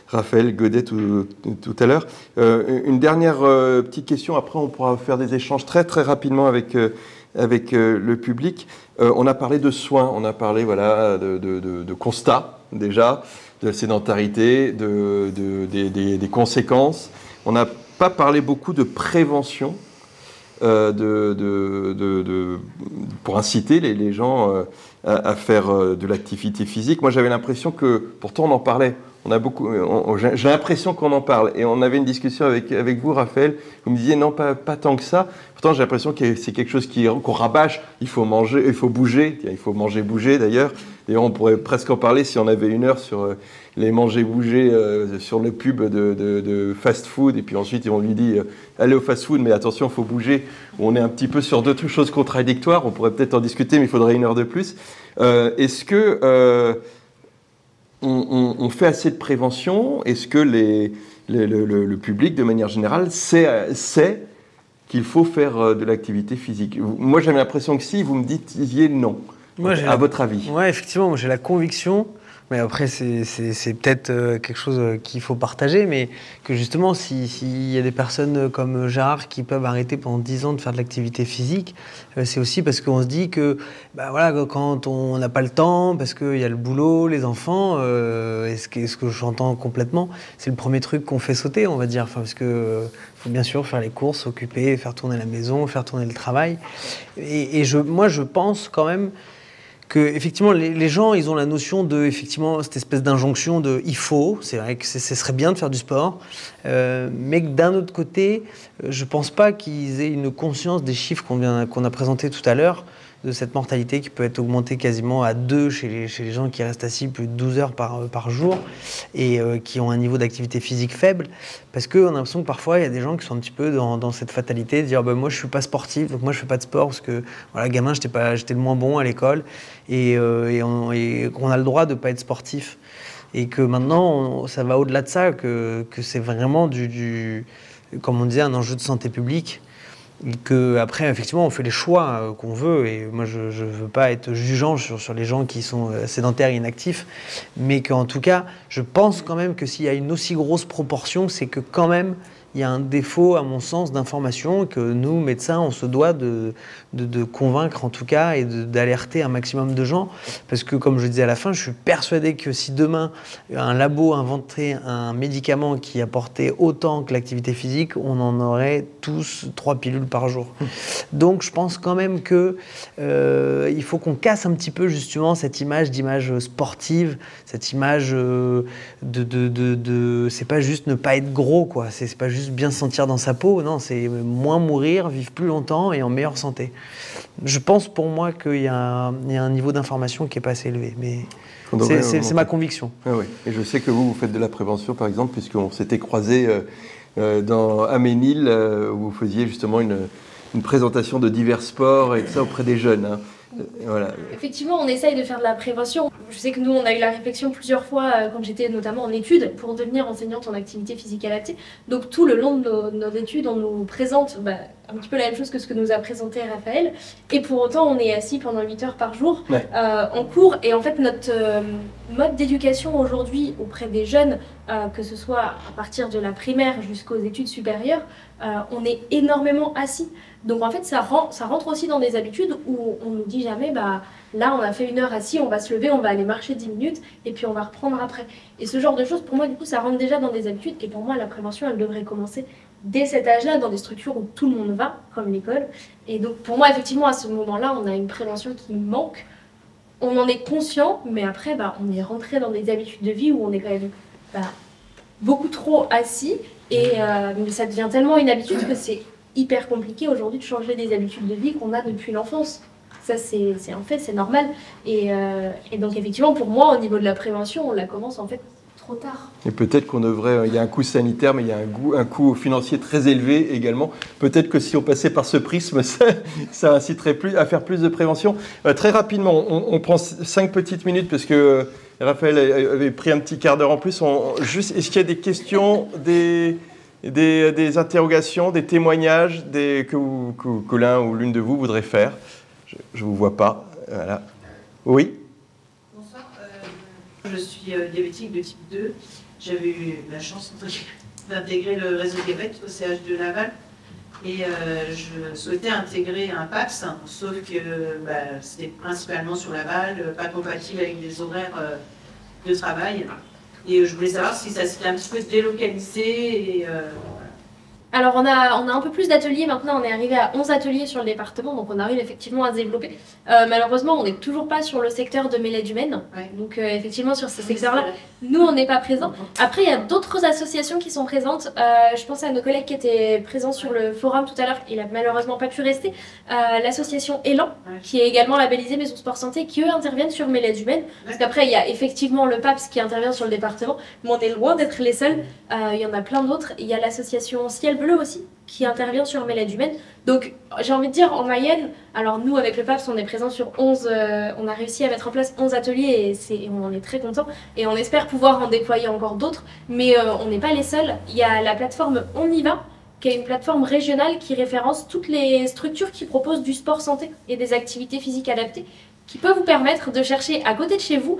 Raphaël Godet, tout à l'heure. Une dernière petite question, après on pourra faire des échanges très très rapidement avec le public. On a parlé de soins, on a parlé voilà, de constats déjà, de la sédentarité, des conséquences. On n'a pas parlé beaucoup de prévention, pour inciter les gens à faire de l'activité physique. Moi j'avais l'impression que, pourtant on en parlait, j'ai l'impression qu'on en parle. Et on avait une discussion avec vous, Raphaël. Vous me disiez non, pas tant que ça. Pourtant, j'ai l'impression que c'est quelque chose qu'on rabâche. Il faut manger, il faut bouger. Il faut manger, bouger d'ailleurs. D'ailleurs, on pourrait presque en parler si on avait 1 heure sur les manger, bouger, sur le pub de fast-food. Et puis ensuite, on lui dit allez au fast-food, mais attention, il faut bouger. On est un petit peu sur 2 choses contradictoires. On pourrait peut-être en discuter, mais il faudrait 1 heure de plus. Est-ce que on fait assez de prévention? Est-ce que le public, de manière générale, sait qu'il faut faire de l'activité physique? Moi, j'avais l'impression que si, vous me disiez non. Moi, à votre avis? Ouais, effectivement, moi j'ai la conviction, mais après c'est peut-être quelque chose qu'il faut partager, mais que justement, s'il y a des personnes comme Gérard qui peuvent arrêter pendant 10 ans de faire de l'activité physique, c'est aussi parce qu'on se dit que bah voilà, quand on n'a pas le temps, parce qu'il y a le boulot, les enfants, et ce que j'entends complètement, c'est le premier truc qu'on fait sauter, on va dire, enfin, parce que faut bien sûr faire les courses, s'occuper, faire tourner la maison, faire tourner le travail. Et moi, je pense quand même que effectivement, les gens, ils ont la notion de effectivement cette espèce d'injonction de il faut. C'est vrai que ce serait bien de faire du sport, mais que d'un autre côté, je pense pas qu'ils aient une conscience des chiffres qu'on a présentés tout à l'heure, de cette mortalité qui peut être augmentée quasiment à 2 chez les gens qui restent assis plus de 12 heures par jour et qui ont un niveau d'activité physique faible, parce qu'on a l'impression que parfois il y a des gens qui sont un petit peu dans cette fatalité de dire bah, moi je suis pas sportif, donc moi je fais pas de sport parce que voilà, gamin j'étais le moins bon à l'école et qu'on a le droit de pas être sportif, et que maintenant ça va au-delà de ça, que c'est vraiment comme on disait, un enjeu de santé publique. Qu'après, effectivement, on fait les choix qu'on veut, et moi, je ne veux pas être jugeant sur les gens qui sont sédentaires et inactifs, mais qu'en tout cas, je pense quand même que s'il y a une aussi grosse proportion, c'est que quand même, il y a un défaut, à mon sens, d'information que nous, médecins, on se doit de convaincre en tout cas et d'alerter un maximum de gens. Parce que, comme je disais à la fin, je suis persuadé que si demain, un labo inventait un médicament qui apportait autant que l'activité physique, on en aurait tous 3 pilules par jour. Donc, je pense quand même que il faut qu'on casse un petit peu justement cette d'image sportive, cette image c'est pas juste ne pas être gros, quoi. C'est pas juste bien se sentir dans sa peau, non, c'est moins mourir, vivre plus longtemps et en meilleure santé. Je pense pour moi qu'il y a un niveau d'information qui est pas assez élevé, mais c'est ma conviction. Ah oui. Et je sais que vous faites de la prévention, par exemple, puisqu'on s'était croisés à Ménil, où vous faisiez justement une présentation de divers sports et tout ça auprès des jeunes. Hein. Voilà. Effectivement, on essaye de faire de la prévention. Je sais que nous, on a eu la réflexion plusieurs fois quand j'étais notamment en études pour devenir enseignante en activité physique adaptée. Donc tout le long de nos études, on nous présente un petit peu la même chose que ce que nous a présenté Raphaël. Et pour autant, on est assis pendant 8 heures par jour en cours. Et en fait, notre mode d'éducation aujourd'hui auprès des jeunes, que ce soit à partir de la primaire jusqu'aux études supérieures, on est énormément assis. Donc en fait, ça rentre aussi dans des habitudes où on nous dit jamais, là on a fait 1 heure assis, on va se lever, on va aller marcher 10 minutes et puis on va reprendre après. Et ce genre de choses, pour moi, du coup, ça rentre déjà dans des habitudes. Et pour moi, la prévention, elle devrait commencer dès cet âge-là, dans des structures où tout le monde va, comme l'école. Et donc pour moi, effectivement, à ce moment-là, on a une prévention qui manque. On en est conscient, mais après, on est rentré dans des habitudes de vie où on est quand même beaucoup trop assis. Et ça devient tellement une habitude que c'est hyper compliqué aujourd'hui de changer des habitudes de vie qu'on a depuis l'enfance. Ça, c'est un fait, c'est normal. Et donc, effectivement, pour moi, au niveau de la prévention, on la commence en fait trop tard. Et peut-être qu'on devrait... Il y a un coût sanitaire, mais il y a un coût financier très élevé également. Peut-être que si on passait par ce prisme, ça inciterait à faire plus de prévention. Très rapidement, on prend 5 petites minutes parce que Raphaël avait pris un petit quart d'heure en plus. Est-ce qu'il y a des questions, des interrogations, des témoignages que l'un ou l'une de vous voudrait faire? Je ne vous vois pas. Voilà. Oui. Bonsoir. Je suis diabétique de type 2. J'avais eu la chance d'intégrer le réseau diabète au CH de Laval. Et je souhaitais intégrer un PAPS, sauf que c'était principalement sur Laval, pas compatible avec des horaires de travail. Et je voulais savoir si ça s'était un petit peu délocalisé. Et, Alors on a un peu plus d'ateliers maintenant, on est arrivé à 11 ateliers sur le département, donc on arrive effectivement à se développer. Malheureusement, on n'est toujours pas sur le secteur de Mélède-Humaine, donc effectivement sur ce secteur-là, nous on n'est pas présents. Après, il y a d'autres associations qui sont présentes. Je pense à nos collègues qui étaient présents sur le forum tout à l'heure, il n'a malheureusement pas pu rester. L'association Élan, qui est également labellisée Maison Sport Santé, qui eux interviennent sur Mélède-Humaine. Parce qu'après, il y a effectivement le PAPS qui intervient sur le département, mais on est loin d'être les seuls. Il y en a plein d'autres. Il y a l'association Ciel Bleu aussi, qui intervient sur Mélède-Humaine. Donc j'ai envie de dire, en Mayenne, alors nous avec le PAPS on est présent sur 11, on a réussi à mettre en place 11 ateliers et on en est très content et on espère pouvoir en déployer encore d'autres, mais on n'est pas les seuls. Il y a la plateforme On y va, qui est une plateforme régionale qui référence toutes les structures qui proposent du sport santé et des activités physiques adaptées, qui peut vous permettre de chercher à côté de chez vous.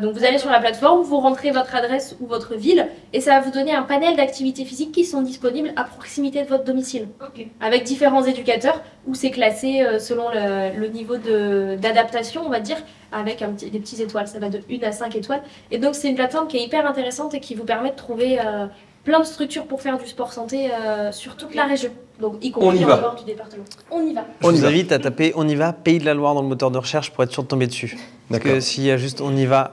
Donc vous allez sur la plateforme, vous rentrez votre adresse ou votre ville et ça va vous donner un panel d'activités physiques qui sont disponibles à proximité de votre domicile. Avec différents éducateurs où c'est classé selon le niveau d'adaptation, on va dire, avec des petites étoiles. Ça va de 1 à 5 étoiles. Et donc c'est une plateforme qui est hyper intéressante et qui vous permet de trouver plein de structures pour faire du sport santé sur toute la région. Donc, y compris en dehors du département. On y va. On vous invite à taper On y va, Pays de la Loire dans le moteur de recherche pour être sûr de tomber dessus. Parce que s'il y a juste On y va,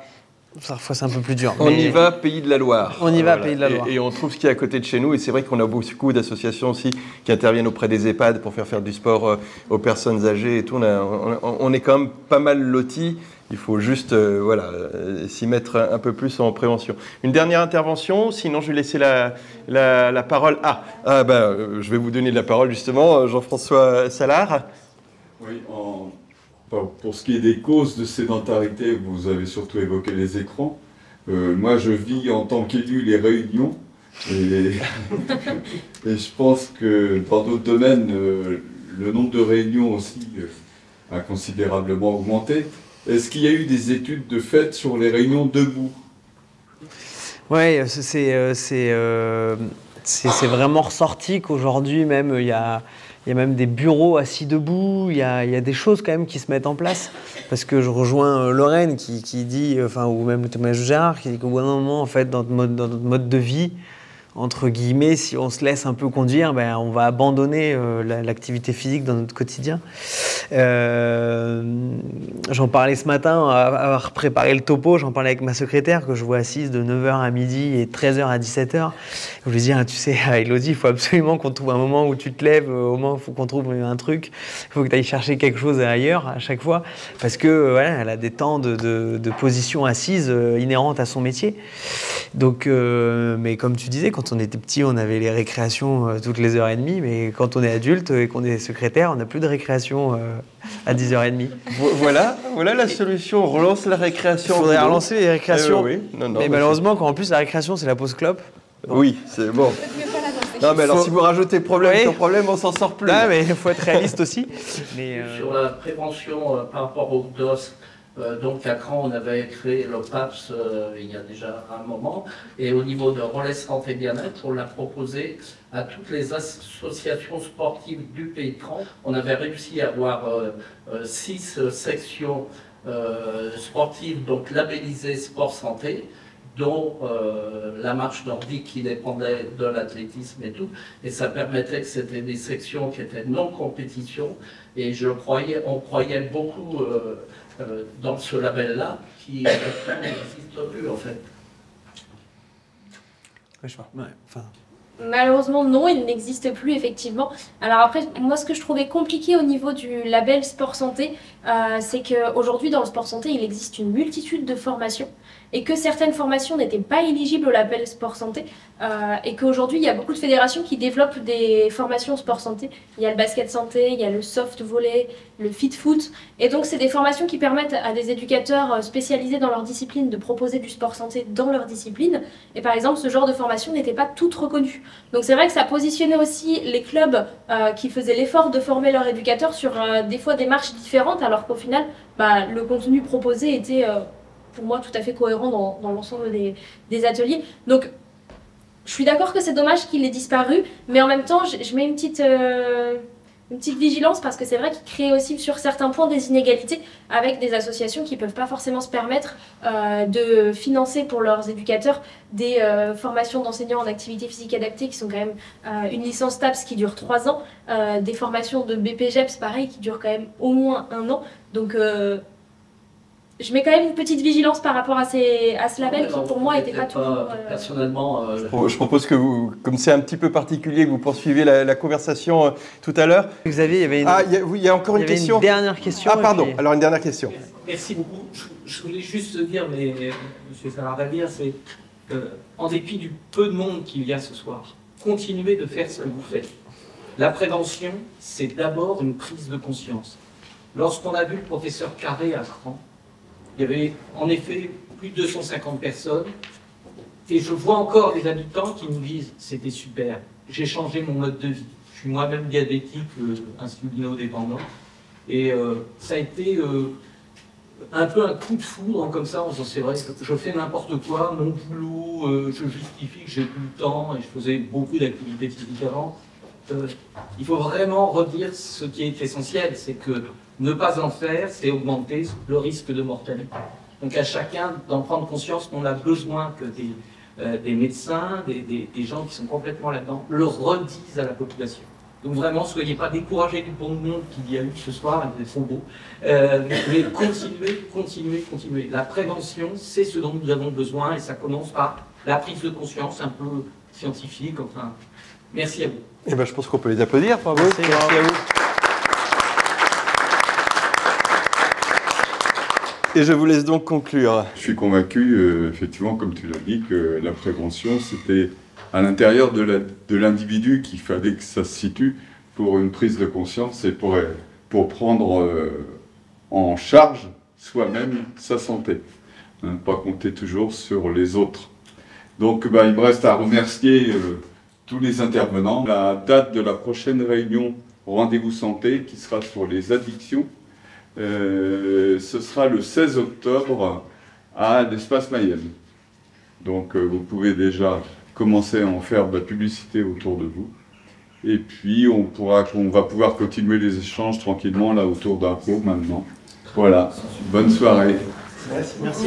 parfois c'est un peu plus dur. On y va, Pays de la Loire. On y va, Pays de la Loire. Et on trouve ce qui est à côté de chez nous. Et c'est vrai qu'on a beaucoup d'associations aussi qui interviennent auprès des EHPAD pour faire du sport aux personnes âgées et tout. On est quand même pas mal lotis. Il faut juste s'y mettre un peu plus en prévention. Une dernière intervention, sinon je vais laisser la parole. Je vais vous donner la parole justement, Jean-François Salard. Oui, pour ce qui est des causes de sédentarité, vous avez surtout évoqué les écrans. Moi, je vis en tant qu'élu les réunions et je pense que dans d'autres domaines, le nombre de réunions aussi a considérablement augmenté. Est-ce qu'il y a eu des études de fait sur les réunions debout? Oui, c'est vraiment ressorti qu'aujourd'hui même il y a même des bureaux assis debout, il y a des choses quand même qui se mettent en place. Parce que je rejoins Lorraine qui dit, ou même Thomas Gérard, qui dit qu'au bout d'un moment, en fait, dans notre mode de vie, entre guillemets, si on se laisse un peu conduire, ben, on va abandonner l'activité physique dans notre quotidien. J'en parlais ce matin, à avoir préparé le topo, j'en parlais avec ma secrétaire que je vois assise de 9h à midi et 13h à 17h. Je lui dis, tu sais, Elodie, il faut absolument qu'on trouve un moment où tu te lèves, au moins il faut qu'on trouve un truc, il faut que tu ailles chercher quelque chose ailleurs à chaque fois, parce que voilà, elle a des temps de position assise inhérentes à son métier. Donc, mais comme tu disais, quand on était petit, on avait les récréations toutes les heures et demie, mais quand on est adulte et qu'on est secrétaire, on n'a plus de récréation à 10h30. Voilà la solution, on relance la récréation. Il faudrait relancer les récréations, oui. Non, mais malheureusement, quand en plus la récréation c'est la pause clope. Bon. Oui, c'est bon. Non, mais alors si vous rajoutez problème sur problème, on s'en sort plus. Ah, mais il faut être réaliste aussi. Mais, Sur la prévention par rapport aux DOS, donc à Cran, on avait créé le PAPS il y a déjà un moment, et au niveau de Relais Santé Bien-être, on l'a proposé à toutes les associations sportives du Pays de Cran. On avait réussi à avoir 6 sections sportives, donc labellisées sport santé, dont la marche nordique qui dépendait de l'athlétisme et tout, et ça permettait que c'était des sections qui étaient non compétition, et on croyait beaucoup dans ce label-là, qui n'existe plus en fait. Malheureusement, non, il n'existe plus, effectivement. Alors après, moi, ce que je trouvais compliqué au niveau du label sport santé, c'est qu'aujourd'hui, dans le sport santé, il existe une multitude de formations et que certaines formations n'étaient pas éligibles au label sport santé et qu'aujourd'hui, il y a beaucoup de fédérations qui développent des formations sport santé. Il y a le basket santé, il y a le soft volley, le fit foot. Et donc, c'est des formations qui permettent à des éducateurs spécialisés dans leur discipline de proposer du sport santé dans leur discipline. Et par exemple, ce genre de formation n'était pas toute reconnue. Donc c'est vrai que ça positionnait aussi les clubs qui faisaient l'effort de former leurs éducateurs sur des fois des marches différentes, alors qu'au final, le contenu proposé était pour moi tout à fait cohérent dans l'ensemble des ateliers. Donc je suis d'accord que c'est dommage qu'il ait disparu, mais en même temps je mets une petite vigilance parce que c'est vrai qu'il crée aussi sur certains points des inégalités avec des associations qui ne peuvent pas forcément se permettre de financer pour leurs éducateurs des formations d'enseignants en activité physique adaptée qui sont quand même une licence TAPS qui dure 3 ans, des formations de BPGEPS pareil qui durent quand même au moins 1 an. Donc je mets quand même une petite vigilance par rapport à ce label qui pour moi n'était pas toujours... Personnellement... Je propose que vous, comme c'est un petit peu particulier, que vous poursuivez la conversation tout à l'heure. Xavier, il y avait il y a encore une question. Une dernière question. Ah pardon, alors une dernière question. Merci beaucoup. Je voulais juste dire, mais M. Salar-Dabir, c'est en dépit du peu de monde qu'il y a ce soir, continuez de faire ce que vous faites. La prévention, c'est d'abord une prise de conscience. Lorsqu'on a vu le professeur Carré à Cran, il y avait en effet plus de 250 personnes et je vois encore les habitants qui nous disent « c'était super, j'ai changé mon mode de vie, je suis moi-même diabétique, insulino-dépendant » et ça a été un peu un coup de foudre comme ça en disant « c'est vrai, je fais n'importe quoi, mon boulot, je justifie que j'ai plus le temps et je faisais beaucoup d'activités physiques avant ». Il faut vraiment redire ce qui est essentiel, c'est que ne pas en faire, c'est augmenter le risque de mortalité. Donc à chacun d'en prendre conscience qu'on a besoin que des médecins, des gens qui sont complètement là-dedans, le redisent à la population. Donc vraiment, soyez pas découragés du bon monde qu'il y a eu ce soir, ils sont beaux, mais continuez. La prévention, c'est ce dont nous avons besoin et ça commence par la prise de conscience un peu scientifique. Enfin, merci à vous. Eh ben, je pense qu'on peut les applaudir. Bravo. Merci à vous. Et je vous laisse donc conclure. Je suis convaincu, effectivement, comme tu l'as dit, que la prévention, c'était à l'intérieur de l'individu qu'il fallait que ça se situe pour une prise de conscience et pour prendre en charge soi-même sa santé. Hein, pas compter toujours sur les autres. Donc, il me reste à remercier tous les intervenants. La date de la prochaine réunion Rendez-vous Santé, qui sera sur les addictions, ce sera le 16 octobre à l'Espace Mayenne. Donc vous pouvez déjà commencer à en faire de la publicité autour de vous. Et puis, on va pouvoir continuer les échanges tranquillement là autour d'un pot maintenant. Voilà, bonne soirée. Merci.